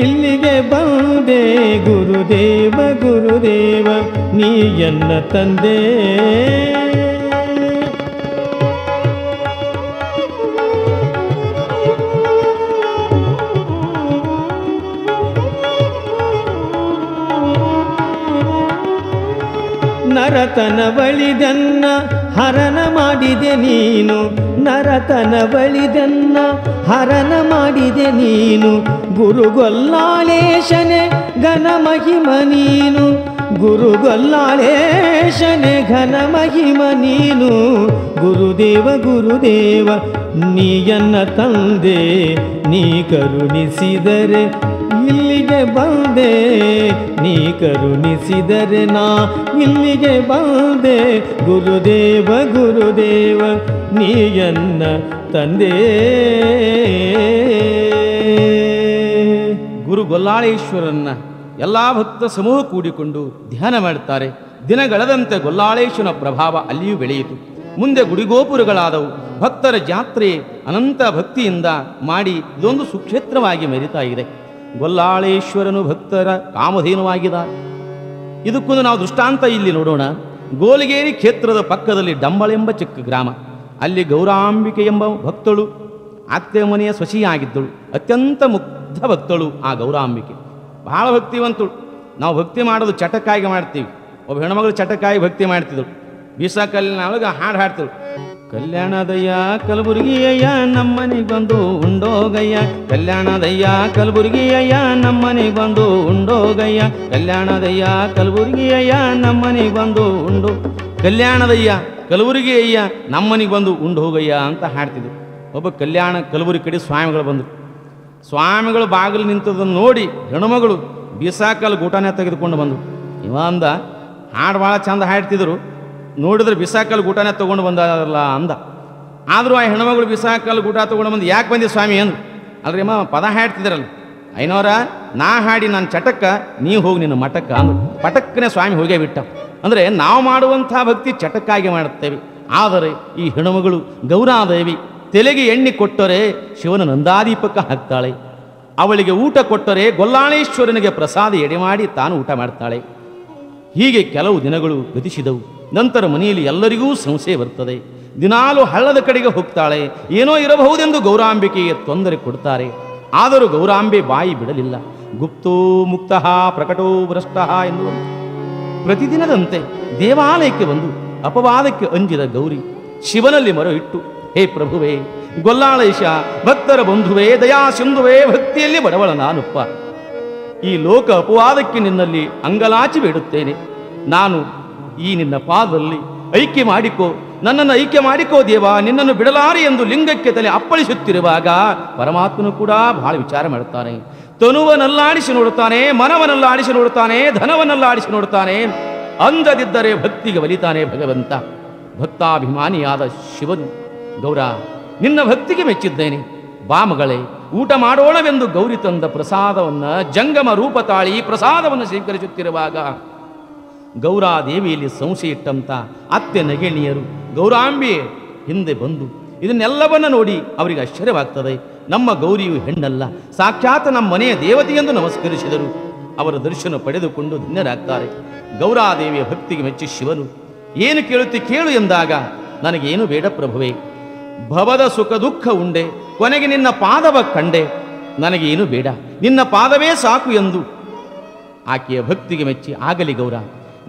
ಇಲ್ಲಿಗೆ ಬಂದೆ. ಗುರುದೇವ ಗುರುದೇವ ನೀಯನ್ನ ತಂದೆ. ನರತನ ಬಳಿದನ್ನ ಹರಣ ಮಾಡಿದೆ ನೀನು, ನರತನ ಬಳಿದನ್ನ ಹರಣ ಮಾಡಿದೆ ನೀನು. ಗುರುಗೊಲ್ಲಾಳೇಶನೆ ಘನ ಮಹಿಮ ನೀನು, ಗುರುಗೊಲ್ಲಾಳೇಶನೆ ಘನ ಮಹಿಮ ನೀನು. ಗುರುದೇವ ಗುರುದೇವ ನೀಯನ್ನ ತಂದೆ, ನೀ ಕರುಣಿಸಿದರೆ ಇಲ್ಲಿಗೆ ಬಂದೆ. ನೀ ಕರುಣಿಸಿದರೆ ನಾ ಇಲ್ಲಿಗೆ ಬಂದೆ. ಗುರುದೇವ ಗುರುದೇವ ನೀಯನ್ನ ತಂದೆ. ಗುರು ಗೊಲ್ಲಾಳೇಶ್ವರನ್ನ ಎಲ್ಲ ಭಕ್ತ ಸಮೂಹ ಕೂಡಿಕೊಂಡು ಧ್ಯಾನ ಮಾಡುತ್ತಾರೆ. ದಿನಗಳೆದಂತೆ ಗೊಲ್ಲಾಳೇಶ್ವರನ ಪ್ರಭಾವ ಅಲ್ಲಿಯೂ ಬೆಳೆಯಿತು. ಮುಂದೆ ಗುಡಿಗೋಪುರಗಳಾದವು. ಭಕ್ತರ ಜಾತ್ರೆ ಅನಂತ ಭಕ್ತಿಯಿಂದ ಮಾಡಿ ಇದೊಂದು ಸುಕ್ಷೇತ್ರವಾಗಿ ಮೆರಿತಾ ಇದೆ. ಗೊಲ್ಲಾಳೇಶ್ವರನು ಭಕ್ತರ ಕಾಮಧೇನುವಾಗಿದ್ದ. ಇದಕ್ಕೊಂದು ನಾವು ದೃಷ್ಟಾಂತ ಇಲ್ಲಿ ನೋಡೋಣ. ಗೋಲಿಗೇರಿ ಕ್ಷೇತ್ರದ ಪಕ್ಕದಲ್ಲಿ ಡಂಬಳೆಂಬ ಚಿಕ್ಕ ಗ್ರಾಮ. ಅಲ್ಲಿ ಗೌರಾಂಬಿಕೆ ಎಂಬ ಭಕ್ತಳು ಅತ್ತೆ ಮನೆಯ ಸೊಸೆಯಾಗಿದ್ದಳು. ಅತ್ಯಂತ ಮುಗ್ಧ ಭಕ್ತಳು ಆ ಗೌರಾಂಬಿಕೆ, ಬಹಳ ಭಕ್ತಿವಂತಳು. ನಾವು ಭಕ್ತಿ ಮಾಡೋದು ಚಟಕ್ಕಾಗಿ ಮಾಡ್ತೀವಿ. ಒಬ್ಬ ಹೆಣ್ಮಗಳು ಚಟಕ್ಕಾಗಿ ಭಕ್ತಿ ಮಾಡ್ತಿದ್ದಳು. ಬೀಸಕಲ್ಲಿನೊಳಗೆ ಹಾಡು ಹಾಡ್ತಿಳು. ಕಲ್ಯಾಣದಯ್ಯ ಕಲಬುರ್ಗಿಯಯ್ಯ ನಮ್ಮನೆಗೆ ಬಂದು ಉಂಡೋಗಯ್ಯ, ಕಲ್ಯಾಣದಯ್ಯ ಕಲಬುರ್ಗಿಯಯ್ಯ ನಮ್ಮನೆಗೆ ಬಂದು ಉಂಡೋಗಯ್ಯ, ಕಲ್ಯಾಣದಯ್ಯ ಕಲಬುರ್ಗಿಯಯ್ಯ ನಮ್ಮನೆಗೆ ಬಂದು ಉಂಡು. ಕಲ್ಯಾಣದಯ್ಯ ಕಲಬುರ್ಗಿಯಯ್ಯ ನಮ್ಮನೆಗೆ ಬಂದು ಉಂಡು ಹೋಗಯ್ಯ ಅಂತ ಹಾಡ್ತಿದ್ರು. ಒಬ್ಬ ಕಲ್ಯಾಣ ಕಲಬುರ್ಗಿ ಕಡೆ ಸ್ವಾಮಿಗಳು ಬಂದರು. ಸ್ವಾಮಿಗಳು ಬಾಗಿಲು ನಿಂತದನ್ನು ನೋಡಿ ಹೆಣ್ಣುಮಗಳು ಬೀಸಾಕಲ್ ಗೂಟನೇ ತೆಗೆದುಕೊಂಡು ಬಂದರು. ಇವ ಅಂದ, ಹಾಡು ಭಾಳ ಚಂದ ಹಾಡ್ತಿದ್ರು, ನೋಡಿದ್ರೆ ಬಿಸಾಕಲ್ ಗೂಟನೇ ತೊಗೊಂಡು ಬಂದಾರಲ್ಲ ಅಂದ. ಆದರೂ ಆ ಹೆಣ್ಮಗಳು ಬಿಸಾಕಲ್ ಗೂಟ ತೊಗೊಂಡು ಬಂದು ಯಾಕೆ ಬಂದಿ ಸ್ವಾಮಿ ಅಂದ್ರು. ಅಲ್ರಿ ಅಮ್ಮ ಪದ ಹಾಡ್ತಿದ್ರಲ್ಲ, ಐನೋರ ನಾ ಹಾಡಿ ನಾನು ಚಟಕ್ಕ, ನೀವು ಹೋಗಿ ನಿನ್ನ ಮಠಕ್ಕ ಅಂದ್ರು. ಪಟಕ್ಕನೆ ಸ್ವಾಮಿ ಹೋಗೇ ಬಿಟ್ಟ. ಅಂದರೆ ನಾವು ಮಾಡುವಂಥ ಭಕ್ತಿ ಚಟಕ್ಕಾಗಿ ಮಾಡುತ್ತೇವೆ. ಆದರೆ ಈ ಹೆಣ್ಣುಮಗಳು ಗೌರಾದೇವಿ ತಲೆಗೆ ಎಣ್ಣೆ ಕೊಟ್ಟರೆ ಶಿವನ ನಂದಾದೀಪಕ ಹಾಕ್ತಾಳೆ. ಅವಳಿಗೆ ಊಟ ಕೊಟ್ಟರೆ ಗೊಲ್ಲಾಳೇಶ್ವರನಿಗೆ ಪ್ರಸಾದ ಎಡೆ ಮಾಡಿ ತಾನು ಊಟ ಮಾಡ್ತಾಳೆ. ಹೀಗೆ ಕೆಲವು ದಿನಗಳು ಗತಿಸಿದವು. ನಂತರ ಮನೆಯಲ್ಲಿ ಎಲ್ಲರಿಗೂ ಸಂಶಯ ಬರ್ತದೆ. ದಿನಾಲು ಹಳ್ಳದ ಕಡೆಗೆ ಹೋಗ್ತಾಳೆ. ಏನೋ ಇರಬಹುದೆಂದು ಗೌರಾಂಬಿಕೆಗೆ ತೊಂದರೆ ಕೊಡ್ತಾರೆ. ಆದರೂ ಗೌರಾಂಬೆ ಬಾಯಿ ಬಿಡಲಿಲ್ಲ. ಗುಪ್ತೋ ಮುಕ್ತಃ ಪ್ರಕಟೋ ಭ್ರಷ್ಟಃ ಎಂದು ಪ್ರತಿದಿನದಂತೆ ದೇವಾಲಯಕ್ಕೆ ಬಂದು ಅಪವಾದಕ್ಕೆ ಅಂಜಿದ ಗೌರಿ ಶಿವನಲ್ಲಿ ಮೊರೆ ಇಟ್ಟು, ಹೇ ಪ್ರಭುವೇ, ಗೊಲ್ಲಾಳೇಶ, ಭಕ್ತರ ಬಂಧುವೇ, ದಯಾ ಸಿಂಧುವೇ, ಭಕ್ತಿಯಲ್ಲಿ ಬಡವಳ ನಾನುಪ್ಪ, ಈ ಲೋಕ ಅಪವಾದಕ್ಕೆ ನಿನ್ನಲ್ಲಿ ಅಂಗಲಾಚಿ ಬೇಡುತ್ತೇನೆ. ನಾನು ಈ ನಿನ್ನ ಪಾದದಲ್ಲಿ ಐಕ್ಯ ಮಾಡಿಕೋ, ನನ್ನನ್ನು ಐಕ್ಯ ಮಾಡಿಕೋ ದೇವ, ನಿನ್ನನ್ನು ಬಿಡಲಾರೆ ಎಂದು ಲಿಂಗಕ್ಕೆ ತಲೆ ಅಪ್ಪಳಿಸುತ್ತಿರುವಾಗ ಪರಮಾತ್ಮನು ಕೂಡ ಬಹಳ ವಿಚಾರ ಮಾಡುತ್ತಾನೆ. ತನುವನಲ್ಲಾಡಿಸಿ ನೋಡುತ್ತಾನೆ, ಮನವನಲ್ಲಾಡಿಸಿ ನೋಡುತ್ತಾನೆ, ಧನವನಲ್ಲಾಡಿಸಿ ನೋಡುತ್ತಾನೆ. ಅಂದದಿದ್ದರೆ ಭಕ್ತಿಗೆ ಒಲಿತಾನೆ ಭಗವಂತ. ಭಕ್ತಾಭಿಮಾನಿಯಾದ ಶಿವನು, ಗೌರ ನಿನ್ನ ಭಕ್ತಿಗೆ ಮೆಚ್ಚಿದ್ದೇನೆ. ಬಾ ಮಗಳೇ, ಊಟ ಮಾಡೋಣವೆಂದು ಗೌರಿ ತಂದ ಪ್ರಸಾದವನ್ನು, ಜಂಗಮ ರೂಪ ತಾಳಿ ಪ್ರಸಾದವನ್ನು ಸ್ವೀಕರಿಸುತ್ತಿರುವಾಗ ಗೌರಾದೇವಿಯಲ್ಲಿ ಸಂಶಯ ಇಟ್ಟಂತ ಅತ್ತೆ ನಗಿಣಿಯರು ಗೌರಾಂಬೆ ಹಿಂದೆ ಬಂದು ಇದನ್ನೆಲ್ಲವನ್ನ ನೋಡಿ ಅವರಿಗೆ ಆಶ್ಚರ್ಯವಾಗ್ತದೆ. ನಮ್ಮ ಗೌರಿಯು ಹೆಣ್ಣಲ್ಲ, ಸಾಕ್ಷಾತ್ ನಮ್ಮ ಮನೆಯ ದೇವತೆಯೆಂದು ನಮಸ್ಕರಿಸಿದರು. ಅವರ ದರ್ಶನ ಪಡೆದುಕೊಂಡು ಧನ್ಯರಾಗ್ತಾರೆ. ಗೌರಾದೇವಿಯ ಭಕ್ತಿಗೆ ಮೆಚ್ಚಿ ಶಿವನು, ಏನು ಕೇಳುತ್ತಿ ಕೇಳು ಎಂದಾಗ, ನನಗೇನು ಬೇಡ ಪ್ರಭುವೇ, ಭವದ ಸುಖ ದುಃಖ ಉಂಡೆ, ಕೊನೆಗೆ ನಿನ್ನ ಪಾದವ ಕಂಡೆ, ನನಗೇನು ಬೇಡ, ನಿನ್ನ ಪಾದವೇ ಸಾಕು ಎಂದು ಆಕೆಯ ಭಕ್ತಿಗೆ ಮೆಚ್ಚಿ, ಆಗಲಿ ಗೌರ,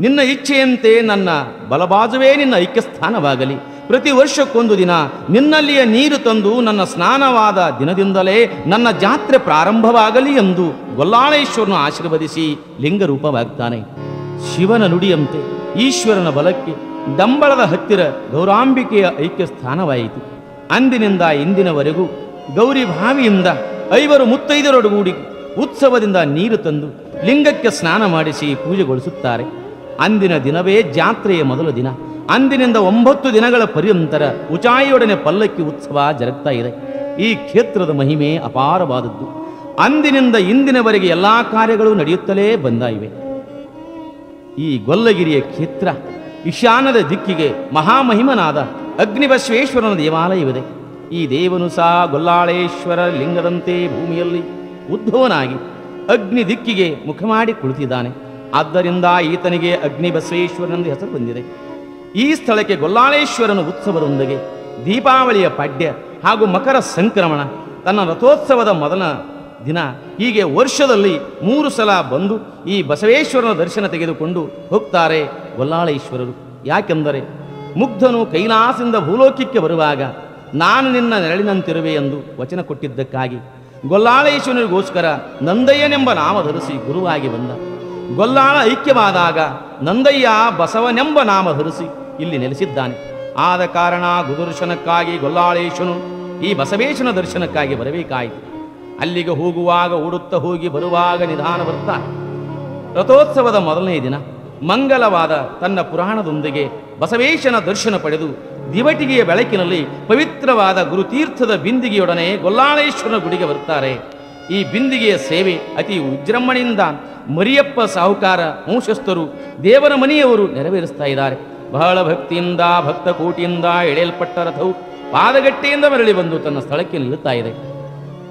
ನಿನ್ನ ಇಚ್ಛೆಯಂತೆ ನನ್ನ ಬಲಬಾಜುವೇ ನಿನ್ನ ಐಕ್ಯಸ್ಥಾನವಾಗಲಿ. ಪ್ರತಿ ವರ್ಷಕ್ಕೊಂದು ದಿನ ನಿನ್ನಲ್ಲಿಯ ನೀರು ತಂದು ನನ್ನ ಸ್ನಾನವಾದ ದಿನದಿಂದಲೇ ನನ್ನ ಜಾತ್ರೆ ಪ್ರಾರಂಭವಾಗಲಿ ಎಂದು ಗೊಲ್ಲಾಳೇಶ್ವರನು ಆಶೀರ್ವದಿಸಿ ಲಿಂಗರೂಪವಾಗ್ತಾನೆ. ಶಿವನ ನುಡಿಯಂತೆ ಈಶ್ವರನ ಬಲಕ್ಕೆ ಡಂಬಳದ ಹತ್ತಿರ ಗೌರಾಂಬಿಕೆಯ ಐಕ್ಯ ಸ್ಥಾನವಾಯಿತು. ಅಂದಿನಿಂದ ಇಂದಿನವರೆಗೂ ಗೌರಿ ಭಾವಿಯಿಂದ 5 ಮುತ್ತೈದರೊಡಗೂಡಿ ಉತ್ಸವದಿಂದ ನೀರು ತಂದು ಲಿಂಗಕ್ಕೆ ಸ್ನಾನ ಮಾಡಿಸಿ ಪೂಜೆಗೊಳಿಸುತ್ತಾರೆ. ಅಂದಿನ ದಿನವೇ ಜಾತ್ರೆಯ ಮೊದಲ ದಿನ. ಅಂದಿನಿಂದ 9 ದಿನಗಳ ಪರ್ಯಂತರ ಉಚಾಯಿಯೊಡನೆ ಪಲ್ಲಕ್ಕಿ ಉತ್ಸವ ಜರುಗ್ತಾ ಇದೆ. ಈ ಕ್ಷೇತ್ರದ ಮಹಿಮೆ ಅಪಾರವಾದದ್ದು. ಅಂದಿನಿಂದ ಇಂದಿನವರೆಗೆ ಎಲ್ಲ ಕಾರ್ಯಗಳು ನಡೆಯುತ್ತಲೇ ಬಂದಾಯಿವೆ. ಈ ಗೊಲ್ಲಗಿರಿಯ ಕ್ಷೇತ್ರ ಈಶಾನ್ಯದ ದಿಕ್ಕಿಗೆ ಮಹಾಮಹಿಮನಾದ ಅಗ್ನಿಬಸವೇಶ್ವರನ ದೇವಾಲಯವಿದೆ. ಈ ದೇವನು ಸಹ ಗೊಲ್ಲಾಳೇಶ್ವರ ಲಿಂಗದಂತೆ ಭೂಮಿಯಲ್ಲಿ ಉದ್ಭವನಾಗಿ ಅಗ್ನಿ ದಿಕ್ಕಿಗೆ ಮುಖ ಮಾಡಿ ಕುಳಿತಿದ್ದಾನೆ. ಆದ್ದರಿಂದ ಈತನಿಗೆ ಅಗ್ನಿಬಸವೇಶ್ವರನೆಂದು ಹೆಸರು ಬಂದಿದೆ. ಈ ಸ್ಥಳಕ್ಕೆ ಗೊಲ್ಲಾಳೇಶ್ವರನ ಉತ್ಸವದೊಂದಿಗೆ ದೀಪಾವಳಿಯ ಪಾಡ್ಯ ಹಾಗೂ ಮಕರ ಸಂಕ್ರಮಣ, ತನ್ನ ರಥೋತ್ಸವದ ಮೊದಲ ದಿನ, ಹೀಗೆ ವರ್ಷದಲ್ಲಿ 3 ಸಲ ಬಂದು ಈ ಬಸವೇಶ್ವರನ ದರ್ಶನ ತೆಗೆದುಕೊಂಡು ಹೋಗ್ತಾರೆ ಗೊಲ್ಲಾಳೇಶ್ವರರು. ಯಾಕೆಂದರೆ ಮುಗ್ಧನು ಕೈಲಾಸದಿಂದ ಭೂಲೋಕಕ್ಕೆ ಬರುವಾಗ ನಾನು ನಿನ್ನ ನೆರಳಿನಂತಿರುವೆ ಎಂದು ವಚನ ಕೊಟ್ಟಿದ್ದಕ್ಕಾಗಿ ಗೊಲ್ಲಾಳೇಶ್ವರನಿಗೋಸ್ಕರ ನಂದಯ್ಯನೆಂಬ ನಾಮ ಧರಿಸಿ ಗುರುವಾಗಿ ಬಂದ. ಗೊಲ್ಲಾಳ ಐಕ್ಯವಾದಾಗ ನಂದಯ್ಯ ಬಸವನೆಂಬ ನಾಮ ಧರಿಸಿ ಇಲ್ಲಿ ನೆಲೆಸಿದ್ದಾನೆ. ಆದ ಕಾರಣ ಗುರುದರ್ಶನಕ್ಕಾಗಿ ಗೊಲ್ಲಾಳೇಶ್ವರನು ಈ ಬಸವೇಶ್ವರನ ದರ್ಶನಕ್ಕಾಗಿ ಬರಬೇಕಾಯಿತು. ಅಲ್ಲಿಗೆ ಹೋಗುವಾಗ ಓಡುತ್ತಾ ಹೋಗಿ ಬರುವಾಗ ನಿಧಾನ ಬರ್ತಾನೆ. ರಥೋತ್ಸವದ ಮೊದಲನೇ ದಿನ ಮಂಗಲವಾದ ತನ್ನ ಪುರಾಣದೊಂದಿಗೆ ಬಸವೇಶನ ದರ್ಶನ ಪಡೆದು ದಿವಟಿಗೆಯ ಬೆಳಕಿನಲ್ಲಿ ಪವಿತ್ರವಾದ ಗುರುತೀರ್ಥದ ಬಿಂದಿಗೆಯೊಡನೆ ಗೊಲ್ಲಾಳೇಶ್ವರನ ಗುಡಿಗೆ ಬರ್ತಾರೆ. ಈ ಬಿಂದಿಗೆಯ ಸೇವೆ ಅತಿ ವಿಜೃಂಭಣೆಯಿಂದ ಮರಿಯಪ್ಪ ಸಾಹುಕಾರ ವಂಶಸ್ಥರು ದೇವರ ಮನೆಯವರು ನೆರವೇರಿಸ್ತಾ ಇದ್ದಾರೆ. ಬಹಳ ಭಕ್ತಿಯಿಂದ ಭಕ್ತ ಕೋಟಿಯಿಂದ ಎಳೆಯಲ್ಪಟ್ಟ ರಥವು ಪಾದಗಟ್ಟೆಯಿಂದ ಮರಳಿ ಬಂದು ತನ್ನ ಸ್ಥಳಕ್ಕೆ ನಿಲ್ಲುತ್ತಾ ಇದೆ.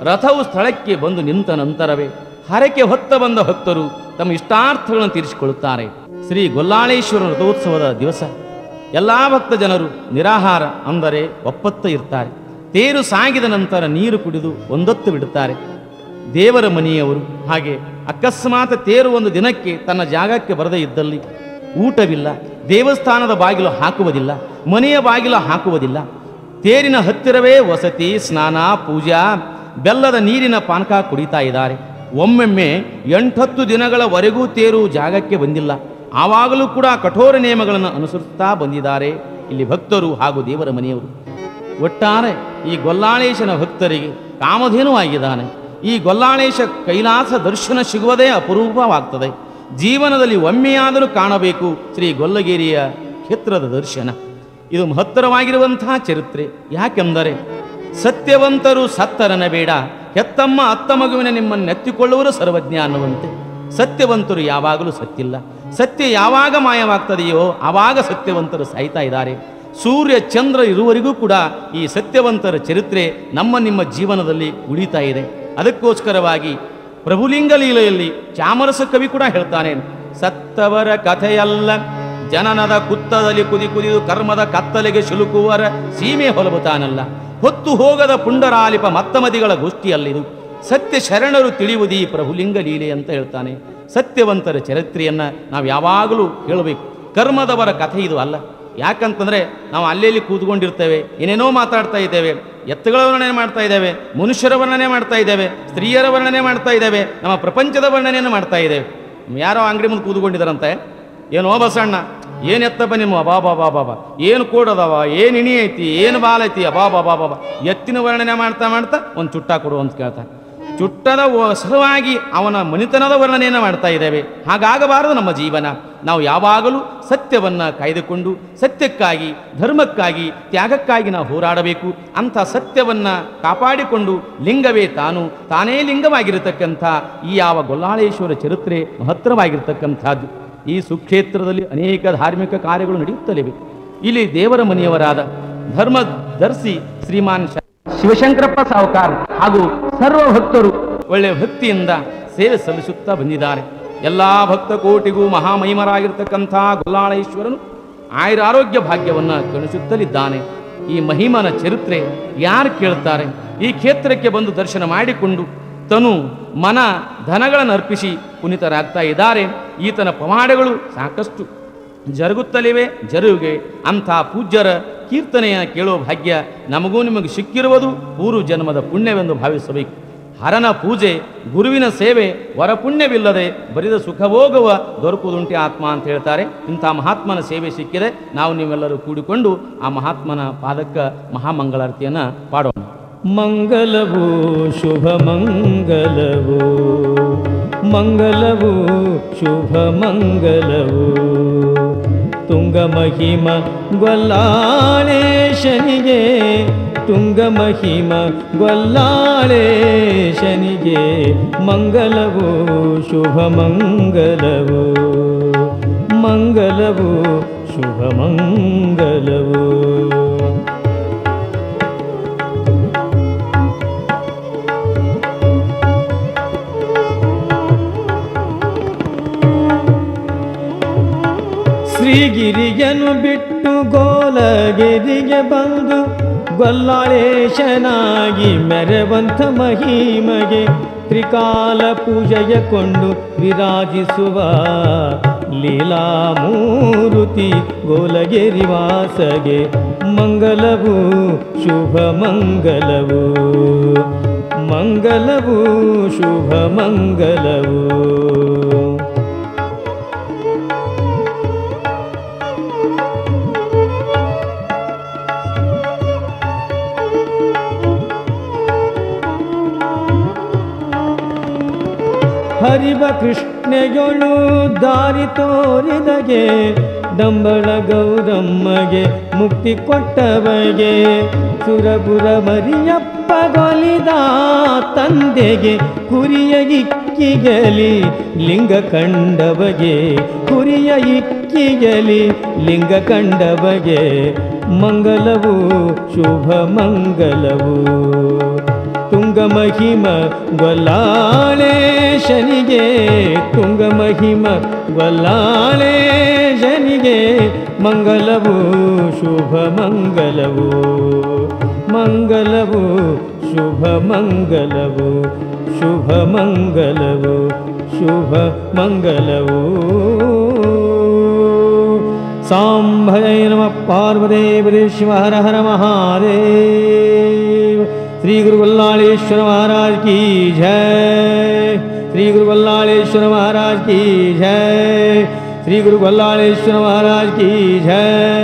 ರಥವು ಸ್ಥಳಕ್ಕೆ ಬಂದು ನಿಂತ ನಂತರವೇ ಹರಕೆ ಹೊತ್ತ ಬಂದ ಭಕ್ತರು ತಮ್ಮ ಇಷ್ಟಾರ್ಥಗಳನ್ನು ತೀರಿಸಿಕೊಳ್ಳುತ್ತಾರೆ. ಶ್ರೀ ಗೊಲ್ಲಾಳೇಶ್ವರ ರಥೋತ್ಸವದ ದಿವಸ ಎಲ್ಲ ಭಕ್ತ ಜನರು ನಿರಾಹಾರ ಅಂದರೆ ಒಪ್ಪತ್ತ ಇರ್ತಾರೆ. ತೇರು ಸಾಗಿದ ನಂತರ ನೀರು ಕುಡಿದು ಒಂದೊತ್ತು ಬಿಡುತ್ತಾರೆ. ದೇವರ ಮನೆಯವರು ಹಾಗೆ ಅಕಸ್ಮಾತ್ ತೇರು ಒಂದು ದಿನಕ್ಕೆ ತನ್ನ ಜಾಗಕ್ಕೆ ಬರದೇ ಇದ್ದಲ್ಲಿ ಊಟವಿಲ್ಲ, ದೇವಸ್ಥಾನದ ಬಾಗಿಲು ಹಾಕುವುದಿಲ್ಲ, ಮನೆಯ ಬಾಗಿಲು ಹಾಕುವುದಿಲ್ಲ. ತೇರಿನ ಹತ್ತಿರವೇ ವಸತಿ, ಸ್ನಾನ, ಪೂಜಾ, ಬೆಲ್ಲದ ನೀರಿನ ಪಾನಕ ಕುಡಿತಾ ಇದ್ದಾರೆ. ಒಮ್ಮೆಮ್ಮೆ 8-10 ದಿನಗಳವರೆಗೂ ತೇರು ಜಾಗಕ್ಕೆ ಬಂದಿಲ್ಲ. ಆವಾಗಲೂ ಕೂಡ ಕಠೋರ ನಿಯಮಗಳನ್ನು ಅನುಸರಿಸುತ್ತಾ ಬಂದಿದ್ದಾರೆ ಇಲ್ಲಿ ಭಕ್ತರು ಹಾಗೂ ದೇವರ ಮನೆಯವರು. ಒಟ್ಟಾರೆ ಈ ಗೊಲ್ಲಾಳೇಶನ ಭಕ್ತರಿಗೆ ಕಾಮಧೇನುವಾಗಿದ್ದಾನೆ. ಈ ಗೊಲ್ಲಾಳೇಶ ಕೈಲಾಸ ದರ್ಶನ ಸಿಗುವುದೇ ಅಪರೂಪವಾಗ್ತದೆ. ಜೀವನದಲ್ಲಿ ಒಮ್ಮೆಯಾದರೂ ಕಾಣಬೇಕು ಶ್ರೀ ಗೊಲ್ಲಗಿರಿಯ ಕ್ಷೇತ್ರದ ದರ್ಶನ. ಇದು ಮಹತ್ತರವಾಗಿರುವಂತಹ ಚರಿತ್ರೆ. ಯಾಕೆಂದರೆ ಸತ್ಯವಂತರು ಸತ್ತರನ ಬೇಡ, ಹೆತ್ತಮ್ಮ ಅತ್ತ ಮಗುವಿನ ನಿಮ್ಮನ್ನು ನೆತ್ತಿಕೊಳ್ಳುವರು ಸರ್ವಜ್ಞ ಅನ್ನುವಂತೆ ಸತ್ಯವಂತರು ಯಾವಾಗಲೂ ಸತ್ತಿಲ್ಲ. ಸತ್ಯ ಯಾವಾಗ ಮಾಯವಾಗ್ತದೆಯೋ ಆವಾಗ ಸತ್ಯವಂತರು ಸಾಯ್ತಾ ಇದ್ದಾರೆ. ಸೂರ್ಯ ಚಂದ್ರ ಇರುವವರೆಗೂ ಕೂಡ ಈ ಸತ್ಯವಂತರ ಚರಿತ್ರೆ ನಿಮ್ಮ ಜೀವನದಲ್ಲಿ ಉಳಿತಾ ಇದೆ. ಅದಕ್ಕೋಸ್ಕರವಾಗಿ ಪ್ರಭುಲಿಂಗ ಲೀಲೆಯಲ್ಲಿ ಚಾಮರಸ ಕವಿ ಕೂಡ ಹೇಳ್ತಾನೆ, ಸತ್ತವರ ಕಥೆಯಲ್ಲ ಜನನದ ಕುತ್ತದಲ್ಲಿ ಕುದಿದು ಕರ್ಮದ ಕತ್ತಲೆಗೆ ಸಿಲುಕುವರ ಸೀಮೆ ಹೊಲಬುತ್ತಾನಲ್ಲ, ಹೊತ್ತು ಹೋಗದ ಪುಂಡರಾಲಿಪ ಮತ್ತಮದಿಗಳ ಗೋಷ್ಠಿಯಲ್ಲಿದು ಸತ್ಯ ಶರಣರು ತಿಳಿಯುವುದೀ ಪ್ರಭುಲಿಂಗ ಲೀಲೆ ಅಂತ ಹೇಳ್ತಾನೆ. ಸತ್ಯವಂತರ ಚರಿತ್ರೆಯನ್ನು ನಾವು ಯಾವಾಗಲೂ ಹೇಳಬೇಕು. ಕರ್ಮದವರ ಕಥೆ ಇದು ಅಲ್ಲ. ಯಾಕಂತಂದರೆ ನಾವು ಅಲ್ಲೆಲ್ಲಿ ಕೂತ್ಕೊಂಡಿರ್ತೇವೆ, ಏನೇನೋ ಮಾತಾಡ್ತಾ ಇದ್ದೇವೆ, ಎತ್ತುಗಳ ವರ್ಣನೆ ಮಾಡ್ತಾ ಇದ್ದೇವೆ, ಮನುಷ್ಯರ ವರ್ಣನೆ ಮಾಡ್ತಾ ಇದ್ದೇವೆ, ಸ್ತ್ರೀಯರ ವರ್ಣನೆ ಮಾಡ್ತಾ ಇದ್ದೇವೆ, ನಮ್ಮ ಪ್ರಪಂಚದ ವರ್ಣನೆಯನ್ನು ಮಾಡ್ತಾ ಇದ್ದೇವೆ. ಯಾರೋ ಅಂಗಡಿ ಮುಂದೆ ಕೂತ್ಕೊಂಡಿದ್ದಾರಂತೆ, ಏನೋ ಬಸಣ್ಣ ಏನು ಎತ್ತಪ್ಪ ನಿಮ್ಮ ಅಬಾಬಾಬಾಬಾಬಾ, ಏನು ಕೂಡದವ, ಏನು ಇಣಿ ಐತಿ, ಏನು ಬಾಲೈತಿ, ಅಬಾಬಾಬಾಬಾಬಾ, ಎತ್ತಿನ ವರ್ಣನೆ ಮಾಡ್ತಾ ಒಂದು ಚುಟ್ಟ ಕೊಡು ಅಂತ ಕೇಳ್ತಾರೆ. ಚುಟ್ಟದ ಸಲುವಾಗಿ ಅವನ ಮನಿತನದ ವರ್ಣನೆಯನ್ನು ಮಾಡ್ತಾ ಇದ್ದೇವೆ. ಹಾಗಾಗಬಾರದು ನಮ್ಮ ಜೀವನ. ನಾವು ಯಾವಾಗಲೂ ಸತ್ಯವನ್ನು ಕಾಯ್ದುಕೊಂಡು ಸತ್ಯಕ್ಕಾಗಿ ಧರ್ಮಕ್ಕಾಗಿ ತ್ಯಾಗಕ್ಕಾಗಿ ನಾವು ಹೋರಾಡಬೇಕು. ಅಂಥ ಸತ್ಯವನ್ನು ಕಾಪಾಡಿಕೊಂಡು ಲಿಂಗವೇ ತಾನೇ ಲಿಂಗವಾಗಿರತಕ್ಕಂಥ ಈ ಯಾವ ಗೊಲ್ಲಾಳೇಶ್ವರ ಚರಿತ್ರೆ ಮಹತ್ತರವಾಗಿರ್ತಕ್ಕಂಥದ್ದು. ಈ ಸುಕ್ಷೇತ್ರದಲ್ಲಿ ಅನೇಕ ಧಾರ್ಮಿಕ ಕಾರ್ಯಗಳು ನಡೆಯುತ್ತಲಿವೆ. ಇಲ್ಲಿ ದೇವರ ಮನೆಯವರಾದ ಧರ್ಮದರ್ಶಿ ಶ್ರೀಮಾನ್ ಶಿವಶಂಕರಪ್ಪ ಸಾವುಕಾರ್ ಹಾಗೂ ಸರ್ವ ಭಕ್ತರು ಒಳ್ಳೆಯ ಭಕ್ತಿಯಿಂದ ಸೇವೆ ಸಲ್ಲಿಸುತ್ತಾ ಬಂದಿದ್ದಾರೆ. ಎಲ್ಲ ಭಕ್ತ ಕೋಟಿಗೂ ಮಹಾಮಹಿಮರಾಗಿರ್ತಕ್ಕಂಥ ಗೊಲ್ಲಾಳೇಶ್ವರನು ಆಯುರಾರೋಗ್ಯ ಭಾಗ್ಯವನ್ನು ಕರುಣಿಸುತ್ತಲಿದ್ದಾನೆ. ಈ ಮಹಿಮನ ಚರಿತ್ರೆ ಯಾರು ಕೇಳ್ತಾರೆ? ಈ ಕ್ಷೇತ್ರಕ್ಕೆ ಬಂದು ದರ್ಶನ ಮಾಡಿಕೊಂಡು ತನು ಮನ ಧನಗಳನ್ನು ಅರ್ಪಿಸಿ ಪುನೀತರಾಗ್ತಾ ಇದ್ದಾರೆ. ಈತನ ಪವಾಡಗಳು ಸಾಕಷ್ಟು ಜರುಗುತ್ತಲಿವೆ. ಅಂಥ ಪೂಜ್ಯರ ಕೀರ್ತನೆಯ ಕೇಳೋ ಭಾಗ್ಯ ನಮಗೂ ನಿಮಗೆ ಸಿಕ್ಕಿರುವುದು ಪೂರ್ವ ಜನ್ಮದ ಪುಣ್ಯವೆಂದು ಭಾವಿಸಬೇಕು. ಹರನ ಪೂಜೆ, ಗುರುವಿನ ಸೇವೆ ವರಪುಣ್ಯವಿಲ್ಲದೆ ಬರಿದ ಸುಖಭೋಗವ ದೊರಕುವುದುಂಟೆ ಆತ್ಮ ಅಂತ ಹೇಳ್ತಾರೆ. ಇಂಥ ಮಹಾತ್ಮನ ಸೇವೆ ಸಿಕ್ಕಿದೆ. ನಾವು ನೀವೆಲ್ಲರೂ ಕೂಡಿಕೊಂಡು ಆ ಮಹಾತ್ಮನ ಪಾದಕ್ಕೆ ಮಹಾಮಂಗಳಾರತಿಯನ್ನು ಪಾಡೋಣ. ಮಂಗಲವು ಶುಭ ಮಂಗಲವು, ಮಂಗಲವು ಶುಭ ಮಂಗಲವು, ತುಂಗ ಮಹಿಮ ಗೊಲ್ಲಾಳೇಶನಿಗೆ, ತುಂಗ ಮಹಿಮ ಗೊಲ್ಲಾಳೇಶನಿಗೆ, ಮಂಗಲವು ಶುಭ ಮಂಗಲವು, ಮಂಗಲವು ಶುಭ ಮಂಗಲವು. ಶ್ರೀಗಿರಿಯನು ಬಿಟ್ಟು ಗೋಲಗಿರಿಗೆ ಬಂದು ಗೊಲ್ಲಾಳೇಶನಾಗಿ ಮೆರವಂತ ಮಹಿಮಗೆ ತ್ರಿಕಾಲ ಪೂಜೆಯ ಕೊಂಡು ವಿರಾಜಿಸುವ ಲೀಲಾಮೂರುತಿ ಗೋಲಗಿರಿ ವಾಸಗೆ, ಮಂಗಲವು ಶುಭ ಮಂಗಲವು, ಮಂಗಲವು ಶುಭ ಮಂಗಲವು. ಹರಿವ ಕೃಷ್ಣೆಗಳು ದಾರಿ ತೋರಿದಗೆ, ಡಂಬಳ ಗೌರಮ್ಮಗೆ ಮುಕ್ತಿ ಕೊಟ್ಟವಗೆ, ಸುರಪುರ ಮರಿಯಪ್ಪ ಗೊಲಿದ ತಂದೆಗೆ, ಕುರಿಯ ಇಕ್ಕಿಗಲಿ ಲಿಂಗ ಕಂಡವಗೆ, ಕುರಿಯ ಇಕ್ಕಿಗಲಿ ಲಿಂಗ ಕಂಡವಗೆ, ಮಂಗಲವು ಶುಭ ಮಂಗಲವು, ತುಂಗ ಮಹಿಮ ಗೊಲ್ಲಾಳೇಶನಿಗೆ, ತುಂಗ ಮಹಿಮ ಗೊಲ್ಲಾಳೇಶನಿಗೆ, ಮಂಗಲವು ಶುಭ ಮಂಗಲವು, ಮಂಗಲವು ಶುಭ ಮಂಗಲವು, ಶುಭ ಮಂಗಲವು ಶುಭ ಮಂಗಲವು. ಸಾಂಭಯ ನಮಃ ಪಾರ್ವದೇವರೇ ಶಿವ ಹರ ಹರ ಮಹಾದೇವ. श्री गुरु गोल्लाळेश्वर महाराज की जय, श्री गुरु गोल्लाळेश्वर महाराज की जय, श्री गुरु गोल्लाळेश्वर महाराज की जय.